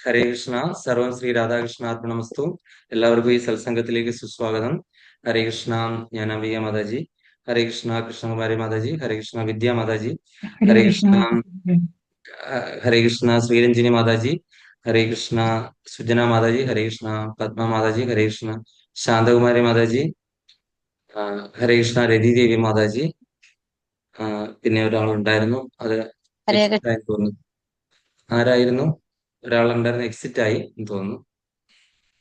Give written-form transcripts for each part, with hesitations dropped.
ഹരേ കൃഷ്ണ. സർവം ശ്രീ രാധാകൃഷ്ണാർപ്പണമസ്തു. എല്ലാവർക്കും ഈ സത്സംഗത്തിലേക്ക് സുസ്വാഗതം. ഹരേ കൃഷ്ണ. ഞാൻ അംബിക മാതാജി. ഹരേ കൃഷ്ണ കൃഷ്ണകുമാരി മാതാജി. ഹരേ കൃഷ്ണ വിദ്യാ മാതാജി. ഹരേ ഹരേ കൃഷ്ണ. കൃഷ്ണ ഹരേ കൃഷ്ണ ശ്രീരഞ്ജിനി മാതാജി. ഹരേ കൃഷ്ണ സുജന മാതാജി. ഹരേ കൃഷ്ണ പത്മ മാതാജി. ഹരേ കൃഷ്ണ ശാന്തകുമാരി മാതാജി. ഹരേ കൃഷ്ണ രതിദേവി മാതാജി. പിന്നെ ഒരാളുണ്ടായിരുന്നു, അത് ഹരേ എക്സിറ്റ് കൃഷ്ണ. ആയി തോന്നുന്നു. ആരായിരുന്നു? ഒരാളുണ്ടായിരുന്നു, എക്സിറ്റ് ആയി എന്ന് തോന്നുന്നു.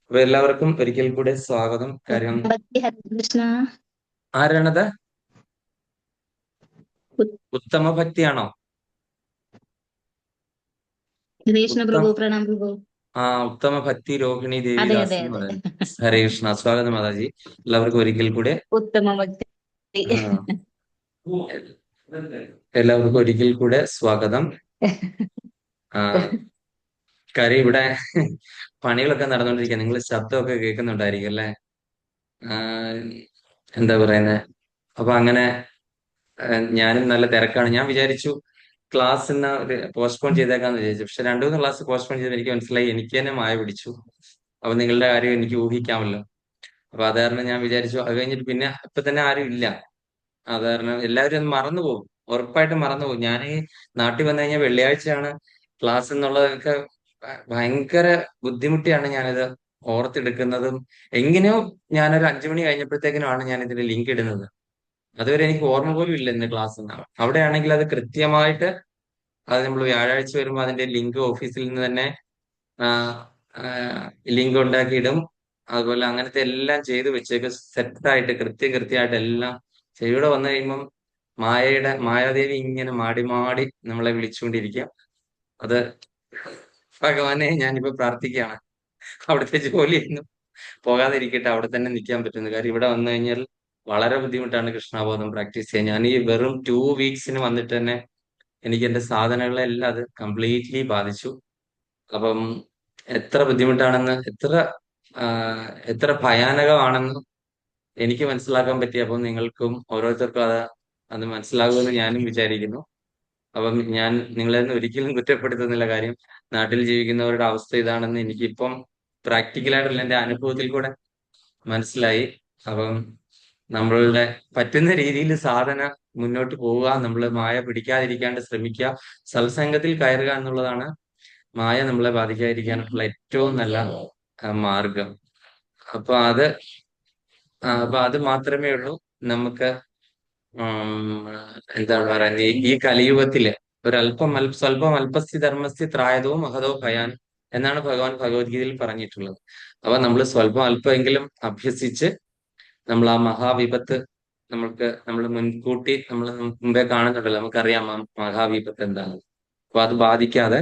അപ്പൊ എല്ലാവർക്കും ഒരിക്കൽ കൂടെ സ്വാഗതം. കാര്യം ഭക്തി ഹരേ കൃഷ്ണ. ആരാണത്? ഉ- ഉത്തമ ഭക്തിയാണോ? ഹരേ കൃഷ്ണ ഉത്തം പ്രഭു, പ്രണാം പ്രഭു. ഉത്തമ ഭക്തി രോഹിണി അതെ ദേവിദാസ് അതെ എന്ന് അതെ. പറയുന്നത്. ഹരേ കൃഷ്ണ. സ്വാഗതം മാതാജി. എല്ലാവർക്കും ഒരിക്കൽ കൂടെ ഉത്തമ ഭക്തി. ആ, എല്ലാവർക്കും ഒരിക്കൽ കൂടെ സ്വാഗതം. ആ, കാര്യം ഇവിടെ പണികളൊക്കെ നടന്നുകൊണ്ടിരിക്കുക. നിങ്ങൾ ശബ്ദമൊക്കെ കേൾക്കുന്നുണ്ടായിരിക്കും അല്ലെ? ആ, എന്താ പറയുന്നത്? അപ്പൊ അങ്ങനെ ഞാനും നല്ല തിരക്കാണ്. ഞാൻ വിചാരിച്ചു ക്ലാസ് ഇന്ന് പോസ്റ്റ്പോൺ ചെയ്തേക്കാന്ന് വിചാരിച്ചു. പക്ഷെ രണ്ടു മൂന്ന് ക്ലാസ് പോസ്റ്റ്പോൺ ചെയ്ത് എനിക്ക് മനസ്സിലായി എനിക്ക് തന്നെ മായ പിടിച്ചു. അപ്പൊ നിങ്ങളുടെ കാര്യം എനിക്ക് ഊഹിക്കാമല്ലോ. അപ്പൊ അത് കാരണം ഞാൻ വിചാരിച്ചു അത് കഴിഞ്ഞിട്ട് പിന്നെ ഇപ്പൊ തന്നെ ആരും ഇല്ല. അത് കാരണം എല്ലാവരും അത് മറന്നു പോകും. ഉറപ്പായിട്ടും മറന്നു പോകും. ഞാൻ ഈ നാട്ടിൽ വന്നു കഴിഞ്ഞാൽ വെള്ളിയാഴ്ചയാണ് ക്ലാസ് എന്നുള്ളതൊക്കെ ഭയങ്കര ബുദ്ധിമുട്ടിയാണ് ഞാനിത് ഓർത്തെടുക്കുന്നതും. എങ്ങനെയോ ഞാനൊരു 5 മണി കഴിഞ്ഞപ്പോഴത്തേക്കിനുമാണ് ഞാൻ ഇതിന്റെ ലിങ്ക് ഇടുന്നത്. അതുവരെ എനിക്ക് ഓർമ്മ പോലും ഇല്ല ഇന്ന് ക്ലാസ് എന്നാണ്. അവിടെയാണെങ്കിൽ അത് കൃത്യമായിട്ട് അത് നമ്മൾ വ്യാഴാഴ്ച വരുമ്പോൾ അതിന്റെ ലിങ്ക് ഓഫീസിൽ നിന്ന് തന്നെ ലിങ്ക് ഉണ്ടാക്കിയിടും. അതുപോലെ അങ്ങനത്തെ എല്ലാം ചെയ്ത് വെച്ചേക്ക് സെറ്റായിട്ട് കൃത്യമായിട്ട് എല്ലാം ചെയ്ത്. ഇവിടെ വന്നു കഴിയുമ്പം മായാദേവി ഇങ്ങനെ മാടി മാടി നമ്മളെ വിളിച്ചുകൊണ്ടിരിക്കുക. അത് ഭഗവാനെ ഞാനിപ്പോ പ്രാർത്ഥിക്കുകയാണ്, അവിടുത്തെ ജോലിയൊന്നും പോകാതിരിക്കട്ടെ, അവിടെ തന്നെ നിൽക്കാൻ പറ്റുന്നു. കാര്യം ഇവിടെ വന്നു കഴിഞ്ഞാൽ വളരെ ബുദ്ധിമുട്ടാണ് കൃഷ്ണാബോധം പ്രാക്ടീസ് ചെയ്യാൻ. ഞാൻ ഈ വെറും 2 വീക്സിന് വന്നിട്ട് തന്നെ എനിക്ക് എന്റെ സാധനങ്ങളെല്ലാം അത് കംപ്ലീറ്റ്ലി ബാധിച്ചു. അപ്പം എത്ര ബുദ്ധിമുട്ടാണെന്ന്, ആ, എത്ര ഭയാനകമാണെന്ന് എനിക്ക് മനസ്സിലാക്കാൻ പറ്റി. അപ്പം നിങ്ങൾക്കും ഓരോരുത്തർക്കും അത് മനസ്സിലാകുമെന്ന് ഞാനും വിചാരിക്കുന്നു. അപ്പം ഞാൻ നിങ്ങളെ ഒന്നും ഒരിക്കലും കുറ്റപ്പെടുത്തുന്നില്ല. കാര്യം നാട്ടിൽ ജീവിക്കുന്നവരുടെ അവസ്ഥ ഇതാണെന്ന് എനിക്കിപ്പം പ്രാക്ടിക്കലായിട്ടുള്ള എന്റെ അനുഭവത്തിൽ കൂടെ മനസ്സിലായി. അപ്പം നമ്മളുടെ പറ്റുന്ന രീതിയിൽ സാധന മുന്നോട്ട് പോവുക, നമ്മൾ മായ പിടിക്കാതിരിക്കാണ്ട് ശ്രമിക്കുക, സത്സംഗത്തിൽ കയറുക എന്നുള്ളതാണ് മായ നമ്മളെ ബാധിക്കാതിരിക്കാനുള്ള ഏറ്റവും നല്ല മാർഗം. അപ്പൊ അത് അപ്പൊ അത് മാത്രമേ ഉള്ളൂ നമുക്ക്. ഉം, എന്താണ് പറയുന്നത്, ഈ കലിയുഗത്തില് സ്വല്പം അല്പസ്യ ധർമ്മസ്യ ത്രായതോ മഹതോ ഭയാൻ എന്നാണ് ഭഗവാൻ ഭഗവത്ഗീതയിൽ പറഞ്ഞിട്ടുള്ളത്. അപ്പൊ നമ്മൾ സ്വല്പം അല്പമെങ്കിലും അഭ്യസിച്ച് നമ്മൾ ആ മഹാവിപത്ത് നമ്മൾ മുൻകൂട്ടി നമ്മൾ മുമ്പേ കാണുന്നുണ്ടല്ലോ, നമുക്കറിയാം ആ മഹാവിപത്ത് എന്താണ്. അപ്പൊ അത് ബാധിക്കാതെ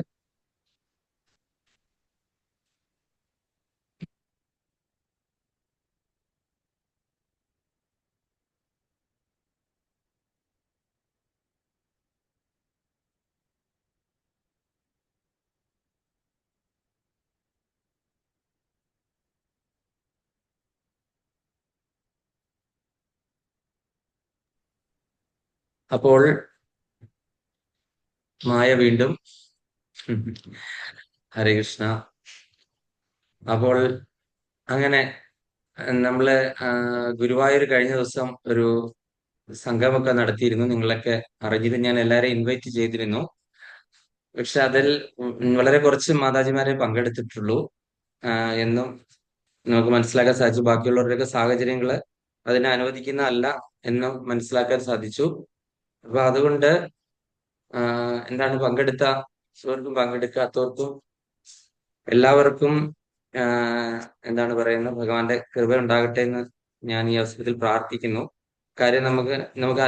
അപ്പോൾ മായ വീണ്ടും ഹരേ കൃഷ്ണ. അപ്പോൾ അങ്ങനെ നമ്മള് ഗുരുവായൂർ കഴിഞ്ഞ ദിവസം ഒരു സംഗമമൊക്കെ നടത്തിയിരുന്നു. നിങ്ങളൊക്കെ അറിഞ്ഞിരുന്നു. ഞാൻ എല്ലാരെയും ഇൻവൈറ്റ് ചെയ്തിരുന്നു. പക്ഷെ അതിൽ വളരെ കുറച്ച് മാതാജിമാരെ പങ്കെടുത്തിട്ടുള്ളൂ എന്നും നമുക്ക് മനസ്സിലാക്കാൻ സാധിച്ചു. ബാക്കിയുള്ളവരുടെയൊക്കെ സാഹചര്യങ്ങള് അതിനെ അനുവദിക്കുന്നതല്ല എന്നും മനസ്സിലാക്കാൻ സാധിച്ചു. അപ്പൊ അതുകൊണ്ട് എന്താണ്, പങ്കെടുക്കാത്തവർക്കും എല്ലാവർക്കും എന്താണ് പറയുന്നത്, ഭഗവാന്റെ കൃപ ഉണ്ടാകട്ടെ എന്ന് ഞാൻ ഈ അവസരത്തിൽ പ്രാർത്ഥിക്കുന്നു. കാര്യം നമുക്ക്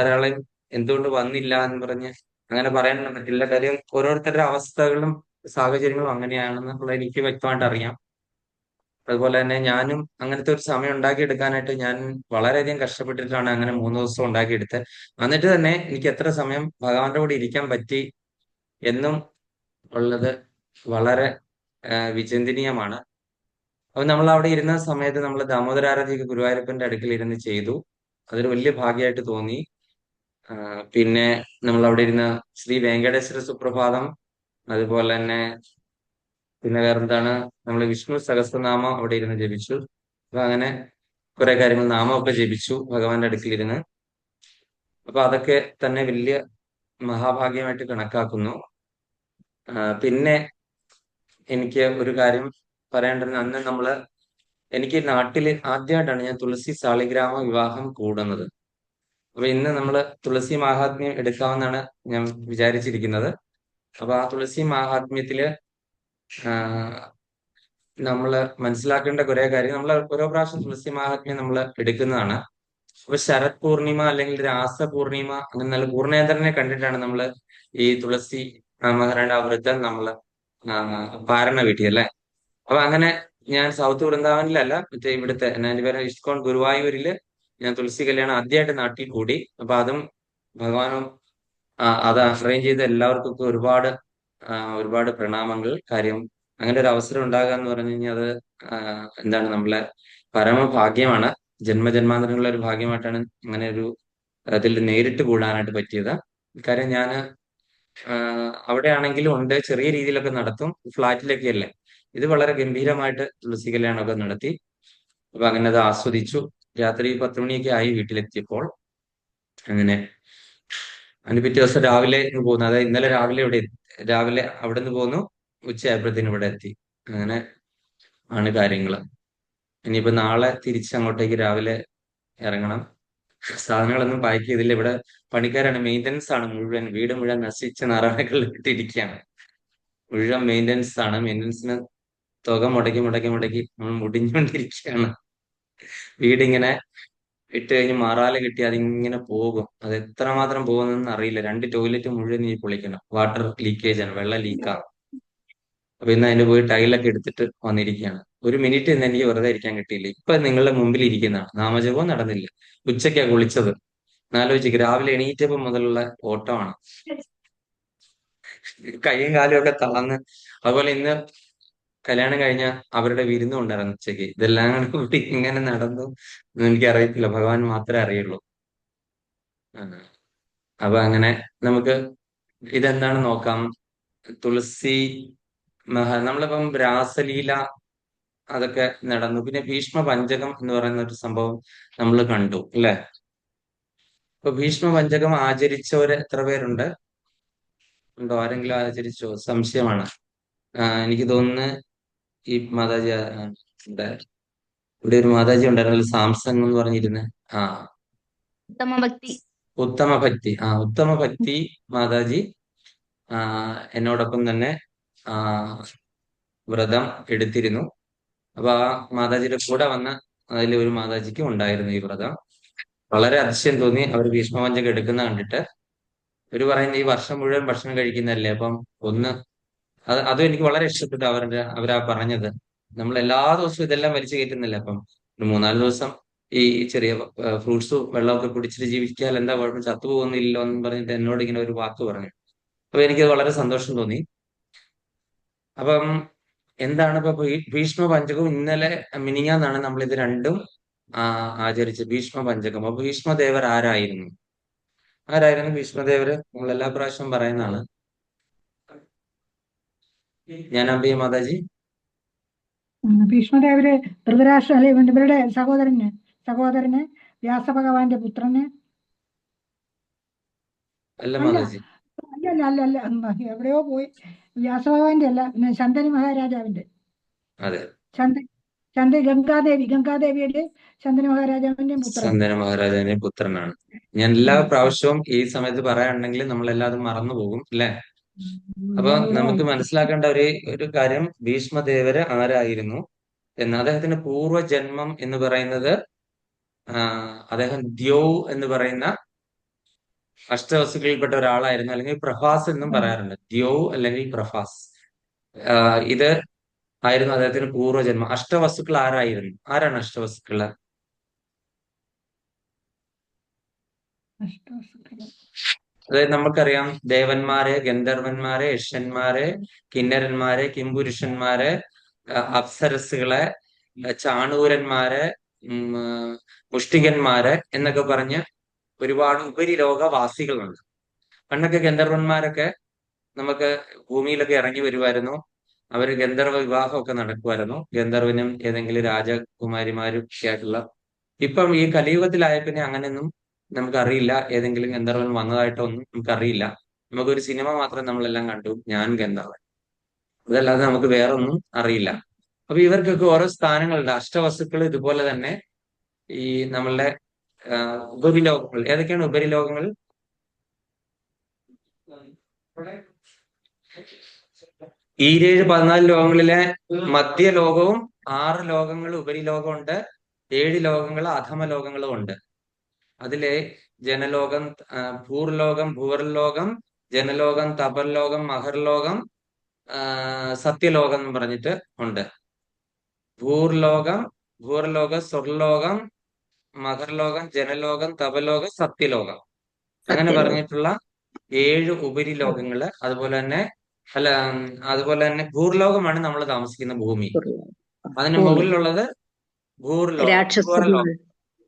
ഒരാളെയും എന്തുകൊണ്ട് വന്നില്ല എന്ന് പറഞ്ഞ് അങ്ങനെ പറയാൻ പറ്റില്ല. കാര്യം ഓരോരുത്തരുടെ അവസ്ഥകളും സാഹചര്യങ്ങളും അങ്ങനെയാണെന്നുള്ള എനിക്ക് വ്യക്തമായിട്ട് അറിയാം. അതുപോലെ തന്നെ ഞാനും അങ്ങനത്തെ ഒരു സമയം ഉണ്ടാക്കിയെടുക്കാനായിട്ട് ഞാൻ വളരെയധികം കഷ്ടപ്പെട്ടിട്ടാണ് അങ്ങനെ 3 ദിവസം ഉണ്ടാക്കിയെടുത്തത്. എന്നിട്ട് തന്നെ എനിക്ക് എത്ര സമയം ഭഗവാന്റെ കൂടെ ഇരിക്കാൻ പറ്റി എന്നും ഉള്ളത് വളരെ വിചിന്തനീയമാണ്. അപ്പൊ നമ്മൾ അവിടെ ഇരുന്ന സമയത്ത് നമ്മൾ ദാമോദരാരാധിക ഗുരുവായൂരപ്പന്റെ അടുക്കൽ ഇരുന്ന് ചെയ്തു. അതൊരു വലിയ ഭാഗ്യമായിട്ട് തോന്നി. ആ, പിന്നെ നമ്മൾ അവിടെ ഇരുന്ന് ശ്രീ വെങ്കടേശ്വര സുപ്രഭാതം, അതുപോലെ തന്നെ പിന്നെ വേറെന്താണ്, നമ്മൾ വിഷ്ണു സഹസ്രനാമം അവിടെ ഇരുന്ന് ജപിച്ചു. അപ്പൊ അങ്ങനെ കുറെ കാര്യങ്ങൾ നാമമൊക്കെ ജപിച്ചു ഭഗവാന്റെ അടുക്കിലിരുന്ന്. അപ്പൊ അതൊക്കെ തന്നെ വലിയ മഹാഭാഗ്യമായിട്ട് കണക്കാക്കുന്നു. പിന്നെ എനിക്ക് ഒരു കാര്യം പറയേണ്ടത്, അന്ന് എനിക്ക് നാട്ടില് ആദ്യമായിട്ടാണ് ഞാൻ തുളസി സാളിഗ്രാമ വിവാഹം കൂടുന്നത്. അപ്പൊ ഇന്ന് നമ്മള് തുളസി മാഹാത്മ്യം എടുക്കാമെന്നാണ് ഞാൻ വിചാരിച്ചിരിക്കുന്നത്. അപ്പൊ ആ തുളസി മാഹാത്മ്യത്തില് നമ്മൾ മനസ്സിലാക്കേണ്ട കുറെ കാര്യം, നമ്മൾ ഓരോ പ്രാവശ്യം തുളസി മാഹാത്മ്യം നമ്മൾ എടുക്കുന്നതാണ്. അപ്പൊ ശരത് പൂർണിമ അല്ലെങ്കിൽ രാസ പൂർണിമ അങ്ങനെ നല്ല പൂർണ്ണേന്ദ്രനെ കണ്ടിട്ടാണ് നമ്മൾ ഈ തുളസി മഹാരാജ വ്രതം നമ്മള് പാരണ വീട്ടിൽ അല്ലെ. അപ്പൊ അങ്ങനെ ഞാൻ സൗത്ത് വൃന്ദാവനിലല്ല, മറ്റേ ഇവിടുത്തെ എന്റെ പേര് ഇസ്കോൺ ഗുരുവായൂരില് ഞാൻ തുളസി കല്യാണം ആദ്യമായിട്ട് നാട്ടിൽ കൂടി. അപ്പൊ അതും ഭഗവാനും അത് അറേഞ്ച് ചെയ്ത എല്ലാവർക്കും ഒക്കെ ഒരുപാട് പ്രണാമങ്ങൾ. കാര്യം അങ്ങനെ ഒരു അവസരം ഉണ്ടാകുക എന്ന് പറഞ്ഞു കഴിഞ്ഞാൽ അത് എന്താണ്, നമ്മളെ പരമഭാഗ്യമാണ്. ജന്മജന്മാന്തരങ്ങളുള്ള ഒരു ഭാഗ്യമായിട്ടാണ് അങ്ങനെ ഒരു അതിൽ നേരിട്ട് കൂടാനായിട്ട് പറ്റിയത്. കാര്യം ഞാൻ അവിടെ ആണെങ്കിലും ഉണ്ട്, ചെറിയ രീതിയിലൊക്കെ നടത്തും, ഫ്ലാറ്റിലൊക്കെ അല്ലേ. ഇത് വളരെ ഗംഭീരമായിട്ട് തുളസി കല്യാണമൊക്കെ നടത്തി. അപ്പൊ അങ്ങനെ അത് ആസ്വദിച്ചു. രാത്രി 10 മണിയൊക്കെ ആയി വീട്ടിലെത്തിയപ്പോൾ. അങ്ങനെ അതിന് പിറ്റേ ദിവസം രാവിലെ ഇങ്ങ് പോന്നു. അതായത് ഇന്നലെ രാവിലെ അവിടെ നിന്ന് പോന്നു, ഉച്ചയായപ്പോഴത്തേനും ഇവിടെ എത്തി. അങ്ങനെ ആണ് കാര്യങ്ങള്. ഇനിയിപ്പോ നാളെ തിരിച്ചങ്ങോട്ടേക്ക് രാവിലെ ഇറങ്ങണം. സാധനങ്ങളൊന്നും പാക്ക് ചെയ്തില്ല. ഇവിടെ പണിക്കാരാണ്, മെയിൻ്റനൻസ് ആണ് മുഴുവൻ. വീട് മുഴുവൻ നശിച്ച നാറാണകളിൽ ഇട്ടിരിക്കുകയാണ്. മുഴുവൻ മെയിൻ്റനൻസ് ആണ്. മെയിൻ്റനൻസിന് തുക മുടക്കി മുടക്കി മുടക്കി നമ്മൾ മുടിഞ്ഞുകൊണ്ടിരിക്കുകയാണ്. വീടിങ്ങനെ ഇട്ട് കഴിഞ്ഞ് മറാല കിട്ടി അതിങ്ങനെ പോകും. അത് എത്രമാത്രം പോകുന്നതെന്ന് അറിയില്ല. 2 ടോയ്ലറ്റ് മുഴുവൻ ഈ പൊളിക്കണം. വാട്ടർ ലീക്കേജ് ആണ്, വെള്ളം ലീക്കാണ്. അപ്പൊ ഇന്ന് അതിന് പോയി ടൈലൊക്കെ എടുത്തിട്ട് വന്നിരിക്കുകയാണ്. ഒരു മിനിറ്റ് ഇന്ന് എനിക്ക് വെറുതെ ഇരിക്കാൻ കിട്ടിയില്ല. ഇപ്പൊ നിങ്ങളുടെ മുമ്പിൽ ഇരിക്കുന്നതാണ്. നാമജപവും നടന്നില്ല. ഉച്ചയ്ക്കാ കുളിച്ചത്. എന്നാലോചിക്ക്, രാവിലെ എണീറ്റപ്പോ മുതലുള്ള ഓട്ടമാണ്. കൈയും കാലും ഒക്കെ തളർന്ന്. അതുപോലെ ഇന്ന് കല്യാണം കഴിഞ്ഞ അവരുടെ വിരുന്നും ഉണ്ടായിരുന്നു ഉച്ചയ്ക്ക്. ഇതെല്ലാം കൂടി ഇങ്ങനെ നടന്നു എന്ന് എനിക്ക് അറിയത്തില്ല, ഭഗവാൻ മാത്രമേ അറിയുള്ളൂ. ആ. അപ്പൊ അങ്ങനെ നമുക്ക് ഇതെന്താണ് നോക്കാം. തുളസി നമ്മളിപ്പം രാസലീല അതൊക്കെ നടന്നു. പിന്നെ ഭീഷ്മ പഞ്ചകം എന്ന് പറയുന്ന ഒരു സംഭവം നമ്മൾ കണ്ടു അല്ലെ. ഇപ്പൊ ഭീഷ്മ പഞ്ചകം ആചരിച്ചവര് എത്ര പേരുണ്ട്? ഉണ്ടോ? ആരെങ്കിലും ആചരിച്ചോ? സംശയമാണ്. എനിക്ക് തോന്നുന്നു ഈ മാതാജി ഇവിടെ ഇവിടെ ഒരു മാതാജി ഉണ്ടായിരുന്നല്ലോ, സാംസങ് എന്ന് പറഞ്ഞിരുന്നെ. ആ, ഉത്തമ ഭക്തി. ഉത്തമ ഭക്തി മാതാജി എന്നോടൊപ്പം തന്നെ ആ വ്രതം എടുത്തിരുന്നു. അപ്പൊ ആ മാതാജിയുടെ കൂടെ വന്ന അതിൽ ഒരു മാതാജിക്കും ഉണ്ടായിരുന്നു ഈ വ്രതം. വളരെ അതിശയം തോന്നി അവർ ഭീഷ്മപഞ്ചകം എടുക്കുന്ന കണ്ടിട്ട്. ഇവര് പറയുന്ന ഈ വർഷം മുഴുവൻ ഭക്ഷണം കഴിക്കുന്നതല്ലേ, അപ്പം ഒന്ന് അതും എനിക്ക് വളരെ ഇഷ്ടപ്പെട്ടു. അവരാ പറഞ്ഞത്, നമ്മൾ എല്ലാ ദിവസവും ഇതെല്ലാം വലിച്ചു കയറ്റുന്നില്ല. അപ്പം ഒരു 3-4 ദിവസം ഈ ചെറിയ ഫ്രൂട്ട്സും വെള്ളമൊക്കെ കുടിച്ചിട്ട് ജീവിക്കാൻ എന്താ കുഴപ്പം, ചത്തുപോകുന്നില്ലല്ലോ എന്ന് പറഞ്ഞിട്ട് എന്നോട് ഇങ്ങനെ ഒരു വാക്ക് പറഞ്ഞു. അപ്പൊ എനിക്കത് വളരെ സന്തോഷം തോന്നി. അപ്പം എന്താണ് ഇപ്പൊ ഭീഷ്മ പഞ്ചകവും ഇന്നലെ മിനിങ്ങാന്നാണ് നമ്മൾ ഇത് രണ്ടും ആചരിച്ചത്. ഭീഷ്മ പഞ്ചകം. അപ്പൊ ഭീഷ്മദേവർ ആരായിരുന്നു ഭീഷ്മദേവര്? നമ്മൾ എല്ലാ പ്രാവശ്യവും പറയുന്നതാണ്. ഞാൻ അംബിക മാതാജി. ഭീഷ്മദേവര് ധൃതരാഷ്ട്ര അല്ലെ ഇവരുടെ സഹോദരന് വ്യാസഭഗവാന്റെ പുത്രന്. അല്ല അല്ല മാതാജി. അല്ല അല്ല അല്ല അല്ല, എവിടെയോ പോയി. വ്യാസഭഗവാന്റെ അല്ല, പിന്നെ ശന്തനു മഹാരാജാവിന്റെ. അതെ, ഗംഗാദേവിയുടെ ശന്തനു മഹാരാജാവിന്റെ പുത്രൻ. സന്തന മഹാരാജാവിന്റെ പുത്രനാണ്. ഞാൻ എല്ലാ പ്രാവശ്യവും ഈ സമയത്ത് പറയാനുണ്ടെങ്കിൽ നമ്മൾ എല്ലാതും മറന്നു പോകും അല്ലെ. അപ്പൊ നമുക്ക് മനസ്സിലാക്കേണ്ട ഒരു കാര്യം, ഭീഷ്മദേവര് ആരായിരുന്നു എന്ന്. അദ്ദേഹത്തിന്റെ പൂർവ്വജന്മം എന്ന് പറയുന്നത് അദ്ദേഹം ദ്യൗ എന്ന് പറയുന്ന അഷ്ടവസുക്കളിൽപ്പെട്ട ഒരാളായിരുന്നു. അല്ലെങ്കിൽ പ്രഭാസ് എന്നും പറയാറുണ്ട്. ദ്യൗ അല്ലെങ്കിൽ പ്രഭാസ്. ഇത് ആയിരുന്നു അദ്ദേഹത്തിന് പൂർവ്വജന്മം. അഷ്ടവസ്തുക്കൾ ആരാണ് അഷ്ടവസ്തുക്കള്? അതായത് നമുക്കറിയാം, ദേവന്മാരെ, ഗന്ധർവന്മാരെ, യക്ഷന്മാരെ, കിന്നരന്മാരെ, കിംപുരുഷന്മാരെ, അപ്സരസുകളെ, ചാണൂരന്മാരെ, മുഷ്ടികന്മാരെ എന്നൊക്കെ പറഞ്ഞ് ഒരുപാട് ഉപരിലോകവാസികളുണ്ട്. പണ്ടൊക്കെ ഗന്ധർവന്മാരൊക്കെ നമുക്ക് ഭൂമിയിലൊക്കെ ഇറങ്ങി വരുമായിരുന്നു. അവര് ഗന്ധർവ വിവാഹമൊക്കെ നടക്കുമായിരുന്നു. ഗന്ധർവനും ഏതെങ്കിലും രാജകുമാരിമാരും ഒക്കെ ആയിട്ടുള്ള. ഇപ്പം ഈ കലിയുഗത്തിലായ പിന്നെ അങ്ങനെയൊന്നും നമുക്കറിയില്ല. ഏതെങ്കിലും ഗന്ധർവൻ വന്നതായിട്ടോ ഒന്നും നമുക്കറിയില്ല. നമുക്കൊരു സിനിമ മാത്രം നമ്മളെല്ലാം കണ്ടു, ഞാൻ ഗന്ധർവൻ. അതല്ലാതെ നമുക്ക് വേറെ ഒന്നും അറിയില്ല. അപ്പൊ ഇവർക്കൊക്കെ ഓരോ സ്ഥാനങ്ങളുണ്ട്. അഷ്ടവസ്തുക്കൾ ഇതുപോലെ തന്നെ ഈ നമ്മളുടെ ഉപരിലോകങ്ങൾ. ഏതൊക്കെയാണ് ഉപരിലോകങ്ങൾ? ഈരേഴ് 14 ലോകങ്ങളിലെ മധ്യലോകവും 6 ലോകങ്ങൾ ഉപരിലോകമുണ്ട്, 7 ലോകങ്ങൾ അധമ ലോകങ്ങളും ഉണ്ട്. അതിലെ ജനലോകം, ഭൂർലോകം, ഭൂവർലോകം, ജനലോകം, തപർലോകം, മഹർലോകം, സത്യലോകം എന്ന് പറഞ്ഞിട്ട് ഉണ്ട്. ഭൂർലോകം, ഭൂവർലോകം, സ്വർലോകം, മഹർലോകം, ജനലോകം, തപലോകം, സത്യലോകം, അങ്ങനെ സത്യലോകം. പറഞ്ഞിട്ടുള്ള 7 ഉപരിലോകങ്ങള്. അതുപോലെ തന്നെ അല്ല അതുപോലെ തന്നെ ഭൂർലോകമാണ് നമ്മൾ താമസിക്കുന്ന ഭൂമി. അതിന് ഭൂമി. മുകളിലുള്ളത് ഭൂർലോകം, രാക്ഷസന്മാർ.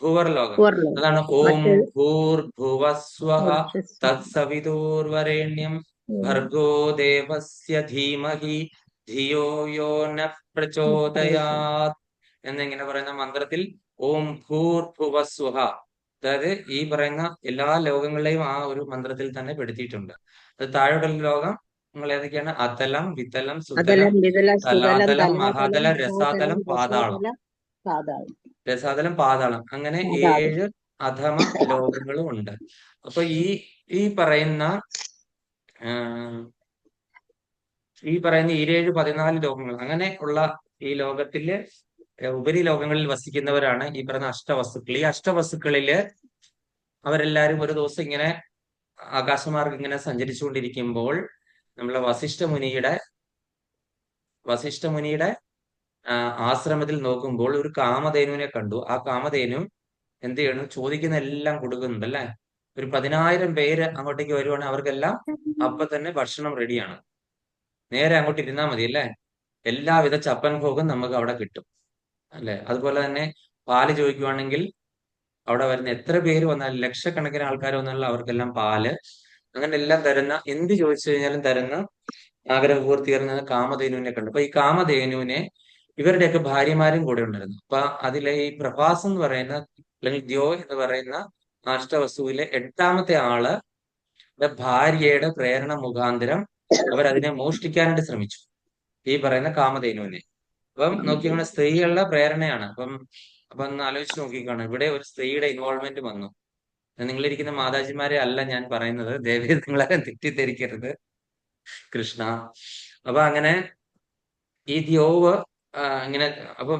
ഭൂവർലോകം. പൂർലോകം. അതാണ് ഓം മറ്റ് ഭൂർഭുവസ്വഹ രാക്ഷസ- തത്സവിതുർവരേണ്യം ഭർഗോ ദേവസ്യ ധീമഹി ധിയോ യോ ന പ്രചോദയാത് എന്നിങ്ങനെ പറയുന്ന മന്ത്രത്തിൽ ഓം ഭൂർഭുവസ്വഹ, അതായത് ഈ പറയുന്ന എല്ലാ ലോകങ്ങളെയും ആ ഒരു മന്ത്രത്തിൽ തന്നെ പെടുത്തിയിട്ടുണ്ട്. അത് താഴെയുള്ള ലോകം നിങ്ങൾ ഏതൊക്കെയാണ്? അതലം, വിതലം, സുതലം, അതലം, വിതല, സുതലം, തലാതലം, തലാതലം, മഹാതലം, മഹാതലം, രസാതലം, പാതാളം. രസോതലം, പാതാളം. രസാതലം, പാതാളം, അങ്ങനെ പാതാളം. 7 അധമ ലോകങ്ങളും ഉണ്ട്. അപ്പൊ ഈ പറയുന്ന ഈ പറയുന്ന 14 ലോകങ്ങൾ, അങ്ങനെ ഉള്ള ഈ ലോകത്തില് ഉപരിലോകങ്ങളിൽ വസിക്കുന്നവരാണ് ഈ പറയുന്ന അഷ്ടവസ്തുക്കൾ. ഈ അഷ്ടവസ്തുക്കളില് അവരെല്ലാരും ഒരു ദിവസം ഇങ്ങനെ ആകാശമാർഗം ഇങ്ങനെ സഞ്ചരിച്ചുകൊണ്ടിരിക്കുമ്പോൾ നമ്മളെ വസിഷ്ഠമുനിയുടെ ആശ്രമത്തിൽ നോക്കുമ്പോൾ ഒരു കാമധേനുവിനെ കണ്ടു. ആ കാമധേനു എന്ത് ചെയ്യണം? ചോദിക്കുന്ന എല്ലാം കൊടുക്കുന്നുണ്ട് അല്ലെ. ഒരു 10,000 പേര് അങ്ങോട്ടേക്ക് വരുവാണെങ്കിൽ അവർക്കെല്ലാം അപ്പൊ തന്നെ ഭക്ഷണം റെഡിയാണ്. നേരെ അങ്ങോട്ട് ഇരുന്നാൽ മതി അല്ലേ. എല്ലാവിധ ചപ്പൻ ഭോഗം നമുക്ക് അവിടെ കിട്ടും അല്ലെ. അതുപോലെ തന്നെ പാല് ചോദിക്കുവാണെങ്കിൽ അവിടെ വരുന്ന എത്ര പേര് വന്നാലും, ലക്ഷക്കണക്കിന് ആൾക്കാർ വന്നാലും അവർക്കെല്ലാം പാല്, അങ്ങനെ എല്ലാം തരുന്ന, എന്ത് ചോദിച്ചു കഴിഞ്ഞാലും തരുന്ന ആഗ്രഹപൂർത്തിയായിരുന്ന കാമധേനുവിനെ കണ്ടു. അപ്പൊ ഈ കാമധേനുവിനെ ഇവരുടെയൊക്കെ ഭാര്യമാരും കൂടെ ഉണ്ടായിരുന്നു. അപ്പൊ അതിലെ ഈ പ്രഭാസ് എന്ന് പറയുന്ന, അല്ലെങ്കിൽ ദ്യോ എന്ന് പറയുന്ന അഷ്ടവസ്തുവിലെ 8ാമത്തെ ആള് ഭാര്യയുടെ പ്രേരണ മുഖാന്തരം അവരതിനെ മോഷ്ടിക്കാനായിട്ട് ശ്രമിച്ചു, ഈ പറയുന്ന കാമധേനുവിനെ. അപ്പം നോക്കിക്കോണെ, സ്ത്രീകളുടെ പ്രേരണയാണ്. അപ്പൊ ഒന്ന് ആലോചിച്ച് നോക്കിക്കാണും, ഇവിടെ ഒരു സ്ത്രീയുടെ ഇൻവോൾവ്മെന്റ് വന്നു. നിങ്ങളിരിക്കുന്ന മാതാജിമാരെ അല്ല ഞാൻ പറയുന്നത്, ദയവേത് നിങ്ങളെ തെറ്റിദ്ധരിക്കരുത്. കൃഷ്ണ. അപ്പൊ അങ്ങനെ ഈ ദ്യോവ് ഇങ്ങനെ, അപ്പൊ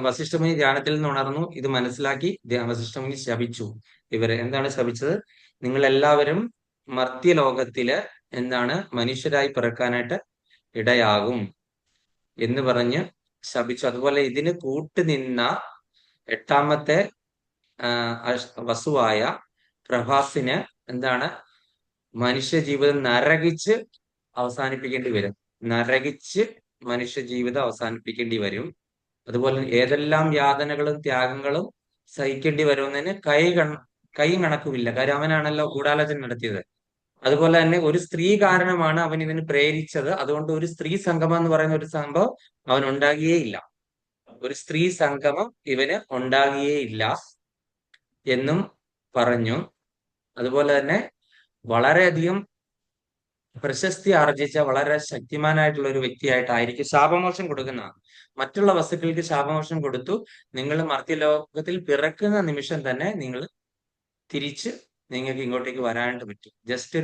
വസിഷ്ഠമുനി ധ്യാനത്തിൽ നിന്ന് ഉണർന്നു. ഇത് മനസ്സിലാക്കി വസിഷ്ഠമുനി ശപിച്ചു ഇവരെ. എന്താണ് ശപിച്ചത്? നിങ്ങൾ എല്ലാവരും മർത്യലോകത്തില് എന്താണ് മനുഷ്യരായി പിറക്കാനായിട്ട് ഇടയാകും എന്ന് പറഞ്ഞ് ശപിച്ചു. അതുപോലെ ഇതിന് കൂട്ടുനിന്ന 8ാമത്തെ വസുവായ പ്രഭാസിന് എന്താണ് മനുഷ്യ ജീവിതം നരകിച്ച് അവസാനിപ്പിക്കേണ്ടി വരും. നരകിച്ച് മനുഷ്യ ജീവിതം അവസാനിപ്പിക്കേണ്ടി വരും. അതുപോലെ ഏതെല്ലാം യാതനകളും ത്യാഗങ്ങളും സഹിക്കേണ്ടി വരുന്നതിന് കൈയും കണക്കുമില്ല. കാര്യം അവനാണല്ലോ ഗൂഢാലോചന നടത്തിയത്. അതുപോലെ തന്നെ ഒരു സ്ത്രീ കാരണമാണ് അവൻ ഇതിന് പ്രേരിച്ചത്. അതുകൊണ്ട് ഒരു സ്ത്രീ സംഗമം എന്ന് പറയുന്ന ഒരു സംഭവം അവൻ ഉണ്ടാകുകയില്ല. ഒരു സ്ത്രീ സംഗമം ഇവന് ഉണ്ടാകുകയില്ല എന്നും പറഞ്ഞു. അതുപോലെ തന്നെ വളരെയധികം പ്രശസ്തി ആർജിച്ച വളരെ ശക്തിമാനായിട്ടുള്ള ഒരു വ്യക്തിയായിട്ടായിരിക്കും ശാപമോക്ഷം കൊടുക്കുന്ന. മറ്റുള്ള വസ്തുക്കൾക്ക് ശാപമോക്ഷം കൊടുത്തു. നിങ്ങൾ മർത്യലോകത്തിൽ പിറക്കുന്ന നിമിഷം തന്നെ നിങ്ങൾ തിരിച്ച് നിങ്ങൾക്ക് ഇങ്ങോട്ടേക്ക് വരാനായിട്ട് പറ്റും. ജസ്റ്റ്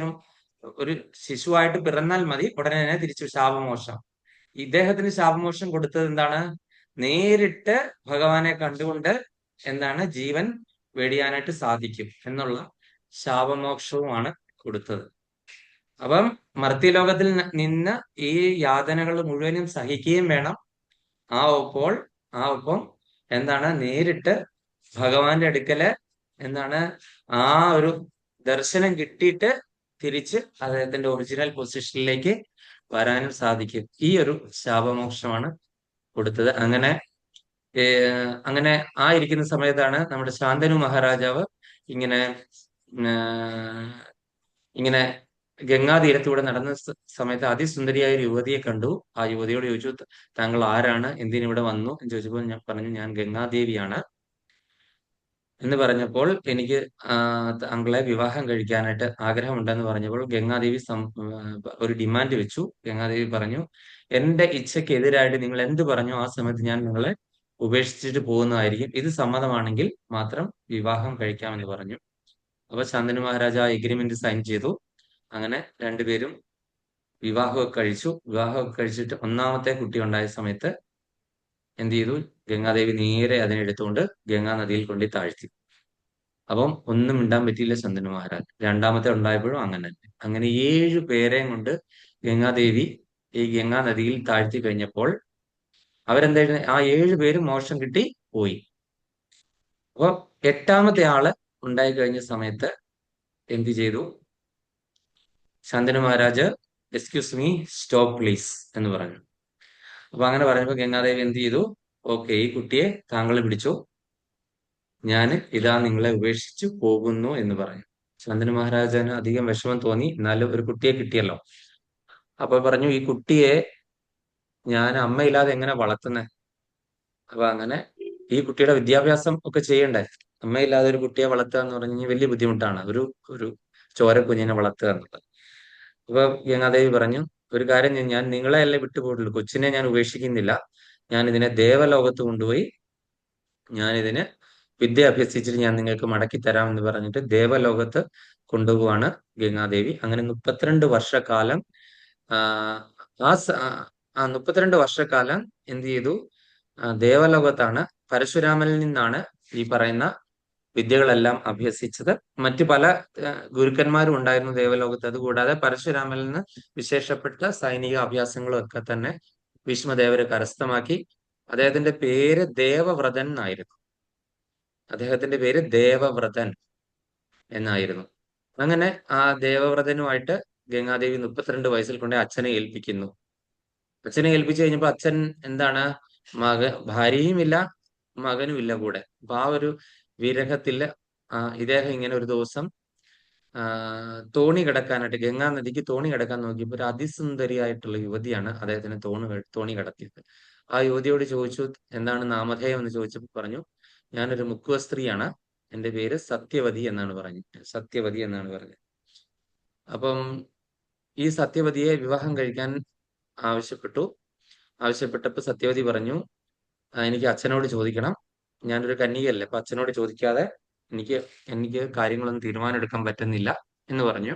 ഒരു ശിശുവായിട്ട് പിറന്നാൽ മതി, ഉടനെ തന്നെ തിരിച്ചു ശാപമോക്ഷം. ഇദ്ദേഹത്തിന് ശാപമോക്ഷം കൊടുത്തത് എന്താണ്? നേരിട്ട് ഭഗവാനെ കണ്ടുകൊണ്ട് എന്താണ് ജീവൻ വെടിയാനായിട്ട് സാധിക്കും എന്നുള്ള ശാപമോക്ഷവുമാണ് കൊടുത്തത്. അപ്പം മർത്യലോകത്തിൽ നിന്ന് ഈ യാതനകൾ മുഴുവനും സഹിക്കുകയും വേണം. ഒപ്പം എന്താണ് നേരിട്ട് ഭഗവാന്റെ അടുക്കല് എന്താണ് ആ ഒരു ദർശനം കിട്ടിയിട്ട് തിരിച്ച് അദ്ദേഹത്തിന്റെ ഒറിജിനൽ പൊസിഷനിലേക്ക് വരാനും സാധിക്കും. ഈ ഒരു ശാപമോക്ഷമാണ് കൊടുത്തത്. അങ്ങനെ ഇരിക്കുന്ന സമയത്താണ് നമ്മുടെ ശാന്തനു മഹാരാജാവ് ഇങ്ങനെ ഇങ്ങനെ ഗംഗാതീരത്തൂടെ നടന്ന സമയത്ത് അതിസുന്ദരിയായ ഒരു യുവതിയെ കണ്ടു. ആ യുവതിയോട് ചോദിച്ചു, താങ്കൾ ആരാണ്, എന്തിനിവിടെ വന്നു എന്ന് ചോദിച്ചപ്പോൾ ഞാൻ പറഞ്ഞു, ഞാൻ ഗംഗാദേവിയാണ് എന്ന് പറഞ്ഞപ്പോൾ, എനിക്ക് താങ്കളെ വിവാഹം കഴിക്കാനായിട്ട് ആഗ്രഹമുണ്ടെന്ന് പറഞ്ഞപ്പോൾ ഗംഗാദേവി ഒരു ഡിമാൻഡ് വെച്ചു. ഗംഗാദേവി പറഞ്ഞു, എന്റെ ഇച്ഛയ്ക്ക് എതിരായിട്ട് നിങ്ങൾ എന്ത് പറഞ്ഞോ ആ സമയത്ത് ഞാൻ നിങ്ങളെ ഉപേക്ഷിച്ചിട്ട് പോകുന്നതായിരിക്കും. ഇത് സമ്മതമാണെങ്കിൽ മാത്രം വിവാഹം കഴിക്കാമെന്ന് പറഞ്ഞു. അപ്പൊ ശാന്തനു മഹാരാജ ആ എഗ്രിമെന്റ് സൈൻ ചെയ്തു. അങ്ങനെ രണ്ടുപേരും വിവാഹമൊക്കെ കഴിച്ചു. വിവാഹമൊക്കെ കഴിച്ചിട്ട് ഒന്നാമത്തെ കുട്ടി ഉണ്ടായ സമയത്ത് എന്ത് ചെയ്തു? ഗംഗാദേവി നേരെ അതിനെ എടുത്തുകൊണ്ട് ഗംഗാ നദിയിൽ കൊണ്ടു താഴ്ത്തി. അപ്പം ഒന്നും മിണ്ടാൻ പറ്റിയില്ല ശന്തനു മഹാരാജ്. രണ്ടാമത്തെ ഉണ്ടായപ്പോഴും അങ്ങനെ തന്നെ. അങ്ങനെ 7 പേരെയും കൊണ്ട് ഗംഗാദേവി ഈ ഗംഗാ നദിയിൽ താഴ്ത്തി കഴിഞ്ഞപ്പോൾ അവരെന്തായിരുന്നു, ആ 7 പേരും മോക്ഷം കിട്ടി പോയി. അപ്പൊ 8ാമത്തെ ആള് ഉണ്ടായി കഴിഞ്ഞ സമയത്ത് എന്ത് ചെയ്തു? Shantanu Maharaj, excuse me, stop please എന്ന് പറഞ്ഞു. അപ്പൊ അങ്ങനെ പറഞ്ഞപ്പോ ഗംഗാദേവി എന്ത് ചെയ്തു? ഓക്കെ, ഈ കുട്ടിയെ താങ്കൾ പിടിച്ചോ, ഞാൻ ഇതാ നിങ്ങളെ ഉപേക്ഷിച്ചു പോകുന്നു എന്ന് പറഞ്ഞു. ശാന്തനു മഹാരാജന് അധികം വിഷമം തോന്നി, എന്നാലും ഒരു കുട്ടിയെ കിട്ടിയല്ലോ. അപ്പൊ പറഞ്ഞു, ഈ കുട്ടിയെ ഞാൻ അമ്മയില്ലാതെ എങ്ങനെ വളർത്തുന്നേ? അപ്പൊ അങ്ങനെ ഈ കുട്ടിയുടെ വിദ്യാഭ്യാസം ഒക്കെ ചെയ്യണ്ടേ? അമ്മയില്ലാതെ ഒരു കുട്ടിയെ വളർത്തുക എന്ന് പറഞ്ഞു കഴിഞ്ഞാൽ വലിയ ബുദ്ധിമുട്ടാണ്, ഒരു ഒരു ചോരക്കുഞ്ഞിനെ വളർത്തുക എന്നുള്ളത്. അപ്പൊ ഗംഗാദേവി പറഞ്ഞു, ഒരു കാര്യം ഞാൻ നിങ്ങളെ അല്ലേ വിട്ടുപോയിട്ടുള്ളൂ, കൊച്ചിനെ ഞാൻ ഉപേക്ഷിക്കുന്നില്ല. ഞാൻ ഇതിനെ ദേവലോകത്ത് കൊണ്ടുപോയി ഞാൻ ഇതിന് വിദ്യ അഭ്യസിച്ചിട്ട് ഞാൻ നിങ്ങൾക്ക് മടക്കി തരാം എന്ന് പറഞ്ഞിട്ട് ദേവലോകത്ത് കൊണ്ടുപോവാണ് ഗംഗാദേവി. അങ്ങനെ 32 വർഷക്കാലം ആ ആ സ- ആ 32 വർഷക്കാലം എന്ത് ചെയ്തു? ദേവലോകത്താണ്. പരശുരാമനിൽ നിന്നാണ് ഈ പറയുന്ന വിദ്യകളെല്ലാം അഭ്യസിച്ചത്. മറ്റു പല ഗുരുക്കന്മാരും ഉണ്ടായിരുന്നു ദേവലോകത്ത്. അതുകൂടാതെ പരശുരാമനിൽ നിന്ന് വിശേഷപ്പെട്ട സൈനിക അഭ്യാസങ്ങളും ഒക്കെ തന്നെ ഭീഷ്മദേവര് കരസ്ഥമാക്കി. അദ്ദേഹത്തിന്റെ പേര് ദേവവ്രതൻ എന്നായിരുന്നു. അദ്ദേഹത്തിന്റെ പേര് ദേവവ്രതൻ എന്നായിരുന്നു. അങ്ങനെ ആ ദേവവ്രതനുമായിട്ട് ഗംഗാദേവി 32 വയസ്സിൽ കൊണ്ട് അച്ഛനെ ഏൽപ്പിക്കുന്നു. അച്ഛനെ ഏൽപ്പിച്ചു കഴിഞ്ഞപ്പോ അച്ഛൻ എന്താണ്, ഭാര്യയും ഇല്ല, മകനും ഇല്ല കൂടെ. അപ്പൊ ആ ഒരു വിരഹത്തില് ഇദ്ദേഹം ഇങ്ങനെ ഒരു ദിവസം തോണി കിടക്കാനായിട്ട് ഗംഗാ നദിക്ക് തോണി കിടക്കാൻ നോക്കിയപ്പോൾ ഒരു അതിസുന്ദരിയായിട്ടുള്ള യുവതിയാണ് അദ്ദേഹത്തിന് തോണി കിടത്തിയത്. ആ യുവതിയോട് ചോദിച്ചു, എന്താണ് നാമധേയം എന്ന് ചോദിച്ചപ്പോൾ പറഞ്ഞു, ഞാനൊരു മുക്കുവ സ്ത്രീയാണ്, എന്റെ പേര് സത്യവതി എന്നാണ് പറഞ്ഞത്. സത്യവതി എന്നാണ് പറഞ്ഞത്. അപ്പം ഈ സത്യവതിയെ വിവാഹം കഴിക്കാൻ ആവശ്യപ്പെട്ടു. ആവശ്യപ്പെട്ടപ്പോൾ സത്യവതി പറഞ്ഞു, എനിക്ക് അച്ഛനോട് ചോദിക്കണം, ഞാനൊരു കന്യകയല്ലേ, അപ്പൊ അച്ഛനോട് ചോദിക്കാതെ എനിക്ക് എനിക്ക് കാര്യങ്ങളൊന്നും തീരുമാനം എടുക്കാൻ പറ്റുന്നില്ല എന്ന് പറഞ്ഞു.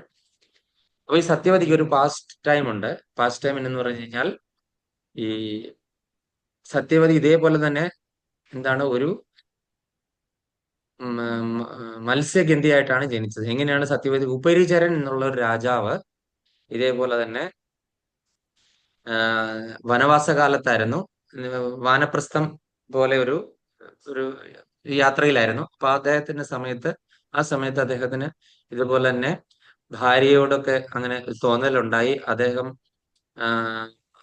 അപ്പൊ ഈ സത്യവതിക്ക് ഒരു പാസ്റ്റ് ടൈം ഉണ്ട്. പാസ്റ്റ് ടൈം എന്ന് പറഞ്ഞു കഴിഞ്ഞാൽ ഈ സത്യവതി ഇതേപോലെ തന്നെ എന്താണ് ഒരു മത്സ്യഗന്ധിയായിട്ടാണ് ജനിച്ചത്. എങ്ങനെയാണ് സത്യവതി? ഉപരിചരൻ എന്നുള്ള ഒരു രാജാവ് ഇതേപോലെ തന്നെ വനവാസ കാലത്തായിരുന്നു, വാനപ്രസ്ഥം പോലെ ഒരു ഒരു യാത്രയിലായിരുന്നു. അപ്പൊ അദ്ദേഹത്തിന്റെ ആ സമയത്ത് അദ്ദേഹത്തിന് ഇതുപോലെ തന്നെ ഭാര്യയോടൊക്കെ അങ്ങനെ തോന്നലുണ്ടായി. അദ്ദേഹം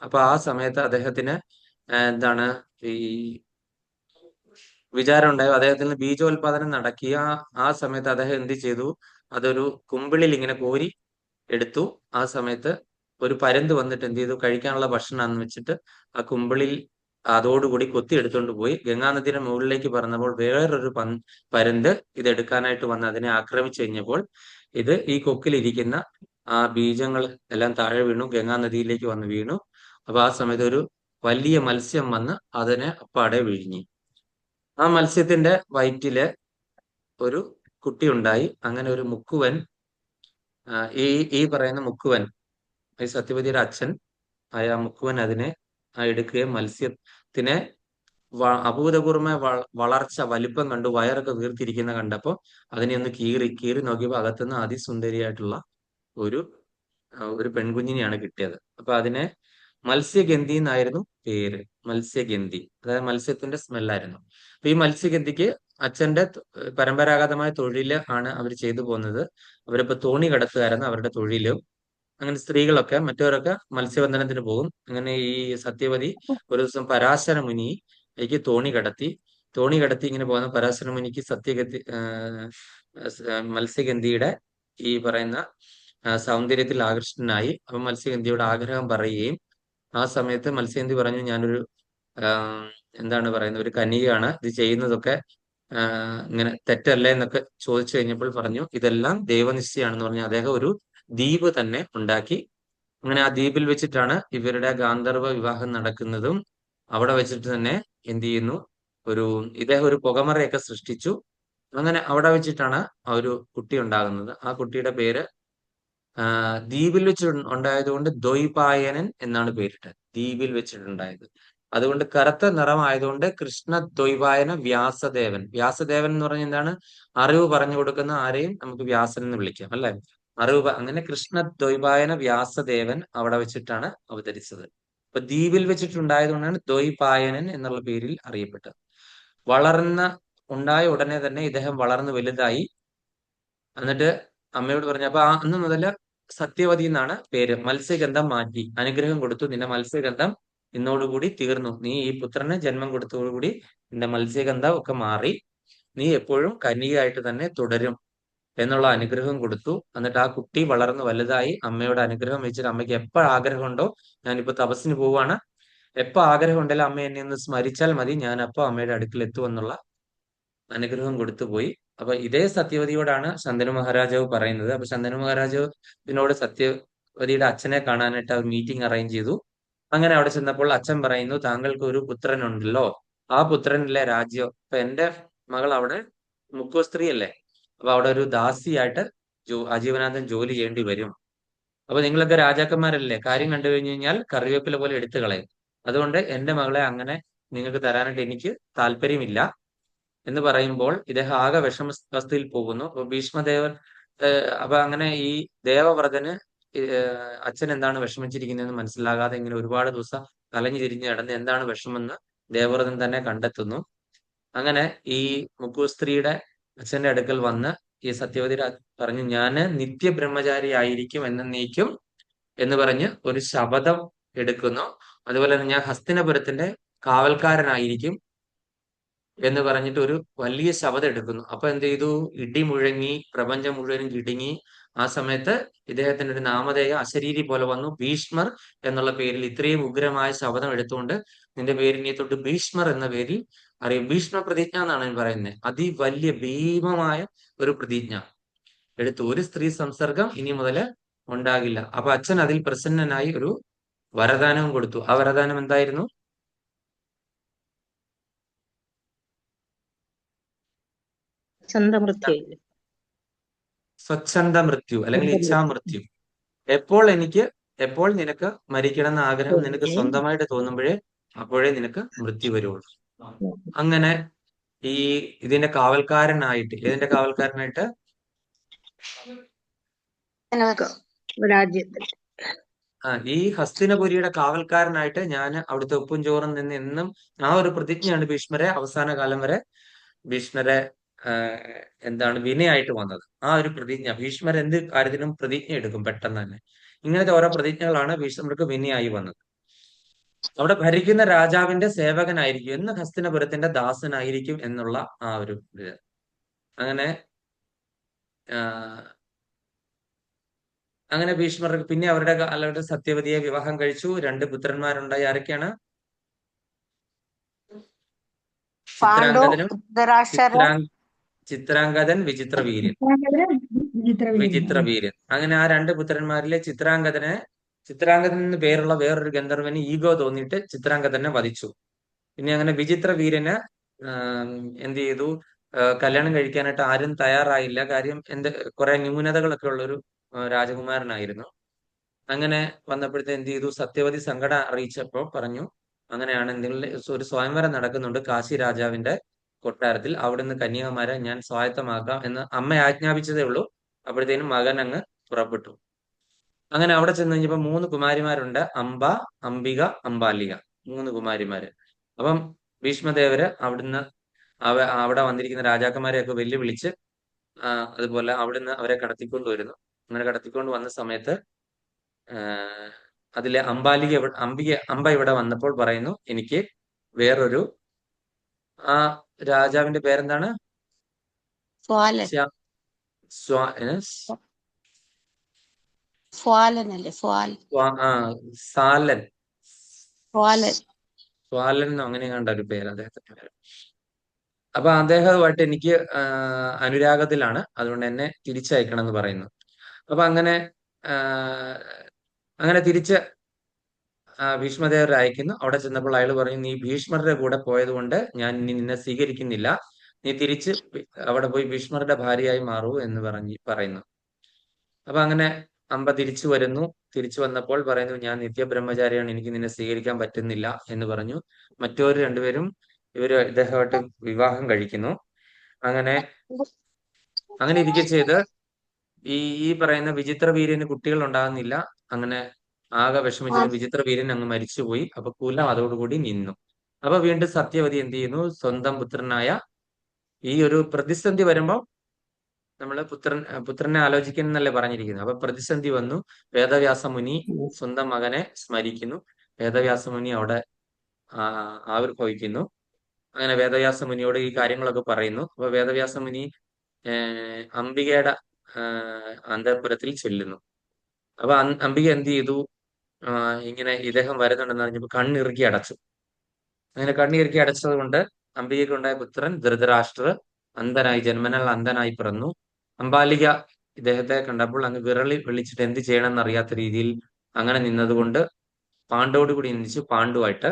അപ്പൊ ആ സമയത്ത് അദ്ദേഹത്തിന് എന്താണ് ഈ വിചാരം ഉണ്ടായി, അദ്ദേഹത്തിന് ബീജോത്പാദനം നടക്കിയ ആ സമയത്ത് അദ്ദേഹം എന്ത് ചെയ്തു? അതൊരു കുമ്പിളിൽ ഇങ്ങനെ കോരി എടുത്തു. ആ സമയത്ത് ഒരു പരുന്ത് വന്നിട്ട് എന്ത് ചെയ്തു? കഴിക്കാനുള്ള ഭക്ഷണം വെച്ചിട്ട് ആ കുമ്പിളിൽ അതോടുകൂടി കൊത്തി എടുത്തുകൊണ്ട് പോയി. ഗംഗാനദിയുടെ മുകളിലേക്ക് പറന്നപ്പോൾ വേറൊരു പരുന്ത് ഇത് എടുക്കാനായിട്ട് വന്ന് അതിനെ ആക്രമിച്ചു കഴിഞ്ഞപ്പോൾ ഈ കൊക്കിലിരിക്കുന്ന ആ ബീജങ്ങൾ എല്ലാം താഴെ വീണു, ഗംഗാനദിയിലേക്ക് വന്ന് വീണു. അപ്പൊ ആ സമയത്ത് ഒരു വലിയ മത്സ്യം വന്ന് അതിനെ അപ്പാടെ വിഴുങ്ങി. ആ മത്സ്യത്തിന്റെ വയറ്റില് ഒരു കുട്ടി ഉണ്ടായി. അങ്ങനെ ഒരു മുക്കുവൻ, ഈ ഈ പറയുന്ന മുക്കുവൻ, ഈ സത്യവതിയുടെ അച്ഛൻ ആയ മുക്കുവൻ അതിനെ എടുക്കുകയും മത്സ്യത്തിനെ അഭൂതപൂർവമായ വളർച്ച, വലിപ്പം കണ്ടു, വയറൊക്കെ വീർത്തിരിക്കുന്ന കണ്ടപ്പോ അതിനെ ഒന്ന് കീറി നോക്കിയപ്പോ അകത്തുനിന്ന് അതിസുന്ദരിയായിട്ടുള്ള ഒരു ഒരു പെൺകുഞ്ഞിനെയാണ് കിട്ടിയത്. അപ്പൊ അതിനെ മത്സ്യഗന്ധി എന്നായിരുന്നു പേര്. മത്സ്യഗന്ധി, അതായത് മത്സ്യത്തിന്റെ സ്മെല്ലായിരുന്നു. അപ്പൊ ഈ മത്സ്യഗന്ധിക്ക് അച്ഛന്റെ പരമ്പരാഗതമായ തൊഴില് ആണ് അവർ ചെയ്തു പോകുന്നത്. അവരിപ്പോ തോണി കടത്തുകാരാണ് അവരുടെ തൊഴിലും. അങ്ങനെ സ്ത്രീകളൊക്കെ മറ്റവരൊക്കെ മത്സ്യബന്ധനത്തിന് പോകും. അങ്ങനെ ഈ സത്യവതി ഒരു ദിവസം പരാശര മുനിക്ക് തോണി കടത്തി ഇങ്ങനെ പോകുന്ന പരാശര മുനിക്ക് മത്സ്യഗന്ധിയുടെ ഈ പറയുന്ന സൗന്ദര്യത്തിൽ ആകൃഷ്ടനായി. അപ്പൊ മത്സ്യഗന്ധിയോട് ആഗ്രഹം പറയുകയും ആ സമയത്ത് മത്സ്യഗന്ധി പറഞ്ഞു, ഞാനൊരു ആം, എന്താണ് പറയുന്നത്, ഒരു കന്യകയാണ്, ഇത് ചെയ്യുന്നതൊക്കെ ഇങ്ങനെ തെറ്റല്ലേ എന്നൊക്കെ ചോദിച്ചു കഴിഞ്ഞപ്പോൾ പറഞ്ഞു ഇതെല്ലാം ദൈവനിശ്ചയാണെന്ന് പറഞ്ഞു. അദ്ദേഹം ഒരു ദ്വീപ് തന്നെ ഉണ്ടാക്കി. അങ്ങനെ ആ ദ്വീപിൽ വെച്ചിട്ടാണ് ഇവരുടെ ഗാന്ധർവ വിവാഹം നടക്കുന്നതും. അവിടെ വെച്ചിട്ട് തന്നെ എന്ത് ചെയ്യുന്നു, ഒരു ഇദ്ദേഹം ഒരു പുകമറയൊക്കെ സൃഷ്ടിച്ചു. അങ്ങനെ അവിടെ വെച്ചിട്ടാണ് ആ ഒരു കുട്ടി ഉണ്ടാകുന്നത്. ആ കുട്ടിയുടെ പേര് ദ്വീപിൽ വെച്ച് ഉണ്ടായതുകൊണ്ട് ദ്വൈപായനൻ എന്നാണ് പേരിട്ടത്. ദ്വീപിൽ വെച്ചിട്ടുണ്ടായത്. അതുകൊണ്ട് കറുത്ത നിറമായതുകൊണ്ട് കൃഷ്ണ ദ്വൈപായന വ്യാസദേവൻ. വ്യാസദേവൻ എന്ന് പറഞ്ഞാൽ എന്താണ്? അറിവ് പറഞ്ഞു കൊടുക്കുന്ന ആരെയും നമുക്ക് വ്യാസൻ എന്ന് വിളിക്കാം, അല്ലെ? അങ്ങനെ കൃഷ്ണ ദ്വൈപായന വ്യാസദേവൻ അവിടെ വെച്ചിട്ടാണ് അവതരിച്ചത്. അപ്പൊ ദ്വീപിൽ വെച്ചിട്ടുണ്ടായതുകൊണ്ടാണ് ദ്വൈപായനൻ എന്നുള്ള പേരിൽ അറിയപ്പെട്ടത്. വളർന്ന ഉണ്ടായ ഉടനെ തന്നെ ഇദ്ദേഹം വളർന്ന് വലുതായി. എന്നിട്ട് അമ്മയോട് പറഞ്ഞു. അപ്പൊ അന്ന് മുതൽ സത്യവതി എന്നാണ് പേര്. മത്സ്യഗന്ധം മാറ്റി അനുഗ്രഹം കൊടുത്തു. നിന്റെ മത്സ്യഗന്ധം ഇന്നോടുകൂടി തീർന്നു. നീ ഈ പുത്രന് ജന്മം കൊടുത്തോടുകൂടി നിന്റെ മത്സ്യഗന്ധം ഒക്കെ മാറി. നീ എപ്പോഴും കന്യകയായിട്ട് തന്നെ തുടരും എന്നുള്ള അനുഗ്രഹം കൊടുത്തു. എന്നിട്ട് ആ കുട്ടി വളർന്ന് വലുതായി. അമ്മയുടെ അനുഗ്രഹം വെച്ചിട്ട് അമ്മയ്ക്ക് എപ്പോ ആഗ്രഹമുണ്ടോ, ഞാനിപ്പോ തപസ്സിന് പോവാണ്, എപ്പോ ആഗ്രഹം ഉണ്ടല്ലോ അമ്മ എന്നെ ഒന്ന് സ്മരിച്ചാൽ മതി, ഞാൻ അപ്പോ അമ്മയുടെ അടുക്കൽ എത്തുമെന്നുള്ള അനുഗ്രഹം കൊടുത്തു പോയി. അപ്പൊ ഇതേ സത്യവതിയോടാണ് ശന്തനു മഹാരാജാവ് പറയുന്നത്. അപ്പൊ ശന്തനു മഹാരാജാവ് ഇതിനോട് സത്യവതിയുടെ അച്ഛനെ കാണാനായിട്ട് അവർ മീറ്റിംഗ് അറേഞ്ച് ചെയ്തു. അങ്ങനെ അവിടെ ചെന്നപ്പോൾ അച്ഛൻ പറയുന്നു, താങ്കൾക്ക് ഒരു പുത്രനുണ്ടല്ലോ, ആ പുത്രനിലെ രാജ്യം, ഇപ്പൊ എന്റെ മകൾ അവിടെ മുഖ്യസ്ത്രീ അല്ലേ, അപ്പൊ അവിടെ ഒരു ദാസിയായിട്ട് ആജീവനാന്തം ജോലി ചെയ്യേണ്ടി വരും. അപ്പൊ നിങ്ങളൊക്കെ രാജാക്കന്മാരല്ലേ, കാര്യം കണ്ടു കഴിഞ്ഞു കഴിഞ്ഞാൽ കറിവേപ്പില പോലെ എടുത്തു കളയും. അതുകൊണ്ട് എന്റെ മകളെ അങ്ങനെ നിങ്ങൾക്ക് തരാനായിട്ട് എനിക്ക് താല്പര്യമില്ല എന്ന് പറയുമ്പോൾ ഇദ്ദേഹം ആകെ വിഷമാവസ്ഥയിൽ പോകുന്നു. അപ്പൊ ഭീഷ്മദേവൻ അപ്പൊ അങ്ങനെ ഈ ദേവവ്രതന് അച്ഛൻ എന്താണ് വിഷമിച്ചിരിക്കുന്നതെന്ന് മനസ്സിലാകാതെ ഇങ്ങനെ ഒരുപാട് ദിവസം കലഞ്ഞു തിരിഞ്ഞ് നടന്ന് എന്താണ് വിഷമെന്ന് ദേവവ്രതൻ തന്നെ കണ്ടെത്തുന്നു. അങ്ങനെ ഈ മുക്കുസ്ത്രീയുടെ അച്ഛന്റെ അടുക്കൽ വന്ന് ഈ സത്യവതി പറഞ്ഞു, ഞാന് നിത്യബ്രഹ്മചാരി ആയിരിക്കും എന്നേക്കും എന്ന് പറഞ്ഞ് ഒരു ശപഥം എടുക്കുന്നു. അതുപോലെ തന്നെ ഞാൻ ഹസ്തിനപുരത്തിന്റെ കാവൽക്കാരനായിരിക്കും എന്ന് പറഞ്ഞിട്ട് ഒരു വലിയ ശപഥം എടുക്കുന്നു. അപ്പൊ എന്ത് ചെയ്തു? ഇടി മുഴങ്ങി, പ്രപഞ്ചം മുഴുവനും ഇടുങ്ങി. ആ സമയത്ത് ഇദ്ദേഹത്തിന്റെ ഒരു നാമധേയം അശരീരി പോലെ വന്നു. ഭീഷ്മർ എന്നുള്ള പേരിൽ ഇത്രയും ഉഗ്രമായ ശപഥം എടുത്തുകൊണ്ട് നിന്റെ പേര് ഇനി തൊട്ട് ഭീഷ്മർ എന്ന പേരിൽ അറിയും. ഭീഷ്മ പ്രതിജ്ഞ എന്നാണ് ഞാൻ പറയുന്നത്. അതിവലിയ ഭീമമായ ഒരു പ്രതിജ്ഞ എടുത്തു. ഒരു സ്ത്രീ സംസർഗം ഇനി മുതല് ഉണ്ടാകില്ല. അപ്പൊ അച്ഛൻ അതിൽ പ്രസന്നനായി ഒരു വരദാനവും കൊടുത്തു. ആ വരദാനം എന്തായിരുന്നു? സ്വന്തമൃത്യു. സ്വച്ഛന്ത മൃത്യു അല്ലെങ്കിൽ ഇച്ഛാമൃത്യു. എപ്പോൾ നിനക്ക് മരിക്കണം എന്ന ആഗ്രഹം നിനക്ക് സ്വന്തമായിട്ട് തോന്നുമ്പോഴേ അപ്പോഴേ നിനക്ക് മൃത്യു വരുള്ളൂ. അങ്ങനെ ഈ ഇതിന്റെ കാവൽക്കാരനായിട്ട്, ഇതിന്റെ കാവൽക്കാരനായിട്ട് രാജ്യത്തിൽ ഈ ഹസ്തിനപുരിയുടെ കാവൽക്കാരനായിട്ട് ഞാൻ അവിടുത്തെ ഉപ്പും ചോറും നിന്ന് എന്നും, ആ ഒരു പ്രതിജ്ഞയാണ് ഭീഷ്മരെ അവസാന കാലം വരെ ഭീഷ്മരെ എന്താണ് വിനയായിട്ട് വന്നത്. ആ ഒരു പ്രതിജ്ഞ, ഭീഷ്മർ എന്ത് കാര്യത്തിനും പ്രതിജ്ഞ എടുക്കും പെട്ടെന്ന് തന്നെ. ഇങ്ങനത്തെ ഓരോ പ്രതിജ്ഞകളാണ് ഭീഷ്മർക്ക് വിനയായി വന്നത്. അവിടെ ഭരിക്കുന്ന രാജാവിന്റെ സേവകനായിരിക്കും, എന്ന് ഹസ്തിനപുരത്തിന്റെ ദാസനായിരിക്കും എന്നുള്ള ആ ഒരു ഇത്. അങ്ങനെ അങ്ങനെ ഭീഷ്മർക്ക് പിന്നെ അവരുടെ സത്യവതിയെ വിവാഹം കഴിച്ചു. 2 പുത്രന്മാരുണ്ടായി. ആരൊക്കെയാണ്? ചിത്രാംഗതനും ചിത്രാംഗതൻ, വിചിത്രവീര്യൻ. വിചിത്രവീര്യൻ. അങ്ങനെ ആ 2 പുത്രന്മാരിലെ ചിത്രാംഗതൻ എന്ന് പേരുള്ള വേറൊരു ഗന്ധർവന് ഈഗോ തോന്നിയിട്ട് ചിത്രാംഗതനെ വധിച്ചു. പിന്നെ അങ്ങനെ വിചിത്രവീര്യന് എന്ത് ചെയ്തു? കല്യാണം കഴിക്കാനായിട്ട് ആരും തയ്യാറായില്ല. കാര്യം കുറെ ന്യൂനതകളൊക്കെ ഉള്ള ഒരു രാജകുമാരനായിരുന്നു. അങ്ങനെ വന്നപ്പോഴത്തെ എന്ത് ചെയ്തു? സത്യവതി സങ്കടം അറിയിച്ചപ്പോ പറഞ്ഞു, അങ്ങനെയാണ് എന്തെങ്കിലും ഒരു സ്വയംവരം നടക്കുന്നുണ്ട് കാശി രാജാവിന്റെ കൊട്ടാരത്തിൽ, അവിടുന്ന് കന്യാകുമാരെ ഞാൻ സ്വായത്തമാക്കാം എന്ന് അമ്മ ആജ്ഞാപിച്ചതേ ഉള്ളൂ. അപ്പോഴത്തേനും മകൻ അങ്ങ് പുറപ്പെട്ടു. അങ്ങനെ അവിടെ ചെന്ന് കഴിഞ്ഞപ്പോ 3 കുമാരിമാരുണ്ട്. അംബ, അംബിക, അംബാലിക. 3 കുമാരിമാര്. അപ്പം ഭീഷ്മദേവര് അവിടുന്ന് അവിടെ വന്നിരിക്കുന്ന രാജാക്കന്മാരെയൊക്കെ വെല്ലുവിളിച്ച് അതുപോലെ അവിടുന്ന് അവരെ കടത്തിക്കൊണ്ടുവരുന്നു. അങ്ങനെ കടത്തിക്കൊണ്ട് വന്ന സമയത്ത് അതിലെ അംബ ഇവിടെ വന്നപ്പോൾ പറയുന്നു, എനിക്ക് വേറൊരു ആ രാജാവിന്റെ പേരെന്താണ്? സ്വാലനല്ലേ സ്വാൽ ആ സാലൻ സ്വാലൻ. സ്വാലൻ എന്നോ അങ്ങനെ കണ്ട ഒരു പേര് അദ്ദേഹത്തിന്റെ പേര്. അപ്പൊ അദ്ദേഹവുമായിട്ട് എനിക്ക് അനുരാഗത്തിലാണ്, അതുകൊണ്ട് എന്നെ തിരിച്ചയക്കണം എന്ന് പറയുന്നു. അപ്പൊ അങ്ങനെ ആ, അങ്ങനെ തിരിച്ച് ഭീഷ്മദേവർ അയക്കുന്നു. അവിടെ ചെന്നപ്പോൾ അയാൾ പറഞ്ഞു, നീ ഭീഷ്മരുടെ കൂടെ പോയത് കൊണ്ട് ഞാൻ ഇനി നിന്നെ സ്വീകരിക്കുന്നില്ല, നീ തിരിച്ച് അവിടെ പോയി ഭീഷ്മരുടെ ഭാര്യയായി മാറൂ എന്ന് പറയുന്നു. അപ്പൊ അങ്ങനെ അമ്പ തിരിച്ചു വരുന്നു. തിരിച്ചു വന്നപ്പോൾ പറയുന്നു, ഞാൻ നിത്യബ്രഹ്മചാരിയാണ്, എനിക്ക് നിന്നെ സ്വീകരിക്കാൻ പറ്റുന്നില്ല എന്ന് പറഞ്ഞു. മറ്റൊരു രണ്ടുപേരും ഇദ്ദേഹമായിട്ട് വിവാഹം കഴിക്കുന്നു. അങ്ങനെ അങ്ങനെ ഇരിക്കെ ചെയ്ത് ഈ ഈ പറയുന്ന വിചിത്ര വീര്യന് കുട്ടികൾ ഉണ്ടാകുന്നില്ല. അങ്ങനെ ആകെ വിഷമിച്ചിട്ട് വിചിത്ര വീര്യൻ അങ്ങ് മരിച്ചുപോയി. അപ്പൊ കുലം അതോടുകൂടി നിന്നു. അപ്പൊ വീണ്ടും സത്യവതി എന്ത് ചെയ്യുന്നു, സ്വന്തം പുത്രനായ ഈ ഒരു പ്രതിസന്ധി വരുമ്പോൾ നമ്മൾ പുത്രനെ ആലോചിക്കുന്നല്ലേ പറഞ്ഞിരിക്കുന്നത്. അപ്പൊ പ്രതിസന്ധി വന്നു. വേദവ്യാസ മുനി സ്വന്തം മകനെ സ്മരിക്കുന്നു. വേദവ്യാസ മുനി അവിടെ ആവിർഭവിക്കുന്നു. അങ്ങനെ വേദവ്യാസ മുനിയോട് ഈ കാര്യങ്ങളൊക്കെ പറയുന്നു. അപ്പൊ വേദവ്യാസ മുനി അംബികയുടെ അന്തഃപുരത്തിൽ ചെല്ലുന്നു. അപ്പൊ അംബിക എന്ത് ചെയ്തു, ഇങ്ങനെ ഇദ്ദേഹം വരുന്നുണ്ടെന്ന് അറിഞ്ഞപ്പോ കണ്ണിറുക്കി അടച്ചു. അങ്ങനെ കണ്ണിറുക്കി അടച്ചത് കൊണ്ട് അംബികയ്ക്ക് ഉണ്ടായ പുത്രൻ ധൃതരാഷ്ട്ര അന്ധനായി, ജന്മനാൽ അന്ധനായി പിറന്നു. അംബാലിക ഇദ്ദേഹത്തെ കണ്ടപ്പോൾ അങ്ങ് വിറളി വിളിച്ചിട്ട് എന്ത് ചെയ്യണമെന്ന് അറിയാത്ത രീതിയിൽ അങ്ങനെ നിന്നതുകൊണ്ട് പാണ്ഡവോട് കൂടി നിന്നിച്ചു, പാണ്ഡുവായിട്ട്.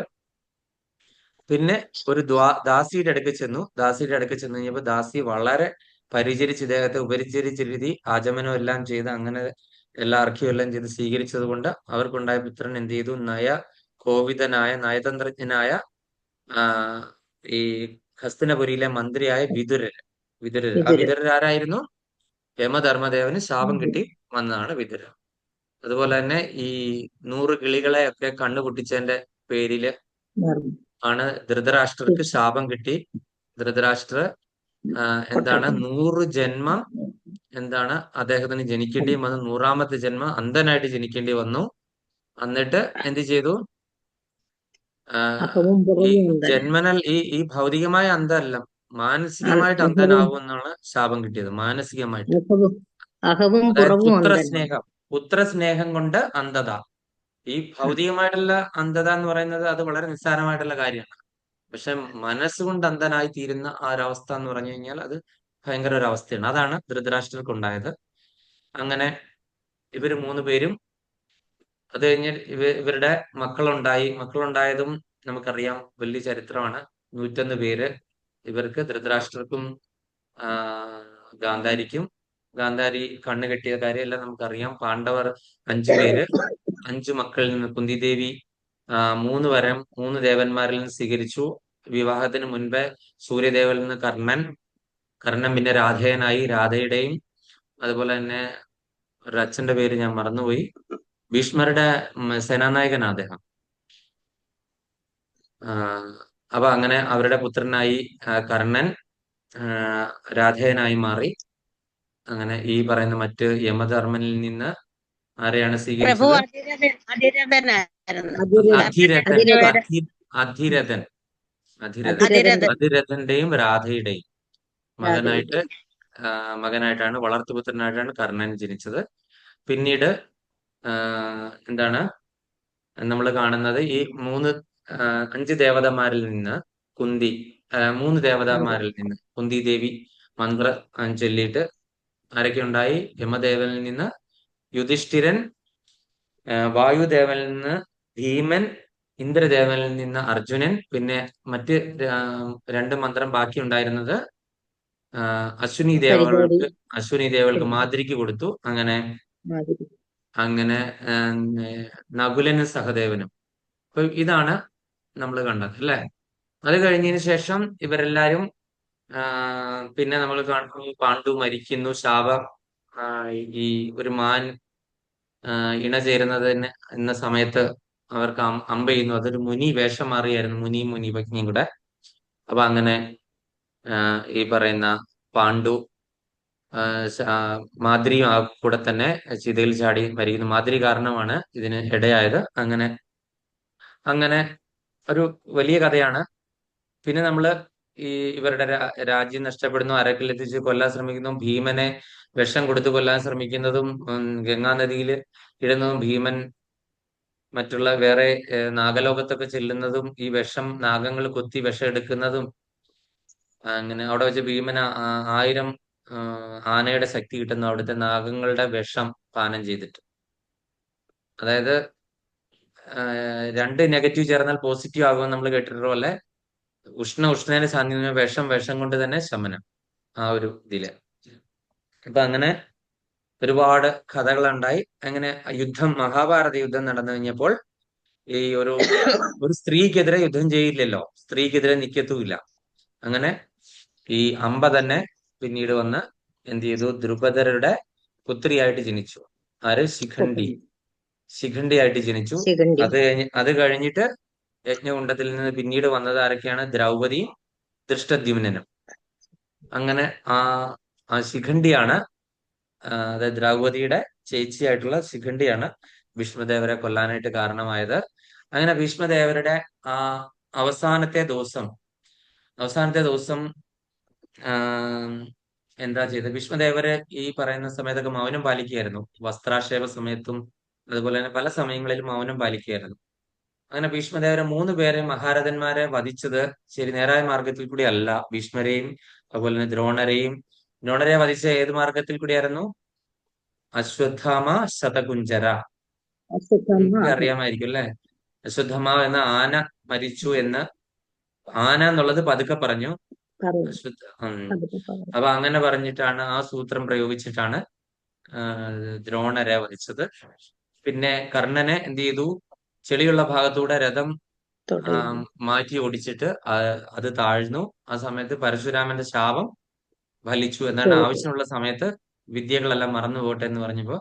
പിന്നെ ഒരു ദാസിയുടെ അടുക്ക് ചെന്നു. ദാസിയുടെ അടുക്ക് ചെന്ന് കഴിഞ്ഞപ്പോൾ ദാസി വളരെ പരിചരിച്ച് ഇദ്ദേഹത്തെ ഉപരിചരിച്ചിരുത്തി ആചമനം എല്ലാം ചെയ്ത് അങ്ങനെ എല്ലാ അർഘ്യവും എല്ലാം ചെയ്ത് സ്വീകരിച്ചത് കൊണ്ട് അവർക്കുണ്ടായ പുത്രൻ എന്ത് ചെയ്തു, കോവിദനായ നയതന്ത്രജ്ഞനായ ഈ ഹസ്തിനപുരിയിലെ മന്ത്രിയായ വിതുരര്. ആ വിതുരർ ആരായിരുന്നു? യമധർമ്മദേവന് ശാപം കിട്ടി വന്നതാണ് വിതുരർ. അതുപോലെ തന്നെ ഈ 100 കിളികളെ ഒക്കെ കണ്ണുപൊട്ടിച്ചതിന്റെ പേരില് ആണ് ധൃതരാഷ്ട്രർക്ക് ശാപം കിട്ടി. ധൃതരാഷ്ട്ര എന്താണ് 100 ജന്മം എന്താണ് അദ്ദേഹത്തിന് ജനിക്കേണ്ടി വന്നു. 100ാമത്തെ ജന്മം അന്ധനായിട്ട് ജനിക്കേണ്ടി വന്നു. എന്നിട്ട് എന്ത് ചെയ്തു, ഈ ജന്മനൽ ഈ ഭൗതികമായ അന്ധമല്ല, മാനസികമായിട്ട് അന്ധനാവും എന്നാണ് ശാപം കിട്ടിയത്. മാനസികമായിട്ട്, അതായത് പുത്രസ്നേഹം കൊണ്ട് അന്ധത. ഈ ഭൗതികമായിട്ടുള്ള അന്ധത എന്ന് പറയുന്നത് അത് വളരെ നിസ്സാരമായിട്ടുള്ള കാര്യമാണ്. പക്ഷെ മനസ്സുകൊണ്ട് അന്ധനായി തീരുന്ന ആ ഒരവസ്ഥ എന്ന് പറഞ്ഞു കഴിഞ്ഞാൽ അത് ഭയങ്കര ഒരു അവസ്ഥയാണ്. അതാണ് ധൃതരാഷ്ട്രർക്ക് ഉണ്ടായത്. അങ്ങനെ ഇവര് 3 പേരും, അത് കഴിഞ്ഞ് ഇവരുടെ മക്കളുണ്ടായതും നമുക്കറിയാം, വലിയ ചരിത്രമാണ്. 101 പേര് ഇവർക്ക്, ധൃതരാഷ്ട്രർക്കും ഗാന്ധാരിക്കും. ഗാന്ധാരി കണ്ണ് കെട്ടിയ കാര്യമെല്ലാം നമുക്കറിയാം. പാണ്ഡവർ 5 പേര്, 5 മക്കളിൽ നിന്ന് കുന്തിദേവി 3 വരം 3 ദേവന്മാരിൽ നിന്ന് സ്വീകരിച്ചു. വിവാഹത്തിന് മുൻപേ സൂര്യദേവനിൽ നിന്ന് കർണൻ പിന്നെ രാധേയനായി. രാധയുടെയും അതുപോലെ തന്നെ ഒരു അച്ഛന്റെ പേര് ഞാൻ മറന്നുപോയി. ഭീഷ്മരുടെ സേനാനായകനാണ് അദ്ദേഹം. അപ്പൊ അങ്ങനെ അവരുടെ പുത്രനായി കർണൻ രാധേയനായി മാറി. അങ്ങനെ ഈ പറയുന്ന മറ്റ് യമധർമ്മനിൽ നിന്ന് ആരെയാണ് സ്വീകരിച്ചത്? അധിരഥന്റെയും രാധയുടെയും മകനായിട്ടാണ്, വളർത്തുപുത്രനായിട്ടാണ് കർണൻ ജനിച്ചത്. പിന്നീട് എന്താണ് നമ്മൾ കാണുന്നത്, ഈ 5 ദേവതമാരിൽ നിന്ന് 3 ദേവതമാരിൽ നിന്ന് കുന്തി ദേവി മന്ത്രം ചൊല്ലിയിട്ട് ആരൊക്കെ ഉണ്ടായി? യമദേവനിൽ നിന്ന് യുധിഷ്ഠിരൻ, വായുദേവനിൽ നിന്ന് ഭീമൻ, ഇന്ദ്രദേവനിൽ നിന്ന് അർജുനൻ. പിന്നെ മറ്റ് 2 മന്ത്രം ബാക്കി ഉണ്ടായിരുന്നത് അശ്വിനി ദേവകൾക്ക് മാദ്രിക്ക് കൊടുത്തു. അങ്ങനെ നകുലനും സഹദേവനും. അപ്പൊ ഇതാണ് നമ്മൾ കണ്ടത് അല്ലെ. അത് കഴിഞ്ഞതിന് ശേഷം ഇവരെല്ലാരും പിന്നെ നമ്മൾ കാണുന്നു, പാണ്ഡു മരിക്കുന്നു. ശാപം, ഈ ഒരു മാൻ ഇണ ചേരുന്നതിന് എന്ന സമയത്ത് അവർക്ക് അമ്പ ചെയ്യുന്നു. അതൊരു മുനി വേഷം മാറിയായിരുന്നു, മുനി പത്നിയും കൂടെ. അപ്പൊ അങ്ങനെ ഈ പറയുന്ന പാണ്ഡു മാദ്രിയും കൂടെ തന്നെ ചിതയിൽ ചാടി മരിക്കുന്നു. മാദ്രി കാരണമാണ് ഇതിന് ഇടയായത്. അങ്ങനെ ഒരു വലിയ കഥയാണ്. പിന്നെ നമ്മള് ഈ ഇവരുടെ രാജ്യം നഷ്ടപ്പെടുന്നു, അരക്കിലെത്തിച്ച് കൊല്ലാൻ ശ്രമിക്കുന്നു, ഭീമനെ വിഷം കൊടുത്ത് കൊല്ലാൻ ശ്രമിക്കുന്നതും, ഗംഗാനദിയിൽ ഇടുന്നതും, ഭീമൻ മറ്റുള്ള വേറെ നാഗലോകത്തൊക്കെ ചെല്ലുന്നതും, ഈ വിഷം നാഗങ്ങൾ കൊത്തി വിഷം എടുക്കുന്നതും, അങ്ങനെ അവിടെ വെച്ച് ഭീമന് 1000 ആനയുടെ ശക്തി കിട്ടുന്നു അവിടുത്തെ നാഗങ്ങളുടെ വിഷം പാനം ചെയ്തിട്ട്. അതായത് രണ്ട് നെഗറ്റീവ് ചേർന്നാൽ പോസിറ്റീവ് ആകുമെന്ന് നമ്മൾ കേട്ടിട്ടുള്ള പോലെ ഉഷ്ണേന സാന്നിധ്യം വിഷം വിഷം കൊണ്ട് തന്നെ ശമനം, ആ ഒരു ഇതില്. അപ്പൊ അങ്ങനെ ഒരുപാട് കഥകളുണ്ടായി. അങ്ങനെ മഹാഭാരത യുദ്ധം നടന്നു കഴിഞ്ഞപ്പോൾ ഈ ഒരു സ്ത്രീക്കെതിരെ യുദ്ധം ചെയ്യില്ലല്ലോ, സ്ത്രീക്കെതിരെ നിക്കത്തുമില്ല. അങ്ങനെ ഈ അംബ തന്നെ പിന്നീട് വന്ന് എന്ത് ചെയ്തു, ദ്രുപദരുടെ പുത്രിയായിട്ട് ജനിച്ചു. ആര്? ശിഖണ്ഡിയായിട്ട് ജനിച്ചു. ശിഖണ്ഡി. അത് കഴിഞ്ഞിട്ട് യജ്ഞകുണ്ടത്തിൽ നിന്ന് പിന്നീട് വന്നത് ആരൊക്കെയാണ്? ദ്രൗപദിയും ദൃഷ്ടദ്യുമ്നനും. അങ്ങനെ ആ ശിഖണ്ഡിയാണ്, അതായത് ദ്രൗപദിയുടെ ചേച്ചിയായിട്ടുള്ള ശിഖണ്ഡിയാണ് ഭീഷ്മദേവരെ കൊല്ലാനായിട്ട് കാരണമായത്. അങ്ങനെ ഭീഷ്മദേവരുടെ ആ അവസാനത്തെ ദിവസം എന്താ ചെയ്തത്? ഭീഷ്മദേവര് ഈ പറയുന്ന സമയത്തൊക്കെ മൗനം പാലിക്കുകയായിരുന്നു. വസ്ത്രാക്ഷേപ സമയത്തും അതുപോലെ തന്നെ പല സമയങ്ങളിലും മൗനം പാലിക്കുകയായിരുന്നു. അങ്ങനെ ഭീഷ്മദേവരെ 3 പേരെ മഹാരഥന്മാരെ വധിച്ചത് ശരി നേരായ മാർഗത്തിൽ കൂടി അല്ല. ഭീഷ്മരെയും അതുപോലെ തന്നെ ദ്രോണരെ വധിച്ച ഏത് മാർഗത്തിൽ കൂടിയായിരുന്നു? അശ്വത്ഥാമ ശതകുഞ്ചര. നിങ്ങൾക്ക് അറിയാമായിരിക്കും അല്ലെ? അശ്വത്ഥമാവ് എന്ന ആന മരിച്ചു എന്ന്, ആന എന്നുള്ളത് പതുക്കെ പറഞ്ഞു. അപ്പൊ അങ്ങനെ പറഞ്ഞിട്ടാണ്, ആ സൂത്രം പ്രയോഗിച്ചിട്ടാണ് ദ്രോണരെ വധിച്ചത്. പിന്നെ കർണനെ എന്ത് ചെയ്തു? ചെളിയുള്ള ഭാഗത്തൂടെ രഥം മാറ്റി ഓടിച്ചിട്ട് അത് താഴ്ന്നു. ആ സമയത്ത് പരശുരാമന്റെ ശാപം ഫലിച്ചു. എന്താണ്? ആവശ്യമുള്ള സമയത്ത് വിദ്യകളെല്ലാം മറന്നു പോട്ടെ എന്ന് പറഞ്ഞപ്പോ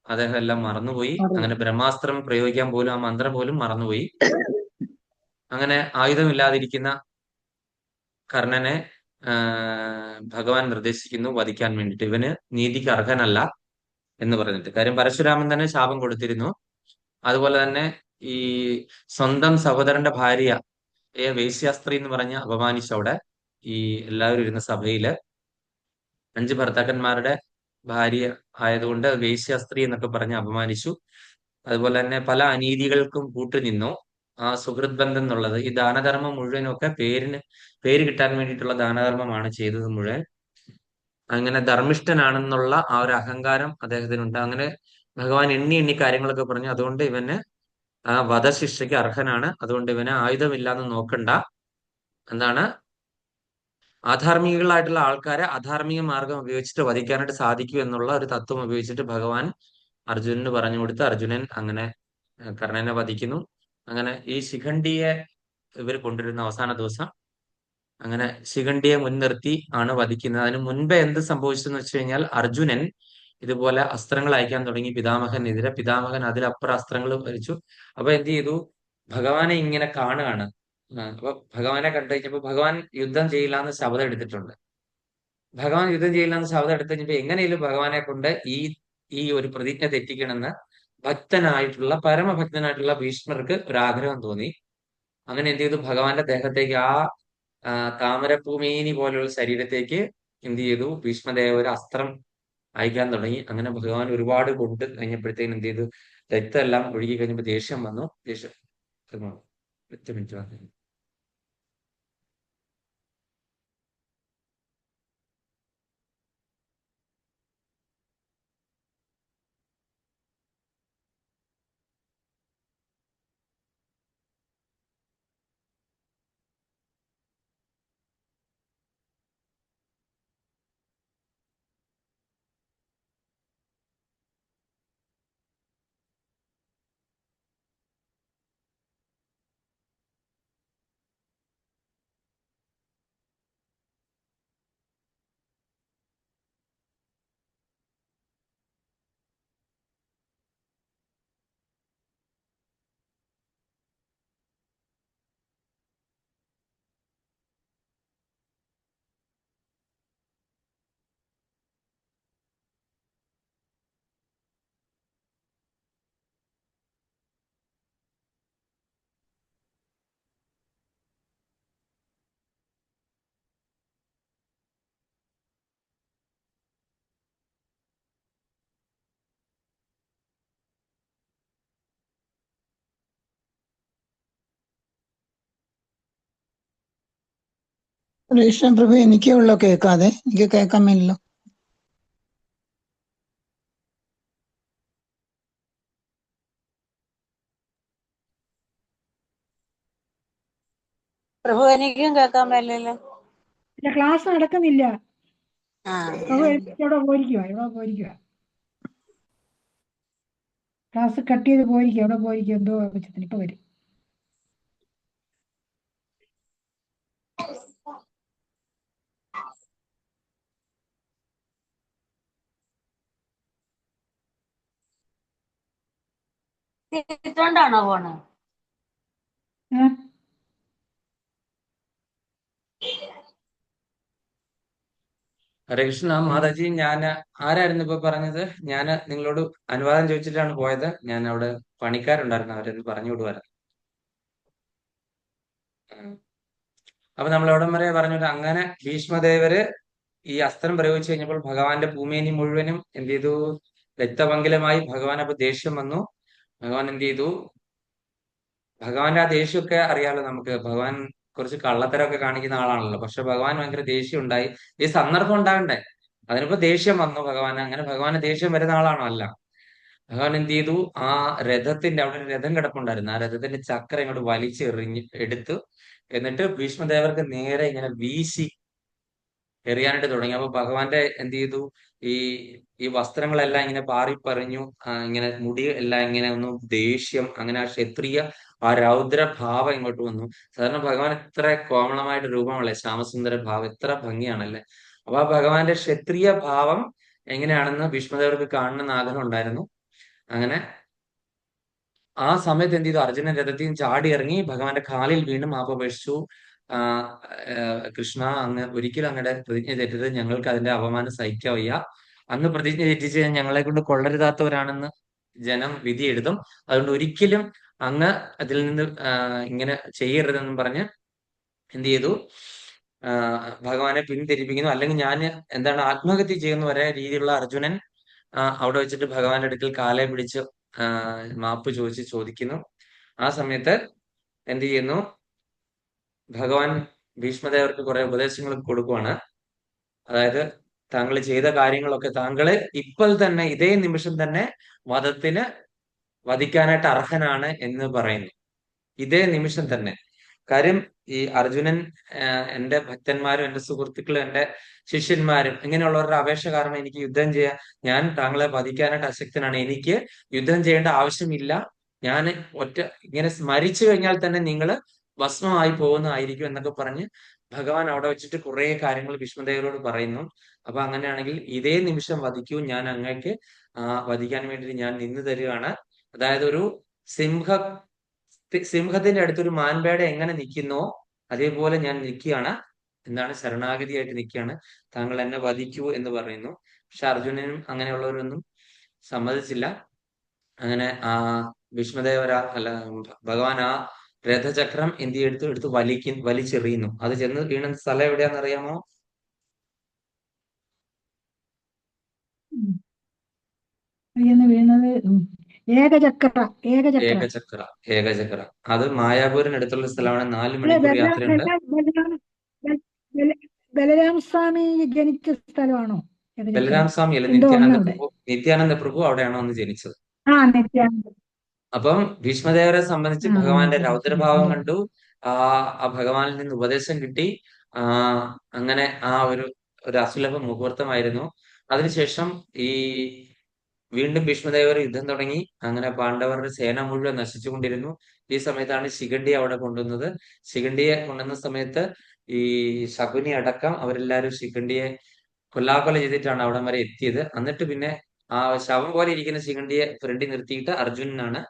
അദ്ദേഹം എല്ലാം മറന്നുപോയി. അങ്ങനെ ബ്രഹ്മാസ്ത്രം പ്രയോഗിക്കാൻ പോലും, ആ മന്ത്രം പോലും മറന്നുപോയി. അങ്ങനെ ആയുധമില്ലാതിരിക്കുന്ന കർണനെ ഭഗവാൻ നിർദ്ദേശിക്കുന്നു വധിക്കാൻ വേണ്ടിയിട്ട്. ഇവന് നീതിക്ക് അർഹനല്ല എന്ന് പറഞ്ഞിട്ട്. കാര്യം പരശുരാമൻ തന്നെ ശാപം കൊടുത്തിരുന്നു. അതുപോലെ തന്നെ ഈ സ്വന്തം സഹോദരന്റെ ഭാര്യ വേശ്യാസ്ത്രീ എന്ന് പറഞ്ഞ് അപമാനിച്ചവിടെ ഈ എല്ലാവരും ഇരുന്ന സഭയില് 5 ഭർത്താക്കന്മാരുടെ ഭാര്യ ആയതുകൊണ്ട് വേശ്യാസ്ത്രീ എന്നൊക്കെ പറഞ്ഞ് അപമാനിച്ചു. അതുപോലെ തന്നെ പല അനീതികൾക്കും കൂട്ടുനിന്നു. ആ സുഹൃത് ബന്ധം എന്നുള്ളത്, ഈ ദാനധർമ്മം മുഴുവനും ഒക്കെ പേര് കിട്ടാൻ വേണ്ടിയിട്ടുള്ള ദാനധർമ്മമാണ് ചെയ്തത് മുഴുവൻ. അങ്ങനെ ധർമ്മിഷ്ഠനാണെന്നുള്ള ആ ഒരു അഹങ്കാരം അദ്ദേഹത്തിനുണ്ട്. അങ്ങനെ ഭഗവാൻ എണ്ണി കാര്യങ്ങളൊക്കെ പറഞ്ഞു. അതുകൊണ്ട് ഇവന് ആ വധശിക്ഷയ്ക്ക് അർഹനാണ്. അതുകൊണ്ട് ഇവന് ആയുധമില്ലാന്ന് നോക്കണ്ട. എന്താണ്? അധാർമികളായിട്ടുള്ള ആൾക്കാരെ അധാർമിക മാർഗം ഉപയോഗിച്ചിട്ട് വധിക്കാനായിട്ട് സാധിക്കും എന്നുള്ള ഒരു തത്വം ഉപയോഗിച്ചിട്ട് ഭഗവാൻ അർജുനന് പറഞ്ഞു കൊടുത്ത് അർജുനൻ അങ്ങനെ കർണനെ വധിക്കുന്നു. അങ്ങനെ ഈ ശിഖണ്ഡിയെ ഇവർ കൊണ്ടുവരുന്ന അവസാന ദിവസം അങ്ങനെ ശിഖണ്ഡിയെ മുൻനിർത്തി ആണ് വധിക്കുന്നത്. അതിന് മുൻപേ എന്ത് സംഭവിച്ചെന്ന് വെച്ച് കഴിഞ്ഞാൽ, അർജുനൻ ഇതുപോലെ അസ്ത്രങ്ങൾ അയക്കാൻ തുടങ്ങി പിതാമഹനെതിരെ. പിതാമഹൻ അതിലപ്പുറം അസ്ത്രങ്ങൾ വരിച്ചു. അപ്പൊ എന്ത് ചെയ്തു? ഭഗവാനെ ഇങ്ങനെ കാണുകയാണ്. അപ്പൊ ഭഗവാനെ കണ്ടു കഴിഞ്ഞപ്പോ ഭഗവാൻ യുദ്ധം ചെയ്യില്ല എന്ന് ശപഥം എടുത്തിട്ടുണ്ട്. ഭഗവാൻ യുദ്ധം ചെയ്യില്ല എന്ന് ശപഥം എടുത്തു കഴിഞ്ഞപ്പോ എങ്ങനെയും ഭഗവാനെ കൊണ്ട് ഈ ഒരു പ്രതിജ്ഞ തെറ്റിക്കണമെന്ന് പരമഭക്തനായിട്ടുള്ള ഭീഷ്മർക്ക് ഒരു ആഗ്രഹം തോന്നി. അങ്ങനെ എന്ത് ചെയ്തു? ഭഗവാന്റെ ദേഹത്തേക്ക്, ആ താമരപ്പൂമേനി പോലുള്ള ശരീരത്തേക്ക് എന്ത് ചെയ്തു? ഭീഷ്മദേവ ഒരു അസ്ത്രം അയക്കാൻ തുടങ്ങി. അങ്ങനെ ഭഗവാൻ ഒരുപാട് കൊണ്ട് കഴിഞ്ഞപ്പോഴത്തേക്കും എന്ത് ചെയ്തു? രക്തം എല്ലാം ഒഴുകി കഴിഞ്ഞപ്പോ ദേഷ്യം വന്നു. ഒറ്റ മിനിറ്റ് വന്നു. കൃഷ്ണ പ്രഭു, എനിക്കേ ഉള്ളോ കേൾക്കാതെ? എനിക്ക് കേൾക്കാൻ മേലല്ലോ. പ്രഭു എനിക്കും കേൾക്കാൻ പറ്റില്ലല്ലോ. ഇല്ല, ക്ലാസ് നടക്കുന്നില്ല. ആ പ്രഭു എഴുന്നേറ്റ് എവിടെ പോയിരിക്കുക. ക്ലാസ് കട്ട് ചെയ്ത് പോയിരിക്കുക, എവിടെ പോയിരിക്കുക, എന്തോ ആവശ്യത്തിന് ഇപ്പൊ വരും. ഇട്ടുകൊണ്ടാണോ പോണേ? ഏ? ഹരേ കൃഷ്ണ മാതാജി, ഞാൻ ആരായിരുന്നു ഇപ്പൊ പറഞ്ഞത്? ഞാൻ നിങ്ങളോട് അനുവാദം ചോദിച്ചിട്ടാണ് പോയത്. ഞാൻ അവിടെ പണിക്കാരുണ്ടായിരുന്നു, അവരെന്ന് പറഞ്ഞു വിടുവായിരുന്നു. അപ്പൊ നമ്മൾ എവിടം വരെ പറഞ്ഞിട്ട്, അങ്ങനെ ഭീഷ്മദേവര് ഈ അസ്ത്രം പ്രയോഗിച്ചു കഴിഞ്ഞപ്പോൾ ഭഗവാന്റെ ഭൂമേനി മുഴുവനും എന്ത് ചെയ്തു? രക്തപങ്കിലമായി. ഭഗവാൻ അപ്പൊ ദേഷ്യം വന്നു. ഭഗവാൻ എന്ത് ചെയ്തു? ഭഗവാന്റെ ആ ദേഷ്യമൊക്കെ അറിയാലോ നമുക്ക്. ഭഗവാൻ കുറച്ച് കള്ളത്തരമൊക്കെ കാണിക്കുന്ന ആളാണല്ലോ. പക്ഷെ ഭഗവാൻ ഭയങ്കര ദേഷ്യം ഉണ്ടായി. ഈ സന്ദർഭം ഉണ്ടാകണ്ടേ? അതിനിപ്പോ ദേഷ്യം വന്നു ഭഗവാൻ. അങ്ങനെ ഭഗവാന് ദേഷ്യം വരുന്ന ആളാണോ? അല്ല. ഭഗവാൻ എന്ത് ചെയ്തു? ആ രഥത്തിന്റെ അവിടെ ഒരു രഥം കിടപ്പുണ്ടായിരുന്നു. ആ രഥത്തിന്റെ ചക്രം ഇങ്ങോട്ട് വലിച്ചെറിഞ്ഞ് എടുത്തു. എന്നിട്ട് ഭീഷ്മദേവർക്ക് നേരെ ഇങ്ങനെ വീശി എറിയാനായിട്ട് തുടങ്ങി. അപ്പൊ ഭഗവാന്റെ എന്ത് ചെയ്തു? ഈ ഈ വസ്ത്രങ്ങളെല്ലാം ഇങ്ങനെ പാറിപ്പറിഞ്ഞു. ഇങ്ങനെ മുടി എല്ലാം ഇങ്ങനെ ഒന്നും ദേഷ്യം, അങ്ങനെ ആ ക്ഷത്രിയ ആ രൗദ്രഭാവം ഇങ്ങോട്ട് വന്നു. സാധാരണ ഭഗവാൻ എത്ര കോമളമായിട്ട് രൂപമല്ലേ, ശ്യാമസുന്ദര ഭാവം, എത്ര ഭംഗിയാണല്ലേ. അപ്പൊ ആ ഭഗവാന്റെ ക്ഷത്രിയ ഭാവം എങ്ങനെയാണെന്ന് ഭീഷ്മദേവർക്ക് കാണണമെന്ന് ആഗ്രഹം ഉണ്ടായിരുന്നു. അങ്ങനെ ആ സമയത്ത് എന്ത് ചെയ്തു? അർജുനൻ രഥത്തിൽ നിന്ന് ചാടി ഇറങ്ങി ഭഗവാന്റെ കാലിൽ വീണ്ടും മാപ്പപേക്ഷിച്ചു. ആ കൃഷ്ണ, അങ്ങ് ഒരിക്കലും അങ്ങയുടെ പ്രതിജ്ഞ തെറ്റരുത്. ഞങ്ങൾക്ക് അതിന്റെ അപമാനം സഹിക്കാൻ വയ്യ. അന്ന് പ്രതിജ്ഞ തെറ്റിച്ച് ഞങ്ങളെ കൊണ്ട് കൊള്ളരുതാത്തവരാണെന്ന് ജനം വിധി എഴുതും. അതുകൊണ്ട് ഒരിക്കലും അങ്ങ് അതിൽ നിന്ന് ഇങ്ങനെ ചെയ്യരുതെന്നും പറഞ്ഞ് എന്ത് ചെയ്തു? ഭഗവാനെ പിന്തിരിപ്പിക്കുന്നു. അല്ലെങ്കിൽ ഞാൻ എന്താണ് ആത്മഹത്യ ചെയ്യുന്ന വരെ രീതിയിലുള്ള അർജുനൻ അവിടെ വെച്ചിട്ട് ഭഗവാന്റെ അടുക്കൽ കാലെ പിടിച്ച് മാപ്പ് ചോദിക്കുന്നു. ആ സമയത്ത് എന്ത് ചെയ്യുന്നു? ഭഗവാൻ ഭീഷ്മദേവർക്ക് കുറെ ഉപദേശങ്ങൾ കൊടുക്കുവാണ്. അതായത്, താങ്കൾ ചെയ്ത കാര്യങ്ങളൊക്കെ താങ്കള് ഇപ്പോൾ തന്നെ ഇതേ നിമിഷം തന്നെ വധിക്കാനായിട്ട് അർഹനാണ് എന്ന് പറയുന്നു. ഇതേ നിമിഷം തന്നെ. കാര്യം, ഈ അർജുനൻ എന്റെ ഭക്തന്മാരും എന്റെ സുഹൃത്തുക്കളും എന്റെ ശിഷ്യന്മാരും ഇങ്ങനെയുള്ളവരുടെ അപേക്ഷ കാരണം എനിക്ക് യുദ്ധം ചെയ്യാൻ, ഞാൻ താങ്കളെ വധിക്കാനായിട്ട് അശക്തനാണ്, എനിക്ക് യുദ്ധം ചെയ്യേണ്ട ആവശ്യമില്ല, ഞാൻ ഇങ്ങനെ സ്മരിച്ചു കഴിഞ്ഞാൽ തന്നെ നിങ്ങൾ ഭസ്മമായി പോകുന്നതായിരിക്കും എന്നൊക്കെ പറഞ്ഞ് ഭഗവാൻ അവിടെ വെച്ചിട്ട് കുറെ കാര്യങ്ങൾ ഭീഷ്മദേവരോട് പറയുന്നു. അപ്പൊ അങ്ങനെയാണെങ്കിൽ ഇതേ നിമിഷം വധിക്കൂ, ഞാൻ അങ്ങേക്ക് വധിക്കാൻ വേണ്ടി ഞാൻ നിന്ന് തരികയാണ്. അതായത്, ഒരു സിംഹത്തിന്റെ അടുത്തൊരു മാൻപേട എങ്ങനെ നിൽക്കുന്നോ അതേപോലെ ഞാൻ നിൽക്കുകയാണ്. എന്താണ്? ശരണാഗതിയായിട്ട് നിൽക്കുകയാണ്. താങ്കൾ എന്നെ വധിക്കൂ എന്ന് പറയുന്നു. പക്ഷെ അർജുനനും അങ്ങനെയുള്ളവരൊന്നും സമ്മതിച്ചില്ല. അങ്ങനെ ഭഗവാൻ ആ രഥചക്രം എന്ത് എടുത്ത് വലിച്ചെറിയുന്നു. അത് ചെന്ന് വീണ സ്ഥലം എവിടെയാണെന്ന് അറിയാമോ? വീണത് ഏകചക്ര. ഏകചക്ര. അത് മായാപൂരിനടുത്തുള്ള സ്ഥലമാണ്. 4 മണിക്കൂർ യാത്രയുണ്ട്. ബലരാമ സ്വാമി ജനിച്ച സ്ഥലമാണോ ബലരാം സ്വാമി അല്ല, എന്തോ ഒന്ന് അവിടെ. നിത്യാനന്ദ പ്രഭു അവിടെയാണോ ഒന്ന് ജനിച്ചത്. നിത്യാനന്ദ. അപ്പം ഭീഷ്മദേവരെ സംബന്ധിച്ച് ഭഗവാന്റെ രൗദ്രഭാവം ശരി. കണ്ടു. ആ ഭഗവാനിൽ നിന്ന് ഉപദേശം കിട്ടി. അങ്ങനെ ആ ഒരു അസുലഭ മുഹൂർത്തമായിരുന്നു. അതിനുശേഷം ഈ വീണ്ടും ഭീഷ്മദേവർ യുദ്ധം തുടങ്ങി. അങ്ങനെ പാണ്ഡവരുടെ സേന മുഴുവൻ നശിച്ചുകൊണ്ടിരുന്നു. ഈ സമയത്താണ് ശിഖണ്ഡിയെ അവിടെ കൊണ്ടുവന്നത്. ശിഖണ്ഡിയെ കൊണ്ടുവന്ന സമയത്ത് ഈ ശകുനി അടക്കം അവരെല്ലാവരും ശിഖണ്ഡിയെ കൊല്ലാക്കൊല ചെയ്തിട്ടാണ് അവിടം വരെ എത്തിയത്. എന്നിട്ട് പിന്നെ ആ ശവം പോലെ ഇരിക്കുന്ന ശിഖണ്ഡിയെ ഫ്രണ്ടിൽ നിർത്തിയിട്ട് അർജുനനാണ്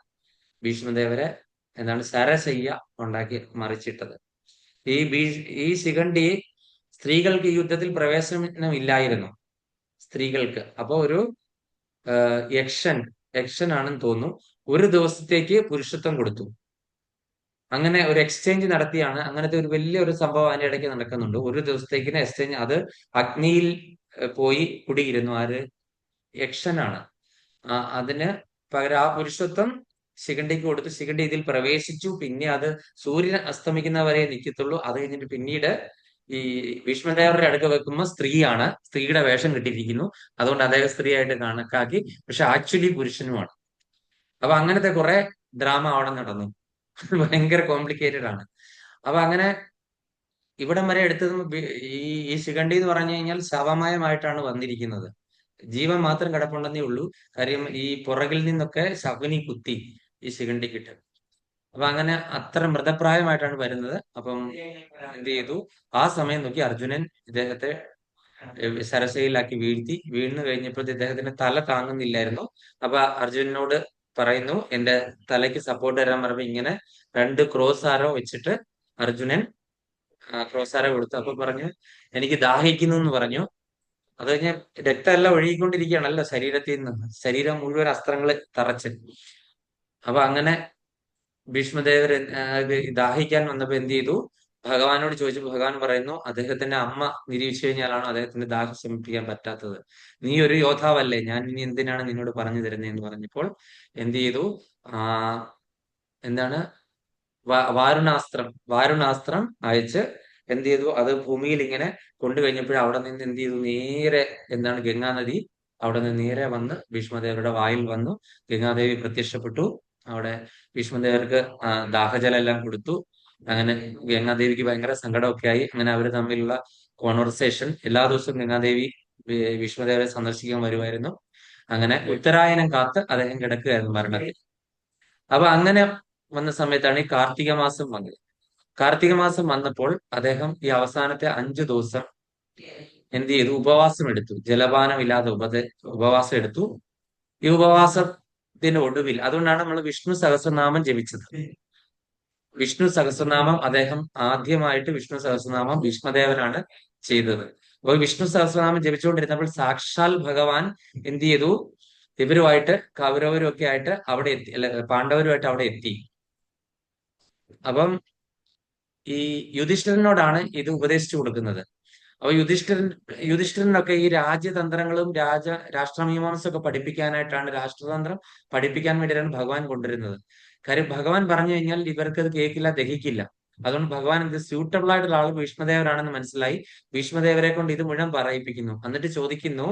ഭീഷ്മദേവരെ സരശയ്യ ഉണ്ടാക്കി മറിച്ചിട്ടത്. ഈ ശിഖണ്ഡി സ്ത്രീകൾക്ക് ഈ യുദ്ധത്തിൽ പ്രവേശനമില്ലായിരുന്നു, സ്ത്രീകൾക്ക്. അപ്പൊ ഒരു യക്ഷനാണെന്ന് തോന്നുന്നു, ഒരു ദിവസത്തേക്ക് പുരുഷത്വം കൊടുത്തു. അങ്ങനെ ഒരു എക്സ്ചേഞ്ച് നടത്തിയാണ്. അങ്ങനത്തെ ഒരു വലിയൊരു സംഭവം അതിന്റെ ഇടയ്ക്ക് നടക്കുന്നുണ്ട്. ഒരു ദിവസത്തേക്കിന് എക്സ്ചേഞ്ച്. അത് അഗ്നിയിൽ പോയി കുടിയിരുന്നു. ആര്? യക്ഷനാണ്. അതിന് പകരം ആ പുരുഷത്വം ശിഖണ്ഡിക്ക് കൊടുത്ത് ശിഖണ്ഡി ഇതിൽ പ്രവേശിച്ചു. പിന്നെ അത് സൂര്യൻ അസ്തമിക്കുന്നവരെ നിൽക്കത്തുള്ളൂ. അത് കഴിഞ്ഞിട്ട് പിന്നീട് ഈ ഭീഷ്മദേവരുടെ അടുക്ക വെക്കുമ്പോൾ സ്ത്രീയാണ്, സ്ത്രീയുടെ വേഷം കിട്ടിയിരിക്കുന്നു, അതുകൊണ്ട് അദ്ദേഹം സ്ത്രീയായിട്ട് കണക്കാക്കി. പക്ഷെ ആക്ച്വലി പുരുഷനുമാണ്. അപ്പൊ അങ്ങനത്തെ കുറെ ഡ്രാമ അവിടെ നടന്നു. ഭയങ്കര കോംപ്ലിക്കേറ്റഡ് ആണ്. അപ്പൊ അങ്ങനെ ഇവിടം വരെ എടുത്തതും ഈ ഈ ശിഖണ്ഡി എന്ന് പറഞ്ഞു കഴിഞ്ഞാൽ ശവമയമായിട്ടാണ് വന്നിരിക്കുന്നത്. ജീവൻ മാത്രം കിടപ്പുണ്ടെന്നേ ഉള്ളൂ. കാര്യം ഈ പുറകിൽ നിന്നൊക്കെ ശകുനി കുത്തി ഈ ശിഖണ്ഡിക്കിട്ട്. അപ്പൊ അങ്ങനെ അത്ര മൃതപ്രായമായിട്ടാണ് വരുന്നത്. അപ്പം എന്ത് ചെയ്തു, ആ സമയം നോക്കി അർജുനൻ ഇദ്ദേഹത്തെ സരസയിലാക്കി വീഴ്ത്തി. വീണ് കഴിഞ്ഞപ്പോൾ ഇദ്ദേഹത്തിന്റെ തല താങ്ങുന്നില്ലായിരുന്നു. അപ്പൊ അർജുനനോട് പറയുന്നു, എന്റെ തലയ്ക്ക് സപ്പോർട്ട് തരാൻ പറയുമ്പോ ഇങ്ങനെ 2 ക്രോസ് ആരോ വെച്ചിട്ട് അർജുനൻ ക്രോസ് ആരോ കൊടുത്തു. അപ്പൊ പറഞ്ഞു, എനിക്ക് ദാഹിക്കുന്നു എന്ന് പറഞ്ഞു. അത് കഴിഞ്ഞ് രക്തമെല്ലാം ഒഴുകിക്കൊണ്ടിരിക്കുകയാണല്ലോ ശരീരത്തിൽ നിന്ന്, ശരീരം മുഴുവൻ അസ്ത്രങ്ങൾ തറച്ച്. അപ്പൊ അങ്ങനെ ഭീഷ്മദേവർ ദാഹിക്കാൻ വന്നപ്പോ എന്ത് ചെയ്തു, ഭഗവാനോട് ചോദിച്ചു. ഭഗവാൻ പറയുന്നു, അദ്ദേഹത്തിന്റെ അമ്മ നിരീക്ഷിച്ചു കഴിഞ്ഞാലാണ് അദ്ദേഹത്തിന്റെ ദാഹം ശമിപ്പിക്കാൻ പറ്റാത്തത്. നീ ഒരു യോദ്ധാവല്ലേ, ഞാൻ ഇനി എന്തിനാണ് നിന്നോട് പറഞ്ഞു തരുന്നതെന്ന് പറഞ്ഞപ്പോൾ എന്ത് ചെയ്തു, ആ എന്താണ് വാരുണാസ്ത്രം അയച്ച് എന്ത് ചെയ്തു, അത് ഭൂമിയിൽ ഇങ്ങനെ കൊണ്ടുകഴിഞ്ഞപ്പോൾ അവിടെ നിന്ന് എന്ത് ചെയ്തു, നേരെ എന്താണ് ഗംഗാനദി അവിടെ നിന്ന് നേരെ വന്ന് ഭീഷ്മദേവരുടെ വായിൽ വന്നു. ഗംഗാദേവി പ്രത്യക്ഷപ്പെട്ടു. അവിടെ ഭീഷ്മദേവർക്ക് ദാഹജലം എല്ലാം കൊടുത്തു. അങ്ങനെ ഗംഗാദേവിക്ക് ഭയങ്കര സങ്കടമൊക്കെ ആയി. അങ്ങനെ അവർ തമ്മിലുള്ള കോൺവെർസേഷൻ, എല്ലാ ദിവസവും ഗംഗാദേവി ഭീഷ്മദേവരെ സന്ദർശിക്കാൻ വരുമായിരുന്നു. അങ്ങനെ ഉത്തരായനം കാത്ത് അദ്ദേഹം കിടക്കുകയായിരുന്നു മരണത്തിൽ. അപ്പൊ അങ്ങനെ വന്ന സമയത്താണ് ഈ കാർത്തിക മാസം വന്നത്. കാർത്തിക മാസം വന്നപ്പോൾ അദ്ദേഹം ഈ അവസാനത്തെ 5 ദിവസം എന്ത് ചെയ്തു, ഉപവാസം എടുത്തു. ജലപാനമില്ലാതെ ഉപവാസം എടുത്തു. ഈ ഉപവാസത്തിന്റെ ഒടുവിൽ, അതുകൊണ്ടാണ് നമ്മൾ വിഷ്ണു സഹസ്രനാമം ജപിച്ചത്. വിഷ്ണു സഹസ്രനാമം അദ്ദേഹം ആദ്യമായിട്ട് വിഷ്ണു സഹസ്രനാമം ഭീഷ്മദേവനാണ് ചെയ്തത്. അപ്പോൾ വിഷ്ണു സഹസ്രനാമം ജപിച്ചുകൊണ്ടിരുന്നപ്പോൾ സാക്ഷാൽ ഭഗവാൻ എന്ത് ചെയ്തു, ഇവരുമായിട്ട് കൗരവരും ഒക്കെ ആയിട്ട് അവിടെ എത്തി, അല്ല പാണ്ഡവരുമായിട്ട് അവിടെ എത്തി. അപ്പം ഈ യുധിഷ്ഠിരനോടാണ് ഇത് ഉപദേശിച്ചു കൊടുക്കുന്നത്. അപ്പൊ യുധിഷ്ഠിരനൊക്കെ ഈ രാജ്യതന്ത്രങ്ങളും രാഷ്ട്രമീമാംസ ഒക്കെ പഠിപ്പിക്കാനായിട്ടാണ്, രാഷ്ട്രതന്ത്രം പഠിപ്പിക്കാൻ വേണ്ടിയിട്ടാണ് ഭഗവാൻ കൊണ്ടുവരുന്നത്. കാര്യം ഭഗവാൻ പറഞ്ഞു കഴിഞ്ഞാൽ ഇവർക്ക് അത് കേൾക്കില്ല, ദഹിക്കില്ല. അതുകൊണ്ട് ഭഗവാൻ ഇത് സ്യൂട്ടബിൾ ആയിട്ടുള്ള ആൾ ഭീഷ്മദേവരാണെന്ന് മനസ്സിലായി. ഭീഷ്മദേവരെ കൊണ്ട് ഇത് മുഴുവൻ പറയിപ്പിക്കുന്നു. എന്നിട്ട് ചോദിക്കുന്നു,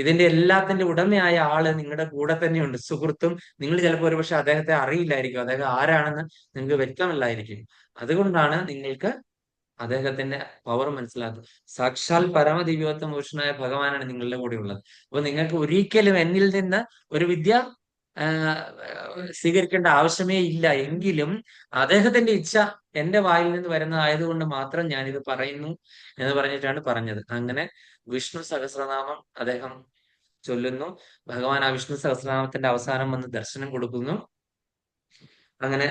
ഇതിന്റെ എല്ലാത്തിന്റെ ഉടമയായ ആള് നിങ്ങളുടെ കൂടെ തന്നെയുണ്ട്, സുഹൃത്തും. നിങ്ങൾ ചിലപ്പോൾ ഒരുപക്ഷെ അദ്ദേഹത്തെ അറിയില്ലായിരിക്കും, അദ്ദേഹം ആരാണെന്ന് നിങ്ങൾക്ക് വ്യക്തമല്ലായിരിക്കും. അതുകൊണ്ടാണ് നിങ്ങൾക്ക് അദ്ദേഹത്തിന്റെ പവർ മനസ്സിലാക്കുക. സാക്ഷാൽ പരമദിവ്യോത്തമ പുരുഷനായ ഭഗവാനാണ് നിങ്ങളുടെ കൂടെ ഉള്ളത്. അപ്പൊ നിങ്ങൾക്ക് ഒരിക്കലും എന്നിൽ നിന്ന് ഒരു വിദ്യ സ്വീകരിക്കേണ്ട ആവശ്യമേ ഇല്ല. എങ്കിലും അദ്ദേഹത്തിന്റെ ഇച്ഛ എന്റെ വായിൽ നിന്ന് വരുന്നതായതുകൊണ്ട് മാത്രം ഞാനിത് പറയുന്നു എന്ന് പറഞ്ഞിട്ടാണ് പറഞ്ഞത്. അങ്ങനെ വിഷ്ണു സഹസ്രനാമം അദ്ദേഹം ചൊല്ലുന്നു. ഭഗവാൻ ആ വിഷ്ണു സഹസ്രനാമത്തിന്റെ അവസാനം വന്ന് ദർശനം കൊടുക്കുന്നു. അങ്ങനെ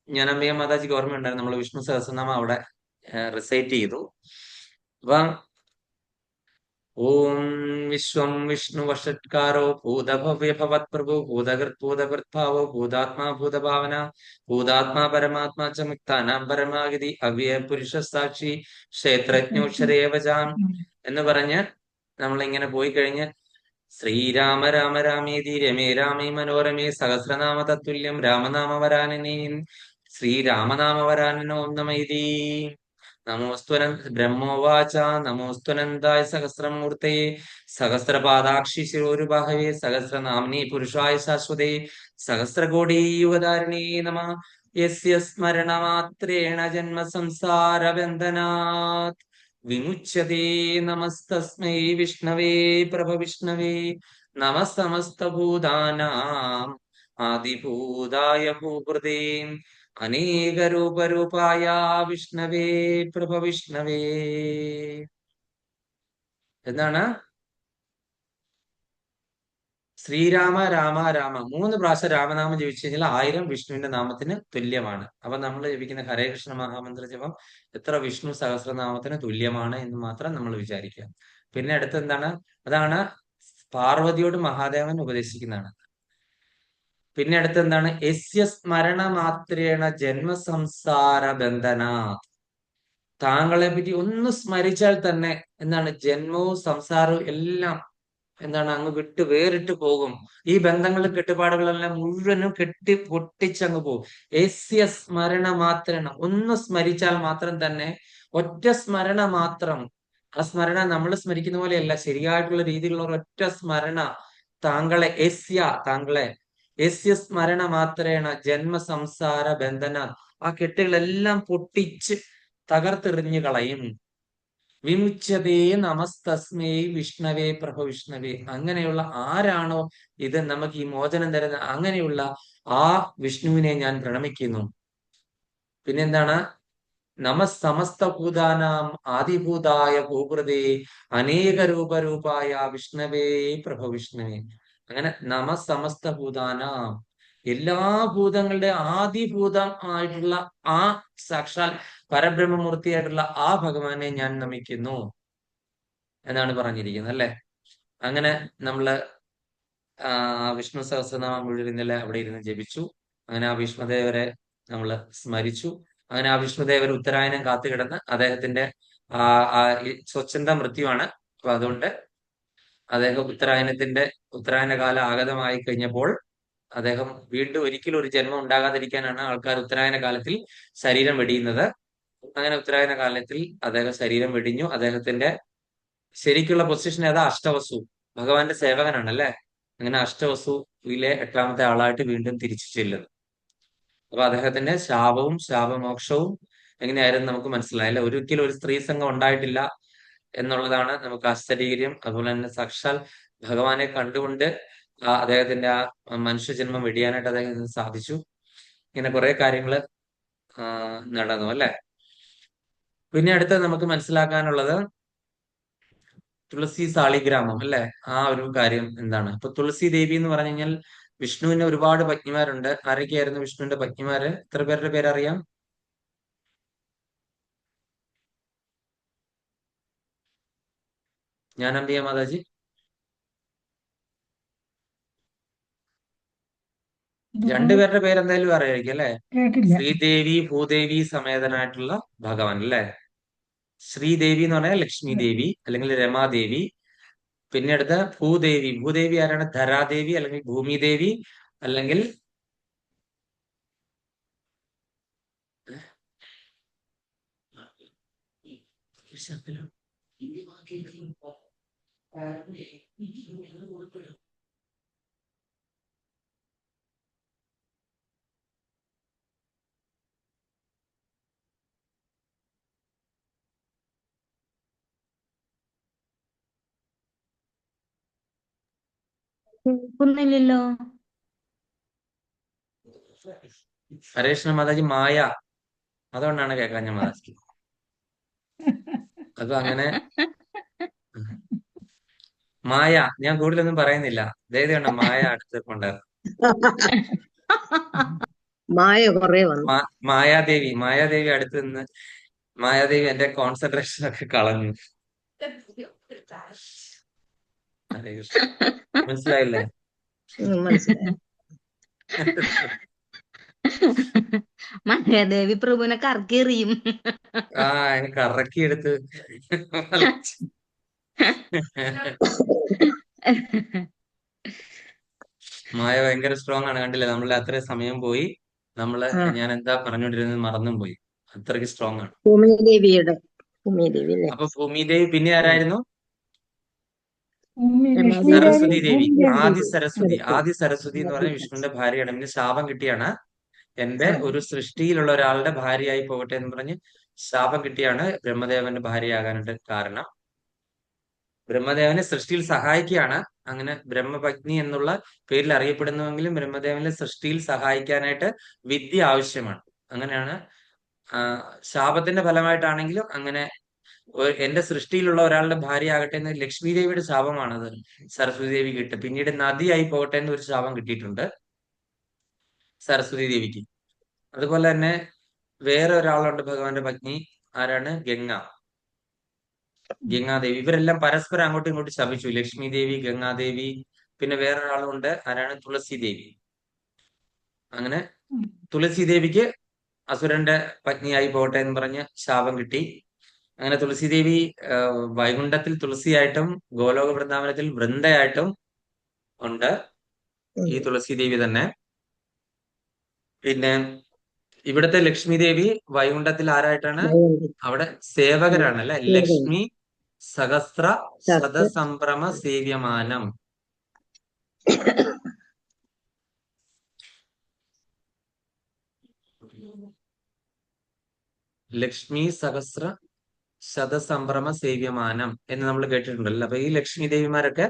ജ്ഞാനമയ മാതാജിക്ക് ഓർമ്മയുണ്ടായിരുന്നു, നമ്മൾ വിഷ്ണു സഹസ്രനാമം അവിടെ റിസൈറ്റ് ചെയ്തു. അപ്പം ഓം വിശ്വം വിഷ്ണു വഷത്കാരോ ഭൂതഭവ്യഭവത് പ്രഭു ഭൂതകൃത്ഭൂതകൃത്ഭാവോ ഭൂതാത്മാ ഭൂതഭാവന ഭൂതാത്മാ പരമാത്മാ ച മുക്താനാം പരമാഗതി അവ്യയ പുരുഷ സാക്ഷി ക്ഷേത്രജ്ഞോക്ഷരേവജാം എന്ന് പറഞ്ഞ് നമ്മളിങ്ങനെ പോയി കഴിഞ്ഞ് ശ്രീരാമ രാമ രാമേതി രമേ രാമേ മനോരമേ സഹസ്രനാമ തത്തുല്യം രാമനാമവരാനനേ ശ്രീരാമനാമവരാനനോ നമൈതി. നമോസ്ത്വനം ബ്രഹ്മോവാച നമോസ്ത്വനന്തായ സഹസ്രമൂർത്തയെ സഹസ്രപാദാക്ഷി ശിരോരുബാഹവേ സഹസ്രനാമ്നി പുരുഷായ ശാശ്വതേ സഹസ്രകോടി യുഗധാരിണേ നമഃ. യസ്യ സ്മരണമാത്രേണ ജന്മ സംസാര ബന്ധനാത് വിമുച്യതേ. നമസ്തസ്മൈ വിഷ്ണവേ പ്രഭവിഷ്ണവേ നമഃ സമസ്തഭൂതാനാം ആദിഭൂതായ ഭൂകൃതേ അനേകരൂപരൂപായ വിഷ്ണവേ പ്രഭവിഷ്ണവേ. എന്താണ് ശ്രീരാമ രാമ രാമ 3 പ്രാവശ്യം രാമനാമം ജപിച്ചു കഴിഞ്ഞാൽ 1000 വിഷ്ണുവിന്റെ നാമത്തിന് തുല്യമാണ്. അപ്പൊ നമ്മൾ ജപിക്കുന്ന ഹരേ കൃഷ്ണ മഹാമന്ത്ര ജപം എത്ര വിഷ്ണു സഹസ്രനാമത്തിന് തുല്യമാണ് എന്ന് മാത്രം നമ്മൾ വിചാരിക്കുക. പിന്നെ അടുത്ത് എന്താണ്, അതാണ് പാർവതിയോട് മഹാദേവൻ ഉപദേശിക്കുന്നതാണ്. പിന്നെ അടുത്ത് എന്താണ്, യസ്യ സ്മരണ മാത്രേണ ജന്മസംസാര ബന്ധന. താങ്കളെ പറ്റി ഒന്ന് സ്മരിച്ചാൽ തന്നെ എന്താണ്, ജന്മവും സംസാരവും എല്ലാം എന്താണ് അങ്ങ് വിട്ട് വേറിട്ട് പോകും. ഈ ബന്ധങ്ങളും കെട്ടുപാടുകളെല്ലാം മുഴുവനും കെട്ടി പൊട്ടിച്ചങ്ങ് പോകും. ഏസ്യ സ്മരണ മാത്രം, ഒന്ന് സ്മരിച്ചാൽ മാത്രം തന്നെ, ഒറ്റ സ്മരണ മാത്രം, ആ സ്മരണ നമ്മൾ സ്മരിക്കുന്ന പോലെയല്ല, ശരിയായിട്ടുള്ള രീതിയിലുള്ള ഒരൊറ്റ സ്മരണ, താങ്കളെ താങ്കളെ സ്മരണ മാത്രേണ ജന്മ സംസാര ബന്ധന, ആ കെട്ടുകളെല്ലാം പൊട്ടിച്ച് തകർത്തെറിഞ്ഞു കളയും. വിമുച്യതേ നമസ്തസ്മേ വിഷ്ണവേ പ്രഭ വിഷ്ണവേ. അങ്ങനെയുള്ള ആരാണോ ഇത് നമുക്ക് ഈ മോചനം തരുന്ന, അങ്ങനെയുള്ള ആ വിഷ്ണുവിനെ ഞാൻ പ്രണമിക്കുന്നു. പിന്നെന്താണ്? സമസ്ത ഭൂതാനാം ആദിഭൂതായ ഭൂകൃതേ അനേക രൂപരൂപായ വിഷ്ണവേ പ്രഭ വിഷ്ണവേ. അങ്ങനെ സമസ്ത ഭൂതാനാം, എല്ലാ ഭൂതങ്ങളുടെ ആദിഭൂതം ആയിട്ടുള്ള ആ സാക്ഷാൽ പരബ്രഹ്മമൂർത്തിയായിട്ടുള്ള ആ ഭഗവാനെ ഞാൻ നമിക്കുന്നു എന്നാണ് പറഞ്ഞിരിക്കുന്നത്, അല്ലെ? അങ്ങനെ നമ്മള് വിഷ്ണു സഹസ്രനാമം മുഴുവൻ ഇന്നലെ അവിടെ ഇരുന്ന് ജപിച്ചു. അങ്ങനെ ആ വിഷ്ണുദേവരെ നമ്മൾ സ്മരിച്ചു. അങ്ങനെ ആ വിഷ്ണുദേവർ ഉത്തരായനം കാത്തു കിടന്ന് അദ്ദേഹത്തിന്റെ സ്വച്ഛന്ത മൃത്യുവാണ്. അപ്പൊ അതുകൊണ്ട് അദ്ദേഹം ഉത്തരായന കാലം ആഗതമായി കഴിഞ്ഞപ്പോൾ അദ്ദേഹം വീണ്ടും ഒരിക്കലും ഒരു ജന്മം ഉണ്ടാകാതിരിക്കാനാണ് ആൾക്കാർ ഉത്തരായന കാലത്തിൽ ശരീരം വെടിയുന്നത്. അങ്ങനെ ഉത്തരായന കാലത്തിൽ അദ്ദേഹം ശരീരം വെടിഞ്ഞു. അദ്ദേഹത്തിന്റെ ശരിക്കുള്ള പൊസിഷൻ ഏതാ? അഷ്ടവസു, ഭഗവാന്റെ സേവകനാണ്, അല്ലെ? അങ്ങനെ അഷ്ടവസുവിലെ 8ാമത്തെ ആളായിട്ട് വീണ്ടും തിരിച്ചു ചെല്ലുന്നു. അപ്പൊ അദ്ദേഹത്തിന്റെ ശാപവും ശാപമോക്ഷവും എങ്ങനെയായിരുന്നു നമുക്ക് മനസ്സിലായില്ല. ഒരിക്കലും ഒരു സ്ത്രീ സംഘം ഉണ്ടായിട്ടില്ല എന്നുള്ളതാണ് നമുക്ക് ആശ്ചര്യം. അതുപോലെ തന്നെ സാക്ഷാൽ ഭഗവാനെ കണ്ടുകൊണ്ട് അദ്ദേഹത്തിന്റെ ആ മനുഷ്യജന്മം വെടിയാനായിട്ട് അദ്ദേഹത്തിന് സാധിച്ചു. ഇങ്ങനെ കുറെ കാര്യങ്ങള് നടന്നു, അല്ലെ? പിന്നെ അടുത്ത് നമുക്ക് മനസ്സിലാക്കാനുള്ളത് തുളസി സാളിഗ്രാമം, അല്ലെ? ആ ഒരു കാര്യം എന്താണ്? ഇപ്പൊ തുളസി ദേവി എന്ന് പറഞ്ഞു കഴിഞ്ഞാൽ വിഷ്ണുവിന് ഒരുപാട് പത്നിമാരുണ്ട്. ആരൊക്കെയായിരുന്നു വിഷ്ണുവിന്റെ പത്നിമാര്? എത്ര പേരുടെ പേരറിയാം? ജ്ഞാനാംബിക മാതാജി? രണ്ടുപേരുടെ പേരെന്തായാലും അറിയായിരിക്കും, അല്ലെ? കേട്ടില്ല. ശ്രീദേവി ഭൂദേവി സമേതനായിട്ടുള്ള ഭഗവാൻ, അല്ലെ? ശ്രീദേവി എന്ന് പറഞ്ഞാൽ ലക്ഷ്മി ദേവി അല്ലെങ്കിൽ രമാദേവി. പിന്നെ അടുത്ത ഭൂദേവി. ഭൂദേവി ആരാണ്? ധരാദേവി അല്ലെങ്കിൽ ഭൂമിദേവി അല്ലെങ്കിൽ കേൾക്കുന്നില്ലല്ലോ. ഹരേഷ്ണ മാതാജി മായ. അതുകൊണ്ടാണ് കേൾക്കാൻ ഞാൻ മാതാജി. അപ്പൊ അങ്ങനെ മായ, ഞാൻ കൂടുതലൊന്നും പറയുന്നില്ല. അതായത് കണ്ട മായ അടുത്ത് കൊണ്ടുവരണം. മായ കുറെ വന്നു. മായാദേവി അടുത്ത് നിന്ന് മായാദേവി എന്റെ കോൺസെൻട്രേഷൻ ഒക്കെ കളഞ്ഞു. ഹരേ കൃഷ്ണ. മനസ്സിലായില്ലേ? മനസ്സിലായി. മായാദേവി പ്രഭുവിനെ കറക്കിയെറിയും. എനിക്ക് കറക്കിയെടുത്ത് മായ ഭയങ്കര സ്ട്രോങ് ആണ്. കണ്ടില്ലേ? നമ്മളുടെ അത്രയും സമയം പോയി. ഞാൻ എന്താ പറഞ്ഞുകൊണ്ടിരുന്നത് മറന്നും പോയി. അത്രയ്ക്ക് സ്ട്രോങ് ആണ്. ഭൂമിദേവി അല്ലേ? അപ്പൊ ഭൂമിദേവി പിന്നെ ആരായിരുന്നു? ലക്ഷ്മി ദേവി. ദേവി, ആദി സരസ്വതി എന്ന് പറഞ്ഞ വിഷ്ണുവിന്റെ ഭാര്യയാണ്. പിന്നെ ശാപം കിട്ടിയാണ് എന്റെ ഒരു സൃഷ്ടിയിലുള്ള ഒരാളുടെ ഭാര്യയായി പോകട്ടെ എന്ന് പറഞ്ഞ് ശാപം കിട്ടിയാണ് ബ്രഹ്മദേവന്റെ ഭാര്യയാകാനായിട്ട് കാരണം. ബ്രഹ്മദേവനെ സൃഷ്ടിയിൽ സഹായിക്കുകയാണ്. അങ്ങനെ ബ്രഹ്മപത്നി എന്നുള്ള പേരിൽ അറിയപ്പെടുന്നുവെങ്കിലും ബ്രഹ്മദേവനെ സൃഷ്ടിയിൽ സഹായിക്കാനായിട്ട് വിദ്യ ആവശ്യമാണ്. അങ്ങനെയാണ് ശാപത്തിന്റെ ഫലമായിട്ടാണെങ്കിലും അങ്ങനെ എന്റെ സൃഷ്ടിയിലുള്ള ഒരാളുടെ ഭാര്യയാകട്ടെ എന്ന് ലക്ഷ്മി ദേവിയുടെ ശാപമാണത് സരസ്വതി ദേവി കിട്ടും. പിന്നീട് നദിയായി പോകട്ടെ എന്ന് ഒരു ശാപം കിട്ടിയിട്ടുണ്ട് സരസ്വതി ദേവിക്ക്. അതുപോലെ തന്നെ വേറെ ഒരാളുണ്ട് ഭഗവാന്റെ പത്നി. ആരാണ്? ഗംഗാദേവി. ഇവരെല്ലാം പരസ്പരം അങ്ങോട്ടും ഇങ്ങോട്ടും ശപിച്ചു. ലക്ഷ്മി ദേവി, ഗംഗാദേവി. പിന്നെ വേറൊരാളുണ്ട്. ആരാണ്? തുളസി ദേവി. അങ്ങനെ തുളസി ദേവിക്ക് അസുരന്റെ പത്നിയായി പോകട്ടെ എന്ന് പറഞ്ഞ് ശാപം കിട്ടി. അങ്ങനെ തുളസി ദേവി വൈകുണ്ഠത്തിൽ തുളസിയായിട്ടും ഗോലോക വൃന്ദാവനത്തിൽ വൃന്ദയായിട്ടും ഉണ്ട് ഈ തുളസി ദേവി തന്നെ. പിന്നെ ഇവിടുത്തെ ലക്ഷ്മി ദേവി വൈകുണ്ഠത്തിൽ ആരായിട്ടാണ്? അവിടെ സേവകരാണ് അല്ലെ? ലക്ഷ്മി സഹസ്ര ശതസംഭ്രമ സേവ്യമാനം. ലക്ഷ്മി സഹസ്ര ശതസംഭ്രമ സേവ്യമാനം എന്ന് നമ്മൾ കേട്ടിട്ടുണ്ടല്ലോ. അപ്പൊ ഈ ലക്ഷ്മി ദേവിമാരൊക്കെ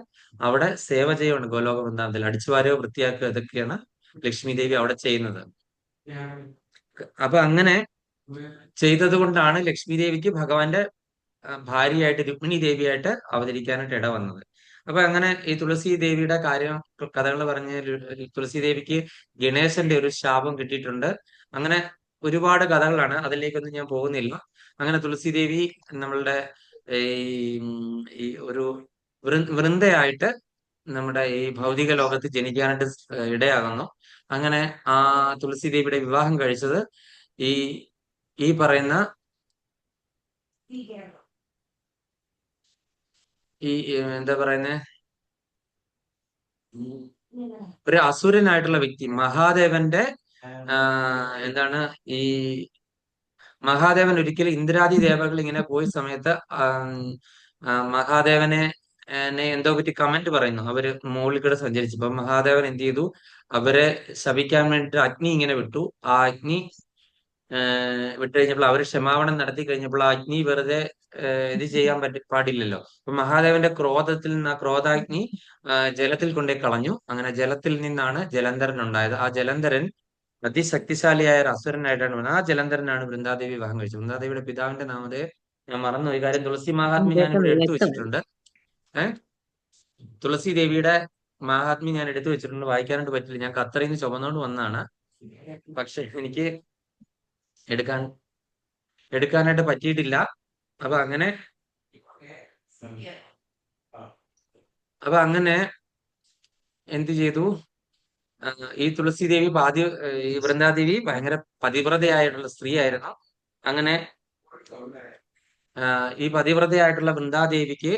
അവിടെ സേവ ചെയ്യുന്നുണ്ട് ഗോലോക വൃന്ദാവനത്തിൽ. അടിച്ചുവാരുക, വൃത്തിയാക്കുക, ഇതൊക്കെയാണ് ലക്ഷ്മി ദേവി അവിടെ ചെയ്യുന്നത്. അപ്പൊ അങ്ങനെ ചെയ്തത് കൊണ്ടാണ് ലക്ഷ്മി ദേവിക്ക് ഭഗവാന്റെ ഭാര്യയായിട്ട് രുക്മിണി ദേവിയായിട്ട് അവതരിക്കാനായിട്ട് ഇട വന്നത്. അപ്പൊ അങ്ങനെ ഈ തുളസി ദേവിയുടെ കഥകൾ പറഞ്ഞ് തുളസി ദേവിക്ക് ഗണേശന്റെ ഒരു ശാപം കിട്ടിയിട്ടുണ്ട്. അങ്ങനെ ഒരുപാട് കഥകളാണ്, അതിലേക്കൊന്നും ഞാൻ പോകുന്നില്ല. അങ്ങനെ തുളസി ദേവി നമ്മളുടെ ഈ ഒരു വൃന്ദയായിട്ട് നമ്മുടെ ഈ ഭൗതിക ലോകത്ത് ജനിക്കാനായിട്ട് ഇടയാകുന്നു. അങ്ങനെ ആ തുളസി ദേവിയുടെ വിവാഹം കഴിച്ചത് ഈ ഈ പറയുന്ന ഈ എന്താ പറയുന്നേ, ഒരു അസുരനായിട്ടുള്ള വ്യക്തി മഹാദേവന്റെ എന്താണ് ഈ മഹാദേവൻ ഒരിക്കലും ഇന്ദ്രാദി ദേവകൾ ഇങ്ങനെ പോയ സമയത്ത് മഹാദേവനെ എന്തോ പറ്റി കമന്റ് പറയുന്നു. അവര് മുകളിൽ കൂടെ സഞ്ചരിച്ചപ്പോ മഹാദേവൻ എന്ത് ചെയ്തു? അവരെ ശപിക്കാൻ വേണ്ടിട്ട് അഗ്നി ഇങ്ങനെ വിട്ടു. ആ അഗ്നി വിട്ടു കഴിഞ്ഞപ്പോൾ അവര് ക്ഷമാപണം നടത്തി കഴിഞ്ഞപ്പോൾ ആ അഗ്നി വെറുതെ ഇത് ചെയ്യാൻ പാടില്ലല്ലോ. അപ്പൊ മഹാദേവന്റെ ക്രോധത്തിൽ നിന്ന് ആ ക്രോധാഗ്നി ജലത്തിൽ കൊണ്ടേ കളഞ്ഞു. അങ്ങനെ ജലത്തിൽ നിന്നാണ് ജലന്ധരൻ ഉണ്ടായത്. ആ ജലന്ധരൻ അതിശക്തിശാലിയായ ഒരു അസുരനായിട്ടാണ് വന്നത്. ആ ജലന്ധരനാണ് വൃന്ദാദേവി വിവാഹം കഴിച്ചത്. വൃന്ദാദേവിയുടെ പിതാവിന്റെ നാമധേയം ഞാൻ മറന്നു. ഈ കാര്യം തുളസി മഹാത്മ്യം ഞാൻ ഇവിടെ എടുത്തു വെച്ചിട്ടുണ്ട്. തുളസി ദേവിയുടെ മഹാത്മ്യം ഞാൻ എടുത്തു വെച്ചിട്ടുണ്ട്. വായിക്കാനായിട്ട് പറ്റില്ല, ഞാൻ ഖത്തറിൽ നിന്ന് ചുമന്നുകൊണ്ട് വന്നതാണ്. പക്ഷെ എനിക്ക് എടുക്കാനായിട്ട് പറ്റിയിട്ടില്ല. അപ്പൊ അങ്ങനെ എന്ത് ചെയ്തു? ഈ തുളസി ദേവി ഈ വൃന്ദാദേവി ഭയങ്കര പതിവ്രതയായിട്ടുള്ള സ്ത്രീ ആയിരുന്നു. അങ്ങനെ ഈ പതിവ്രതയായിട്ടുള്ള വൃന്ദാദേവിക്ക്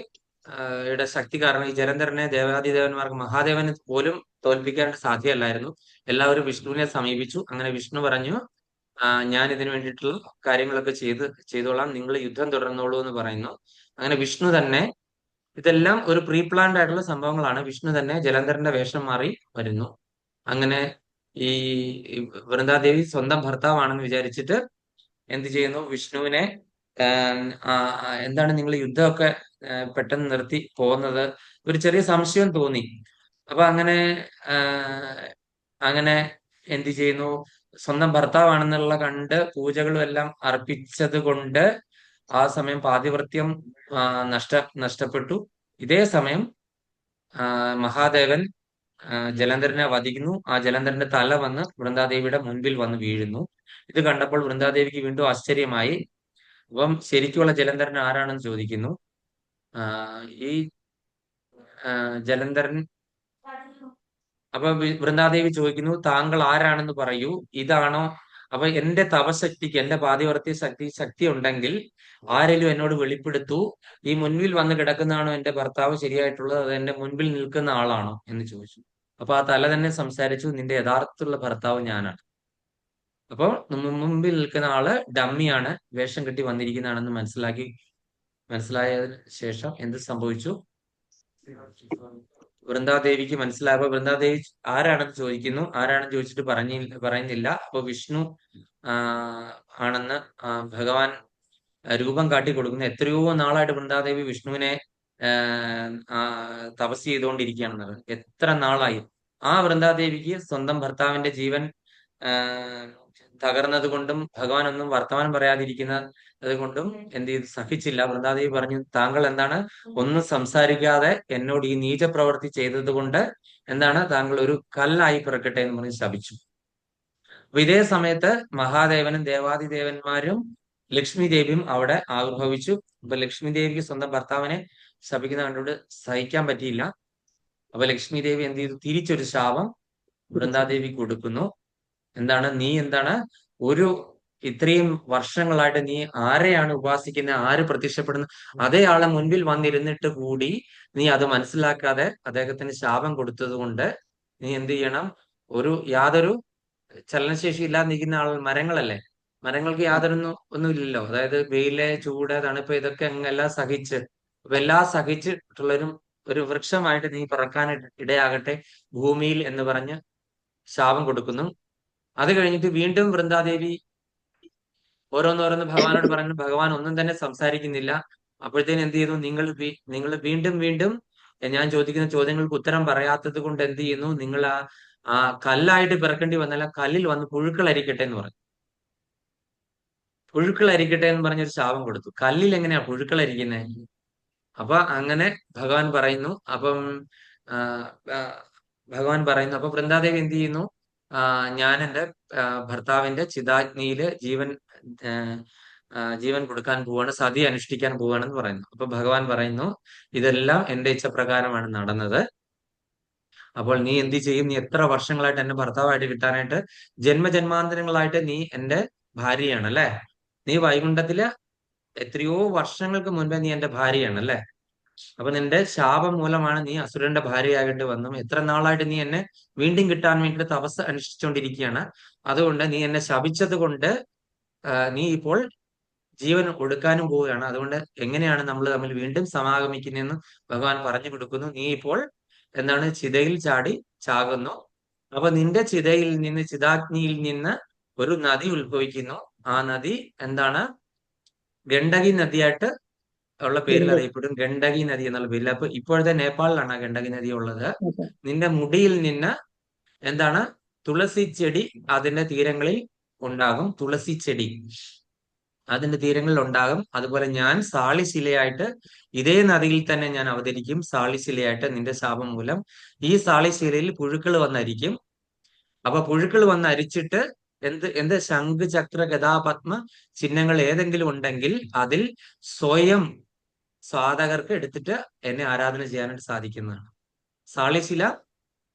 യുടെ ശക്തി കാരണം ഈ ജലന്ധരനെ ദേവാദിദേവന്മാർക്ക് മഹാദേവന് പോലും തോൽപ്പിക്കാനായിട്ട് സാധ്യമല്ലായിരുന്നു. എല്ലാവരും വിഷ്ണുവിനെ സമീപിച്ചു. അങ്ങനെ വിഷ്ണു പറഞ്ഞു, ഞാൻ ഇതിനു വേണ്ടിയിട്ടുള്ള കാര്യങ്ങളൊക്കെ ചെയ്തോളാം, നിങ്ങൾ യുദ്ധം തുടർന്നോളൂ എന്ന് പറയുന്നു. അങ്ങനെ വിഷ്ണു തന്നെ, ഇതെല്ലാം ഒരു പ്രീ പ്ലാൻഡ് ആയിട്ടുള്ള സംഭവങ്ങളാണ്. വിഷ്ണു തന്നെ ജലന്ധരന്റെ വേഷം മാറി വരുന്നു. അങ്ങനെ ഈ വൃന്ദാദേവി സ്വന്തം ഭർത്താവാണെന്ന് വിചാരിച്ചിട്ട് എന്ത് ചെയ്യുന്നു? വിഷ്ണുവിനെ എന്താണ് നിങ്ങൾ യുദ്ധമൊക്കെ പെട്ടെന്ന് നിർത്തി പോകുന്നത്? ഒരു ചെറിയ സംശയം തോന്നി. അപ്പൊ അങ്ങനെ എന്ത് ചെയ്യുന്നു? സ്വന്തം ഭർത്താവാണെന്നുള്ള കണ്ട് പൂജകളും എല്ലാം അർപ്പിച്ചത് കൊണ്ട് ആ സമയം പാതിവൃത്യം നഷ്ടപ്പെട്ടു. ഇതേ സമയം മഹാദേവൻ ജലന്ധരനെ വധിക്കുന്നു. ആ ജലന്ധരന്റെ തല വന്ന് വൃന്ദാദേവിയുടെ മുൻപിൽ വന്ന് വീഴുന്നു. ഇത് കണ്ടപ്പോൾ വൃന്ദാദേവിക്ക് വീണ്ടും ആശ്ചര്യമായി. അപ്പം ശരിക്കുള്ള ജലന്ധരൻ ആരാണെന്ന് ചോദിക്കുന്നു. ഈ ജലന്ധരൻ അപ്പൊ വൃന്ദാദേവി ചോദിക്കുന്നു, താങ്കൾ ആരാണെന്ന് പറയൂ, ഇതാണോ? അപ്പൊ എന്റെ തപശക്തിക്ക്, എന്റെ പാതിവ്രത്യ ശക്തി ഉണ്ടെങ്കിൽ ആരെങ്കിലും എന്നോട് വെളിപ്പെടുത്തൂ, ഈ മുൻപിൽ വന്ന് കിടക്കുന്നതാണോ എന്റെ ഭർത്താവ് ശരിയായിട്ടുള്ളത്, അത് എന്റെ മുൻപിൽ നിൽക്കുന്ന ആളാണോ എന്ന് ചോദിച്ചു. അപ്പൊ ആ തല തന്നെ സംസാരിച്ചു, നിന്റെ യഥാർത്ഥമുള്ള ഭർത്താവ് ഞാനാണ്. അപ്പോൾ മുമ്പിൽ നിൽക്കുന്ന ആള് ഡമ്മിയാണ്, വേഷം കെട്ടി വന്നിരിക്കുന്നതാണെന്ന് മനസ്സിലായതിനു ശേഷം എന്ത് സംഭവിച്ചു? വൃന്ദാദേവിക്ക് മനസ്സിലായപ്പോ വൃന്ദാദേവി ആരാണെന്ന് ചോദിക്കുന്നു. ആരാണെന്ന് ചോദിച്ചിട്ട് പറയുന്നില്ല. അപ്പൊ വിഷ്ണു ആണെന്ന് ഭഗവാൻ രൂപം കാട്ടി കൊടുക്കുന്നു. എത്രയോ നാളായിട്ട് വൃന്ദാദേവി വിഷ്ണുവിനെ തപസ് ചെയ്തുകൊണ്ടിരിക്കുകയാണെന്നത്. എത്ര നാളായി. ആ വൃന്ദാദേവിക്ക് സ്വന്തം ഭർത്താവിന്റെ ജീവൻ തകർന്നത് കൊണ്ടും ഭഗവാൻ ഒന്നും വർത്തമാനം പറയാതിരിക്കുന്നത് കൊണ്ടും എന്ത് ചെയ്തു? സഹിച്ചില്ല. വൃന്ദാദേവി പറഞ്ഞു, താങ്കൾ എന്താണ് ഒന്നും സംസാരിക്കാതെ എന്നോട് ഈ നീച പ്രവൃത്തി ചെയ്തത് കൊണ്ട് എന്താണ് താങ്കൾ ഒരു കല്ലായി പിറക്കട്ടെ എന്ന് പറഞ്ഞ് ശപിച്ചു. അപ്പൊ ഇതേ സമയത്ത് മഹാദേവനും ദേവാദിദേവന്മാരും ലക്ഷ്മി ദേവിയും അവിടെ ആവിർഭവിച്ചു. അപ്പൊ ലക്ഷ്മി ദേവിക്ക് സ്വന്തം ഭർത്താവിനെ ശപിക്കുന്ന കണ്ടുകൊണ്ട് സഹിക്കാൻ പറ്റിയില്ല. അപ്പൊ ലക്ഷ്മി ദേവി എന്ത് ചെയ്തു? തിരിച്ചൊരു ശാപം വൃന്ദാദേവി കൊടുക്കുന്നു. എന്താണ്? നീ എന്താണ് ഇത്രയും വർഷങ്ങളായിട്ട് നീ ആരെയാണ് ഉപാസിക്കുന്നത്, ആര് പ്രത്യക്ഷപ്പെടുന്നു, അതേ ആളെ മുൻപിൽ വന്നിരുന്നിട്ട് കൂടി നീ അത് മനസ്സിലാക്കാതെ അദ്ദേഹത്തിന് ശാപം കൊടുത്തത് കൊണ്ട് നീ എന്ത് ചെയ്യണം? യാതൊരു ചലനശേഷി ഇല്ലാതെ നിൽക്കുന്ന മരങ്ങളല്ലേ, മരങ്ങൾക്ക് ഒന്നുമില്ലല്ലോ. അതായത് വെയില്, ചൂട്, തണുപ്പ് ഇതൊക്കെ എല്ലാം സഹിച്ച്, അപ്പൊ എല്ലാം സഹിച്ചിട്ടുള്ളൊരു വൃക്ഷമായിട്ട് നീ പിറക്കാനായിട്ട് ഇടയാകട്ടെ ഭൂമിയിൽ എന്ന് പറഞ്ഞ് ശാപം കൊടുക്കുന്നു. അത് കഴിഞ്ഞിട്ട് വീണ്ടും വൃന്ദാദേവി ഓരോന്നോരോന്ന് ഭഗവാനോട് പറഞ്ഞു. ഭഗവാൻ ഒന്നും തന്നെ സംസാരിക്കുന്നില്ല. അപ്പോഴത്തേന് എന്ത് ചെയ്യുന്നു? നിങ്ങൾ വീണ്ടും വീണ്ടും ഞാൻ ചോദിക്കുന്ന ചോദ്യങ്ങൾക്ക് ഉത്തരം പറയാത്തത് കൊണ്ട് എന്ത് ചെയ്യുന്നു? നിങ്ങൾ ആ കല്ലായിട്ട് പിറക്കേണ്ടി വന്നല്ല, കല്ലിൽ വന്ന് പുഴുക്കൾ അരിക്കട്ടെ എന്ന് പറഞ്ഞു. പുഴുക്കൾ അരിക്കട്ടെ എന്ന് പറഞ്ഞൊരു ശാപം കൊടുത്തു. കല്ലിൽ എങ്ങനെയാ പുഴുക്കൾ അരിക്കുന്നത്? അപ്പൊ അങ്ങനെ ഭഗവാൻ പറയുന്നു. അപ്പം ആ, ആ, ഭഗവാൻ പറയുന്നു. അപ്പൊ വൃന്ദാദേവി എന്ത് ചെയ്യുന്നു? ഞാൻ എൻ്റെ ഭർത്താവിന്റെ ചിതാഗ്നിയില് ജീവൻ കൊടുക്കാൻ പോവാണ്, സതി അനുഷ്ഠിക്കാൻ പോവാണെന്ന് പറയുന്നു. അപ്പൊ ഭഗവാൻ പറയുന്നു, ഇതെല്ലാം എന്റെ ഇച്ഛപ്രകാരമാണ് നടന്നത്. അപ്പോൾ നീ എന്ത് ചെയ്യും? നീ എത്ര വർഷങ്ങളായിട്ട് എന്നെ ഭർത്താവായിട്ട് കിട്ടാനായിട്ട്, ജന്മജന്മാന്തരങ്ങളായിട്ട് നീ എന്റെ ഭാര്യയാണ് അല്ലെ. നീ വൈകുണ്ഠത്തില് എത്രയോ വർഷങ്ങൾക്ക് മുൻപേ നീ എന്റെ ഭാര്യയാണ് അല്ലെ. അപ്പൊ നിന്റെ ശാപം മൂലമാണ് നീ അസുരന്റെ ഭാര്യയാകേണ്ടി വന്നു. എത്ര നാളായിട്ട് നീ എന്നെ വീണ്ടും കിട്ടാൻ വേണ്ടിയിട്ട് തപസ് അനുഷ്ഠിച്ചുകൊണ്ടിരിക്കുകയാണ്. അതുകൊണ്ട് നീ എന്നെ ശപിച്ചത് കൊണ്ട് നീ ഇപ്പോൾ ജീവൻ ഒടുക്കാനും പോവുകയാണ്. അതുകൊണ്ട് എങ്ങനെയാണ് നമ്മൾ തമ്മിൽ വീണ്ടും സമാഗമിക്കുന്നതെന്ന് ഭഗവാൻ പറഞ്ഞു കൊടുക്കുന്നു. നീ ഇപ്പോൾ എന്താണ്? ചിതയിൽ ചാടി ചാകുന്നു. അപ്പൊ നിന്റെ ചിതാഗ്നിയിൽ നിന്ന് ഒരു നദി ഉത്ഭവിക്കുന്നു. ആ നദി എന്താണ്? ഗണ്ഡകി നദിയായിട്ട് ഉള്ള പേരിൽ അറിയപ്പെടും. ഗണ്ഡകി നദി എന്നുള്ള പേരിൽ. അപ്പൊ ഇപ്പോഴത്തെ നേപ്പാളിലാണ് ആ ഗണ്ഡകി നദി ഉള്ളത്. നിന്റെ മുടിയിൽ നിന്ന് എന്താണ്? തുളസി ചെടി അതിന്റെ തീരങ്ങളിൽ ഉണ്ടാകും. തുളസി ചെടി അതിന്റെ തീരങ്ങളിൽ ഉണ്ടാകും. അതുപോലെ ഞാൻ സാളിശിലയായിട്ട് ഇതേ നദിയിൽ തന്നെ ഞാൻ അവതരിക്കും. സാളിശിലയായിട്ട് നിന്റെ ശാപം മൂലം ഈ സാളിശിലയിൽ പുഴുക്കൾ വന്നരിക്കും. അപ്പൊ പുഴുക്കൾ വന്ന് അരിച്ചിട്ട് എന്ത് ശംഖ്, ചക്ര, ഗദാപത്മ ചിഹ്നങ്ങൾ ഏതെങ്കിലും ഉണ്ടെങ്കിൽ അതിൽ സ്വയം സാധകർക്ക് എടുത്തിട്ട് എന്നെ ആരാധന ചെയ്യാനായിട്ട് സാധിക്കുന്നതാണ്. സാളിശില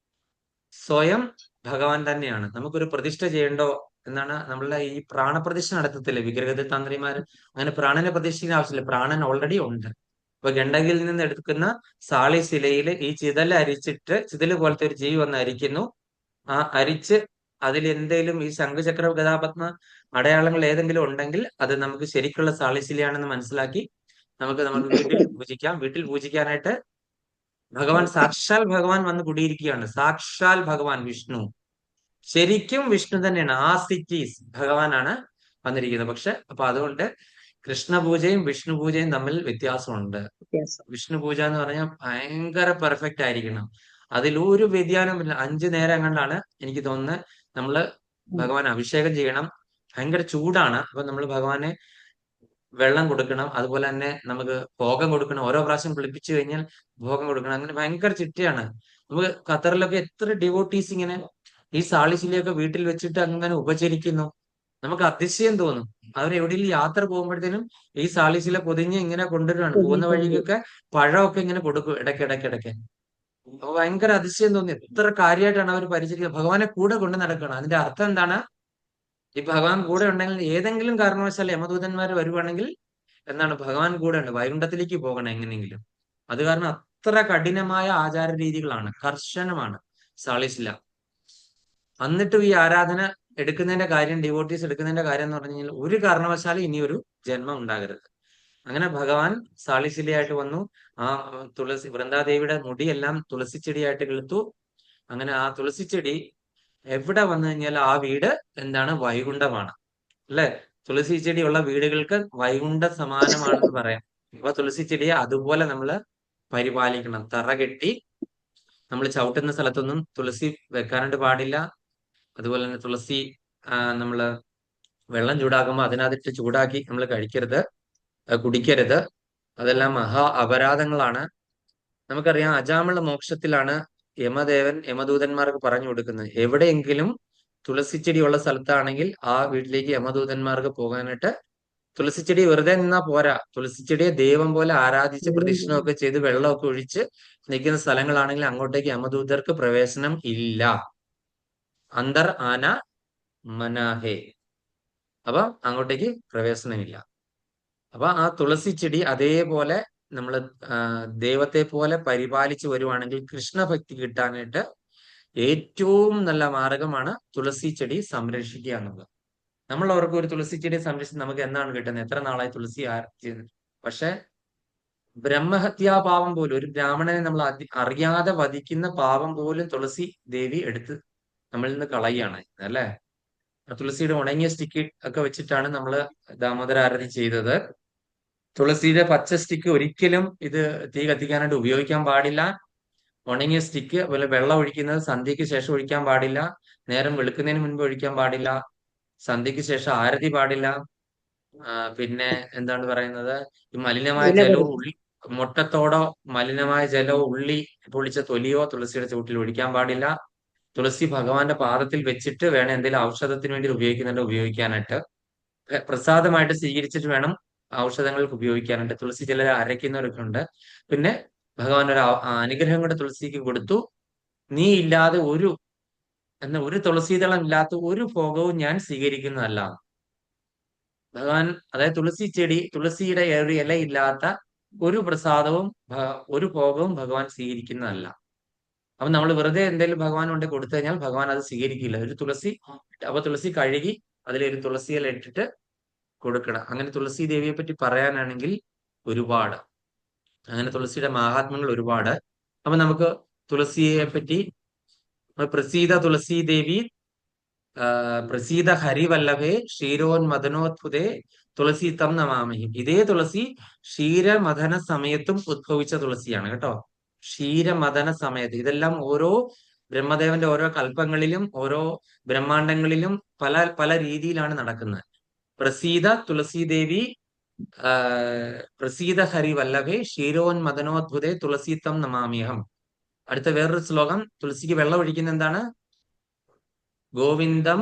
സ്വയം ഭഗവാൻ തന്നെയാണ്. നമുക്കൊരു പ്രതിഷ്ഠ ചെയ്യണ്ടോ എന്നാണ് നമ്മളുടെ ഈ പ്രാണപ്രതിഷ്ഠ നടത്തത്തില്ലേ വിഗ്രഹത്തിൽ തന്ത്രിമാര്. അങ്ങനെ പ്രാണനെ പ്രതിഷ്ഠിക്കുന്ന ആവശ്യമില്ല, പ്രാണൻ ഓൾറെഡി ഉണ്ട്. അപ്പൊ ഗണ്ഡകിയിൽ നിന്ന് എടുക്കുന്ന സാളിശിലയിൽ ഈ ചിതല് പോലത്തെ ഒരു ജീവി വന്ന് അരിക്കുന്നു. ആ അരിച്ച് അതിൽ എന്തെങ്കിലും ഈ ശംഖുചക്ര ഗദാപത്മ അടയാളങ്ങൾ ഏതെങ്കിലും ഉണ്ടെങ്കിൽ അത് നമുക്ക് ശരിക്കുള്ള സാളിശിലയാണെന്ന് മനസ്സിലാക്കി നമുക്ക് വീട്ടിൽ പൂജിക്കാം. വീട്ടിൽ പൂജിക്കാനായിട്ട് സാക്ഷാൽ ഭഗവാൻ വന്ന് കുടിയിരിക്കുകയാണ്. സാക്ഷാൽ ഭഗവാൻ വിഷ്ണു, ശരിക്കും വിഷ്ണു തന്നെയാണ്. ആ സിറ്റീസ് ഭഗവാനാണ് വന്നിരിക്കുന്നത്. പക്ഷെ അപ്പൊ അതുകൊണ്ട് കൃഷ്ണപൂജയും വിഷ്ണു പൂജയും തമ്മിൽ വ്യത്യാസമുണ്ട്. വിഷ്ണു പൂജ എന്ന് പറഞ്ഞാൽ ഭയങ്കര പെർഫെക്റ്റ് ആയിരിക്കണം. അതിലൊരു വ്യതിയാനമില്ല. 5 നേരം കണ്ടാണ് എനിക്ക് തോന്നുന്നത് നമ്മള് ഭഗവാൻ അഭിഷേകം ചെയ്യണം. ഭയങ്കര ചൂടാണ്. അപ്പൊ നമ്മൾ ഭഗവാനെ വെള്ളം കൊടുക്കണം. അതുപോലെ തന്നെ നമുക്ക് ഭോഗം കൊടുക്കണം. ഓരോ പ്രാവശ്യം കുളിപ്പിച്ചു കഴിഞ്ഞാൽ ഭോഗം കൊടുക്കണം. അങ്ങനെ ഭയങ്കര ചിട്ടയാണ്. നമുക്ക് ഖത്തറിലൊക്കെ എത്ര ഡിവോട്ടീസ് ഇങ്ങനെ ഈ സാളിശിലയൊക്കെ വീട്ടിൽ വെച്ചിട്ട് അങ്ങനെ ഉപചരിക്കുന്നു. നമുക്ക് അതിശയം തോന്നും. അവരെവിടെയും യാത്ര പോകുമ്പോഴത്തേനും ഈ സാളിശില പൊതിഞ്ഞ് ഇങ്ങനെ കൊണ്ടുവരുവാണ്. പോകുന്ന വഴിക്കൊക്കെ പഴമൊക്കെ ഇങ്ങനെ കൊടുക്കും ഇടയ്ക്കിടയ്ക്ക്. അപ്പൊ ഭയങ്കര അതിശയം തോന്നി. എത്ര കാര്യമായിട്ടാണ് അവർ പരിചരിക്കുന്നത്. ഭഗവാനെ കൂടെ കൊണ്ട് നടക്കണം. അതിന്റെ അർത്ഥം എന്താണ്? ഈ ഭഗവാൻ കൂടെ ഉണ്ടെങ്കിൽ ഏതെങ്കിലും കാരണവശാൽ യമദൂതന്മാർ വരുവാണെങ്കിൽ എന്താണ്? ഭഗവാൻ കൂടെ ഉണ്ട്. വൈകുണ്ഠത്തിലേക്ക് പോകണം എങ്ങനെയെങ്കിലും. അത് കാരണം അത്ര കഠിനമായ ആചാര രീതികളാണ്, കർശനമാണ് സാളിശില. എന്നിട്ടും ഈ ആരാധന എടുക്കുന്നതിന്റെ കാര്യം, ഡിവോട്ടീസ് എടുക്കുന്നതിന്റെ കാര്യം എന്ന് പറഞ്ഞു കഴിഞ്ഞാൽ ഒരു കാരണവശാലും ഇനിയൊരു ജന്മം ഉണ്ടാകരുത്. അങ്ങനെ ഭഗവാൻ സാളിശിലയായിട്ട് വന്നു. ആ വൃന്ദാദേവിയുടെ മുടിയെല്ലാം തുളസിച്ചെടിയായിട്ട് കിളുത്തു. അങ്ങനെ ആ തുളസിച്ചെടി എവിടെ വന്നു കഴിഞ്ഞാൽ ആ വീട് എന്താണ്? വൈകുണ്ഠമാണ് അല്ലെ. തുളസി ചെടിയുള്ള വീടുകൾക്ക് വൈകുണ്ഠ സമാനമാണെന്ന് പറയാം. അപ്പൊ തുളസി ചെടിയെ അതുപോലെ നമ്മൾ പരിപാലിക്കണം. തറ കെട്ടി നമ്മൾ ചവിട്ടുന്ന സ്ഥലത്തൊന്നും തുളസി വെക്കാനായിട്ട് പാടില്ല. അതുപോലെ തന്നെ തുളസി നമ്മള് വെള്ളം ചൂടാക്കുമ്പോൾ അതിനകത്തിട്ട് ചൂടാക്കി നമ്മൾ കഴിക്കരുത്, കുടിക്കരുത്. അതെല്ലാം മഹാ അപരാധങ്ങളാണ്. നമുക്കറിയാം അജാമിള മോക്ഷത്തിലാണ് യമദേവൻ യമദൂതന്മാർക്ക് പറഞ്ഞു കൊടുക്കുന്നത്. എവിടെയെങ്കിലും തുളസിച്ചെടി ഉള്ള സ്ഥലത്താണെങ്കിൽ ആ വീട്ടിലേക്ക് യമദൂതന്മാർക്ക് പോകാനായിട്ട്, തുളസിച്ചെടി വെറുതെ നിന്നാ പോരാ, തുളസിച്ചെടിയെ ദൈവം പോലെ ആരാധിച്ച് പ്രദക്ഷിണമൊക്കെ ചെയ്ത് വെള്ളമൊക്കെ ഒഴിച്ച് നിൽക്കുന്ന സ്ഥലങ്ങളാണെങ്കിൽ അങ്ങോട്ടേക്ക് യമദൂതർക്ക് പ്രവേശനം ഇല്ല. അന്തർ ആന മനാഹേ. അപ്പൊ അങ്ങോട്ടേക്ക് പ്രവേശനമില്ല. അപ്പൊ ആ തുളസി ചെടി അതേപോലെ നമ്മൾ ദൈവത്തെ പോലെ പരിപാലിച്ചു വരുവാണെങ്കിൽ കൃഷ്ണഭക്തി കിട്ടാനായിട്ട് ഏറ്റവും നല്ല മാർഗമാണ് തുളസി ചെടി സംരക്ഷിക്കുക എന്നുള്ളത്. നമ്മൾ ഓർക്കും ഒരു തുളസി ചെടി സംരക്ഷിച്ച് നമുക്ക് എന്താണ് കിട്ടുന്നത്, എത്ര നാളായി തുളസി പക്ഷെ ബ്രഹ്മഹത്യാ പാപം പോലും, ഒരു ബ്രാഹ്മണനെ നമ്മൾ അറിയാതെ വധിക്കുന്ന പാപം പോലും തുളസി ദേവി എടുത്ത് നമ്മളിൽ നിന്ന് കളയുകയാണ് അല്ലെ. തുളസിയുടെ ഉണങ്ങിയ സ്റ്റിക്ക് ഒക്കെ വെച്ചിട്ടാണ് നമ്മൾ ദാമോദരാരതി ചെയ്തത്. തുളസിയുടെ പച്ച സ്റ്റിക്ക് ഒരിക്കലും ഇത് തീ കത്തിക്കാനായിട്ട് ഉപയോഗിക്കാൻ പാടില്ല. ഉണങ്ങിയ സ്റ്റിക്ക് അതുപോലെ വെള്ളം ഒഴിക്കുന്നത് സന്ധ്യയ്ക്ക് ശേഷം ഒഴിക്കാൻ പാടില്ല, നേരം വെളുക്കുന്നതിന് മുൻപ് ഒഴിക്കാൻ പാടില്ല, സന്ധ്യയ്ക്ക് ശേഷം ആരതി പാടില്ല. പിന്നെ എന്താണ് പറയുന്നത്, ഈ മലിനമായ ഇല ജലവും കൊടുക്കും. ഉള്ളി മുട്ടത്തോടോ മലിനമായ ജലമോ ഉള്ളി പൊളിച്ച തൊലിയോ തുളസിയുടെ ചുവട്ടിൽ ഒഴിക്കാൻ പാടില്ല. തുളസി ഭഗവാന്റെ പാദത്തിൽ വെച്ചിട്ട് വേണം എന്തെങ്കിലും ഔഷധത്തിന് വേണ്ടി ഉപയോഗിക്കാനായിട്ട്. പ്രസാദമായിട്ട് സ്വീകരിച്ചിട്ട് വേണം ഔഷധങ്ങൾക്ക് ഉപയോഗിക്കാനായിട്ട്. തുളസി ചിലർ അരയ്ക്കുന്നവരൊക്കെ ഉണ്ട്. പിന്നെ ഭഗവാൻ ഒരു അനുഗ്രഹം കൂടെ തുളസിക്ക് കൊടുത്തു, നീ ഇല്ലാതെ ഒരു തുളസീദളം ഇല്ലാത്ത ഒരു ഭോഗവും ഞാൻ സ്വീകരിക്കുന്നതല്ല. ഭഗവാൻ, അതായത് തുളസി ചെടി, തുളസിയുടെ ഒരു ഇല ഇല്ലാത്ത ഒരു പ്രസാദവും ഒരു ഭോഗവും ഭഗവാൻ സ്വീകരിക്കുന്നതല്ല. അപ്പൊ നമ്മൾ വെറുതെ എന്തെങ്കിലും ഭഗവാൻ കൊണ്ട് കൊടുത്തു കഴിഞ്ഞാൽ ഭഗവാൻ അത് സ്വീകരിക്കില്ല. ഒരു തുളസി, അപ്പൊ തുളസി കഴുകി അതിലൊരു തുളസി ഇല ഇട്ടിട്ട് കൊടുക്കണം. അങ്ങനെ തുളസി ദേവിയെ പറ്റി പറയാനാണെങ്കിൽ ഒരുപാട്, അങ്ങനെ തുളസിയുടെ മഹാത്മ്യങ്ങൾ ഒരുപാട്. അപ്പൊ നമുക്ക് തുളസിയെ പറ്റി, പ്രസീത തുളസി ദേവി പ്രസീത ഹരിവല്ലഭേ ക്ഷീരോന്മദനോത്ഭുതേ തുളസി തം നമാമി. ഇതേ തുളസി ക്ഷീരമഥന സമയത്തും ഉദ്ഭവിച്ച തുളസിയാണ് കേട്ടോ. ക്ഷീരമഥന സമയത്ത്, ഇതെല്ലാം ഓരോ ബ്രഹ്മദേവന്റെ ഓരോ കൽപ്പങ്ങളിലും ഓരോ ബ്രഹ്മാണ്ടങ്ങളിലും പല പല രീതിയിലാണ് നടക്കുന്നത്. പ്രസീത തുളസി ദേവി പ്രസീത ഹരിവല്ലഭേ ക്ഷീരോന്മദനോദ്ഭുതേ തുളസി തം നമാമ്യഹം. അടുത്ത വേറൊരു ശ്ലോകം, തുളസിക്ക് വെള്ളം ഒഴിക്കുന്ന എന്താണ്? ഗോവിന്ദം.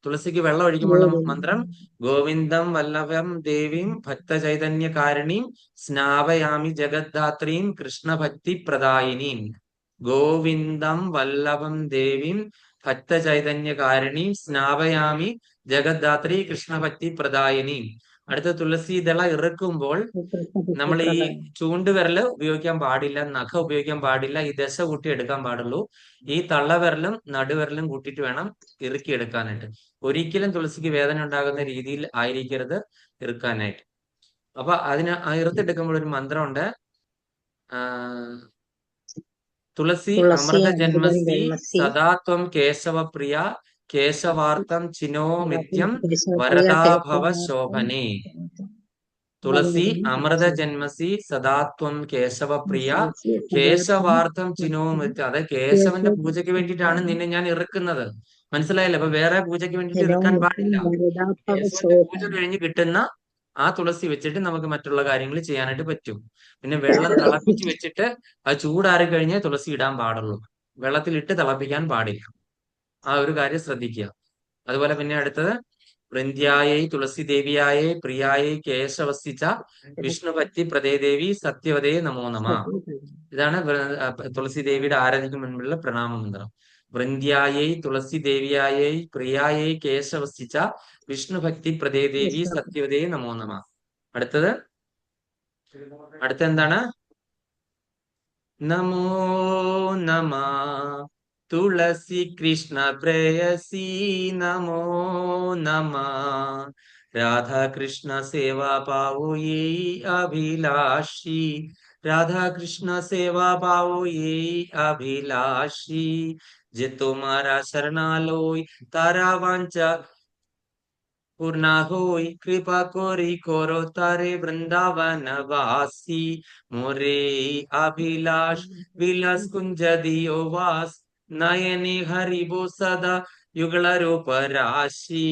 തുളസിക്ക് വെള്ളം ഒഴിക്കുമ്പോൾ മന്ത്രം ഗോവിന്ദം വല്ലഭം ദേവീം ഭക്തചൈതന്യകാരിണീം സ്നാപയാമി ജഗദ്ധാത്രീം കൃഷ്ണഭക്തി പ്രദായിനീം. ഗോവിന്ദം വല്ലഭം ദേവീം ഭക്തചൈതന്യകാരിണീം സ്നാപയാമി ജഗദ്ധാത്രി കൃഷ്ണഭക്തി പ്രദായിനീം. അടുത്ത തുളസി ദള ഇറക്കുമ്പോൾ നമ്മൾ ഈ ചൂണ്ടുവിരല് ഉപയോഗിക്കാൻ പാടില്ല, നഖം ഉപയോഗിക്കാൻ പാടില്ല, ഈ ദശ കൂട്ടി എടുക്കാൻ പാടുള്ളൂ. ഈ തള്ളവിരലും നടുവിരലും കൂട്ടിയിട്ട് വേണം ഇറുക്കി എടുക്കാനായിട്ട്. ഒരിക്കലും തുളസിക്ക് വേദന ഉണ്ടാകുന്ന രീതിയിൽ ആയിരിക്കരുത് ഇറുക്കാനായിട്ട്. അപ്പൊ അതിന് ഇറുത്തെടുക്കുമ്പോൾ ഒരു മന്ത്രമുണ്ട്. തുളസി അമൃത ജന്മസി സദാത്വം കേശവപ്രിയ കേശവാർത്തം ചിനോ നിത്യം വരദാഭവ ശോഭനേ. തുളസി അമൃത ജന്മസി സദാത്വം കേശവപ്രിയ കേശവാർത്ഥം ചിനോ നിത്യം. അതായത് കേശവന്റെ പൂജയ്ക്ക് വേണ്ടിയിട്ടാണ് നിന്നെ ഞാൻ ഇറുക്കുന്നത്. മനസ്സിലായല്ലോ? അപ്പൊ വേറെ പൂജയ്ക്ക് വേണ്ടിയിട്ട് ഇറുക്കാൻ പാടില്ല. കേശവന്റെ പൂജ കഴിഞ്ഞ് കിട്ടുന്ന ആ തുളസി വെച്ചിട്ട് നമുക്ക് മറ്റുള്ള കാര്യങ്ങൾ ചെയ്യാനായിട്ട് പറ്റും. പിന്നെ വെള്ളം തിളപ്പിച്ച് വെച്ചിട്ട് അത് ചൂടാറി കഴിഞ്ഞേ തുളസി ഇടാൻ പാടുള്ളൂ. വെള്ളത്തിലിട്ട് തിളപ്പിക്കാൻ പാടില്ല. ആ ഒരു കാര്യം ശ്രദ്ധിക്കുക. അതുപോലെ പിന്നെ അടുത്തത് വൃന്ധ്യായൈ തുളസി ദേവിയായൈ പ്രിയായൈ കേശവസിച്ച വിഷ്ണുഭക്തി പ്രദേദേവി സത്യവതേ നമോ നമ. ഇതാണ് തുളസി ദേവിയുടെ ആരാധനയ്ക്ക് മുൻപുള്ള പ്രണാമ മന്ത്രം. വൃന്ധ്യായൈ തുളസി ദേവിയായൈ പ്രിയായൈ കേശവസിച്ച വിഷ്ണുഭക്തി പ്രദേദേവി സത്യവതേ നമോ നമ. അടുത്ത എന്താണ്? നമോ നമ തുളസി കൃഷ്ണ പ്രേയസി നമോ നമ രാധാകൃഷ്ണ സേവാ പാവോ യേ അഭിലാഷി രാധാകൃഷ്ണ സേവാ പാവോ യേ അഭിലാഷി જે તમારા શરણાલોય તારા વાંચા પૂર્ણા હોઈ કૃપા કોરી કોરો તારે વૃંદાવન વાસી મોરે અભિલાષ વિલાસ કુંજ દિયો વાસ નયને હરિબો સદા ಯುಗಳ ರೂಪ ರಾಶಿ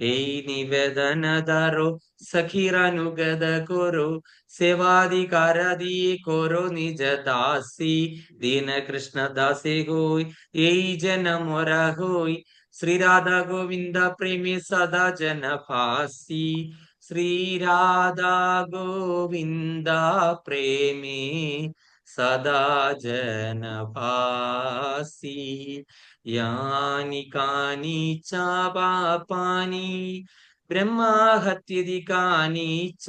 ಏ ನಿವೇದನ ದಾರೋ ಸಖೀರಾನುಗದ ಕೋರೋ ಸೇವಾಧಿಕಾರದಿ ಕೋರೋ ನಿಜ ದಾಸಿ ದೀನ ಕೃಷ್ಣ ದಾಸೆ ಹೋಯ್ ಏ ಜನ ಮೊರ ಹೋಯ್ ಶ್ರೀ ರಾಧಾ ಗೋವಿಂದ ಪ್ರೇಮಿ ಸದಾ ಜನ ಭಾಸಿ ಶ್ರೀ ರಾಧಾ ಗೋವಿಂದ ಪ್ರೇಮಿ ಸದಾ ಜನ ಭಾಸಿ ಯಾನಿ ಕಾನಿ ಚ ಪಾಪಾನಿ ബ്രഹ്മാഹത്യതി കാനീച്ച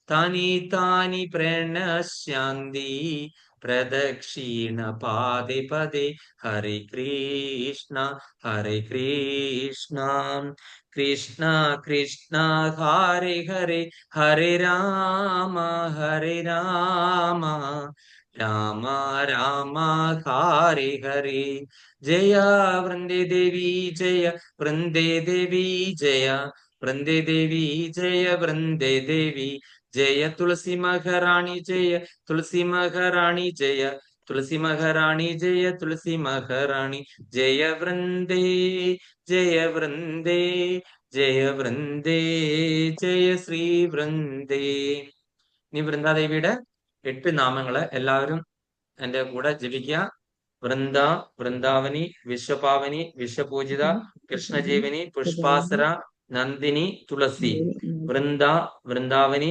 താനി താനി പ്രണശ്യന്തി പ്രദക്ഷിണ പാദേ പദേ. ഹരേ കൃഷ്ണ ഹരേ കൃഷ്ണ കൃഷ്ണ കൃഷ്ണ ഹരേ ഹരേ ഹരേ രാമ രാമ രാമ ഹരേ ഹരേ. ജയ വൃന്ദേ ദേവി ജയ വൃന്ദേ ദേവി ജയ വൃന്ദേ ദേവി ജയ വൃന്ദേ ദേവി ജയ. തുളസി മഹാറാണി ജയ തുളസി മഹാറാണി ജയ തുളസി മഹാറാണി ജയ തുളസി മഹാറാണി ജയ. വൃന്ദേ ജയ വൃന്ദേ ജയ വൃന്ദേ ജയ ശ്രീ വൃന്ദേ. ഇനി വൃന്ദാദേവിയുടെ 8 നാമങ്ങള് എല്ലാവരും എന്റെ കൂടെ ജപിക്കുക. വൃന്ദ, വൃന്ദാവനി, വിശ്വപാവനി, വിശ്വപൂജിത, കൃഷ്ണജീവനി, പുഷ്പാസര, നന്ദിനി, തുളസി. വൃന്ദ, വൃന്ദാവനി,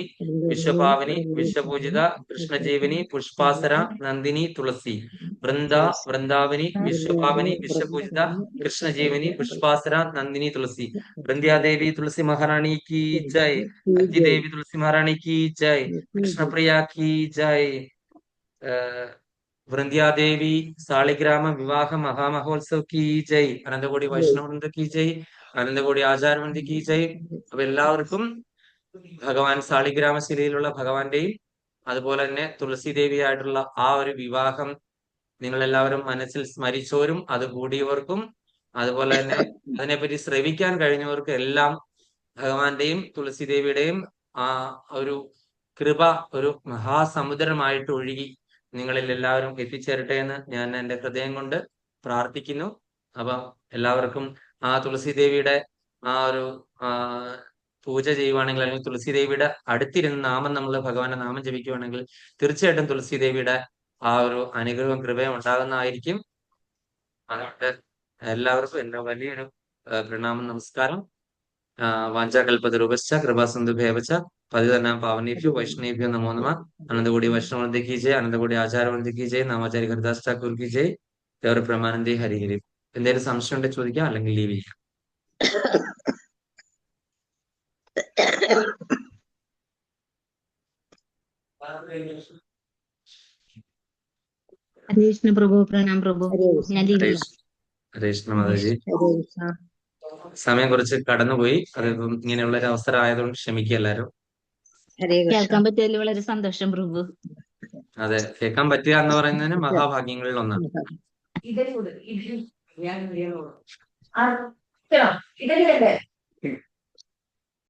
വിശ്വപാവനി, വിശ്വപൂജിത, കൃഷ്ണജീവനി, പുഷ്പാസര, നന്ദിനി, തുളസി. വൃന്ദ, വൃന്ദാവനി, വിശ്വപാവനി, വിശ്വപൂജിത, കൃഷ്ണജീവനി, പുഷ്പാസര, നന്ദിനി, തുളസി. വൃന്ദാദേവി തുളസി മഹാറാണി की जय. अक्की देवी तुलसी महारानी की जय. कृष्णप्रिया की जय. वृंद्यादेवी सालिग्राम विवाह महामहोत्सव की जय. അനന്തകോടി വൈഷ്ണവവൃന്ദ की जय. അനന്തകോടി ആചാര്യവൃന്ദ की जय. അപ്പൊ എല്ലാവർക്കും ഭഗവാൻ സാളിഗ്രാമശിലയിലുള്ള ഭഗവാന്റെയും അതുപോലെ തന്നെ തുളസി ദേവിയായിട്ടുള്ള ആ ഒരു വിവാഹം നിങ്ങൾ എല്ലാവരും മനസ്സിൽ സ്മരിച്ചവരും അത് കൂടിയവർക്കും അതുപോലെ തന്നെ അതിനെപ്പറ്റി ശ്രവിക്കാൻ കഴിഞ്ഞവർക്കും എല്ലാം ഭഗവാന്റെയും തുളസി ദേവിയുടെയും ആ ഒരു കൃപ ഒരു മഹാസമുദ്രമായിട്ട് ഒഴുകി നിങ്ങളിൽ എല്ലാവരും എത്തിച്ചേരട്ടെ എന്ന് ഞാൻ എൻ്റെ ഹൃദയം കൊണ്ട് പ്രാർത്ഥിക്കുന്നു. അപ്പം എല്ലാവർക്കും ആ തുളസി ദേവിയുടെ ആ ഒരു പൂജ ചെയ്യുവാണെങ്കിൽ അല്ലെങ്കിൽ തുളസി ദേവിയുടെ അടുത്തിരുന്ന് നാമം നമ്മൾ ഭഗവാന്റെ നാമം ജപിക്കുകയാണെങ്കിൽ തീർച്ചയായിട്ടും തുളസി ദേവിയുടെ ആ ഒരു അനുഗ്രഹവും കൃപയും ഉണ്ടാകുന്നതായിരിക്കും. അതുകൊണ്ട് എല്ലാവർക്കും എൻ്റെ വലിയൊരു പ്രണാമം നമസ്കാരം. വാഞ്ചാകൽപതരൂപശ്ച കൃപാസിന്ധുഭ്യവച പതിതനാം പാവനേഭ്യോ വൈഷ്ണവേഭ്യോ നമോ നമഃ. അനന്തകോടി വൈഷ്ണവവൃന്ദ की जय. അനന്തകോടി ആചാര്യവൃന്ദ की जय. നാമാചാര്യ ഹരിദാസ് ഠാക്കൂർ की जय. ദേവർ പ്രമാനന്ദേ ഹരിഹരി. എന്തെങ്കിലും സംശയം ഉണ്ടെങ്കിൽ ചോദിക്കാം, അല്ലെങ്കിൽ ലീവ് ചെയ്യാം. ഹരേ കൃഷ്ണ പ്രഭു, പ്രണാം പ്രഭു. ഞാൻ ലീവ് ചെയ്യാം. ഹരേ കൃഷ്ണ മാതാജി. സമയം കുറച്ച് കടന്നുപോയി. അതിപ്പം ഇങ്ങനെയുള്ള ഒരു അവസരം ആയതുകൊണ്ട് ക്ഷമിക്കുക എല്ലാവരും. കേൾക്കാൻ പറ്റിയതിൽ വളരെ സന്തോഷം പ്രഭു. അതെ, കേൾക്കാൻ പറ്റുക എന്ന് പറയുന്നതിന് മഹാഭാഗ്യങ്ങളിൽ ഒന്നാണ്. ഇതിലൂടെ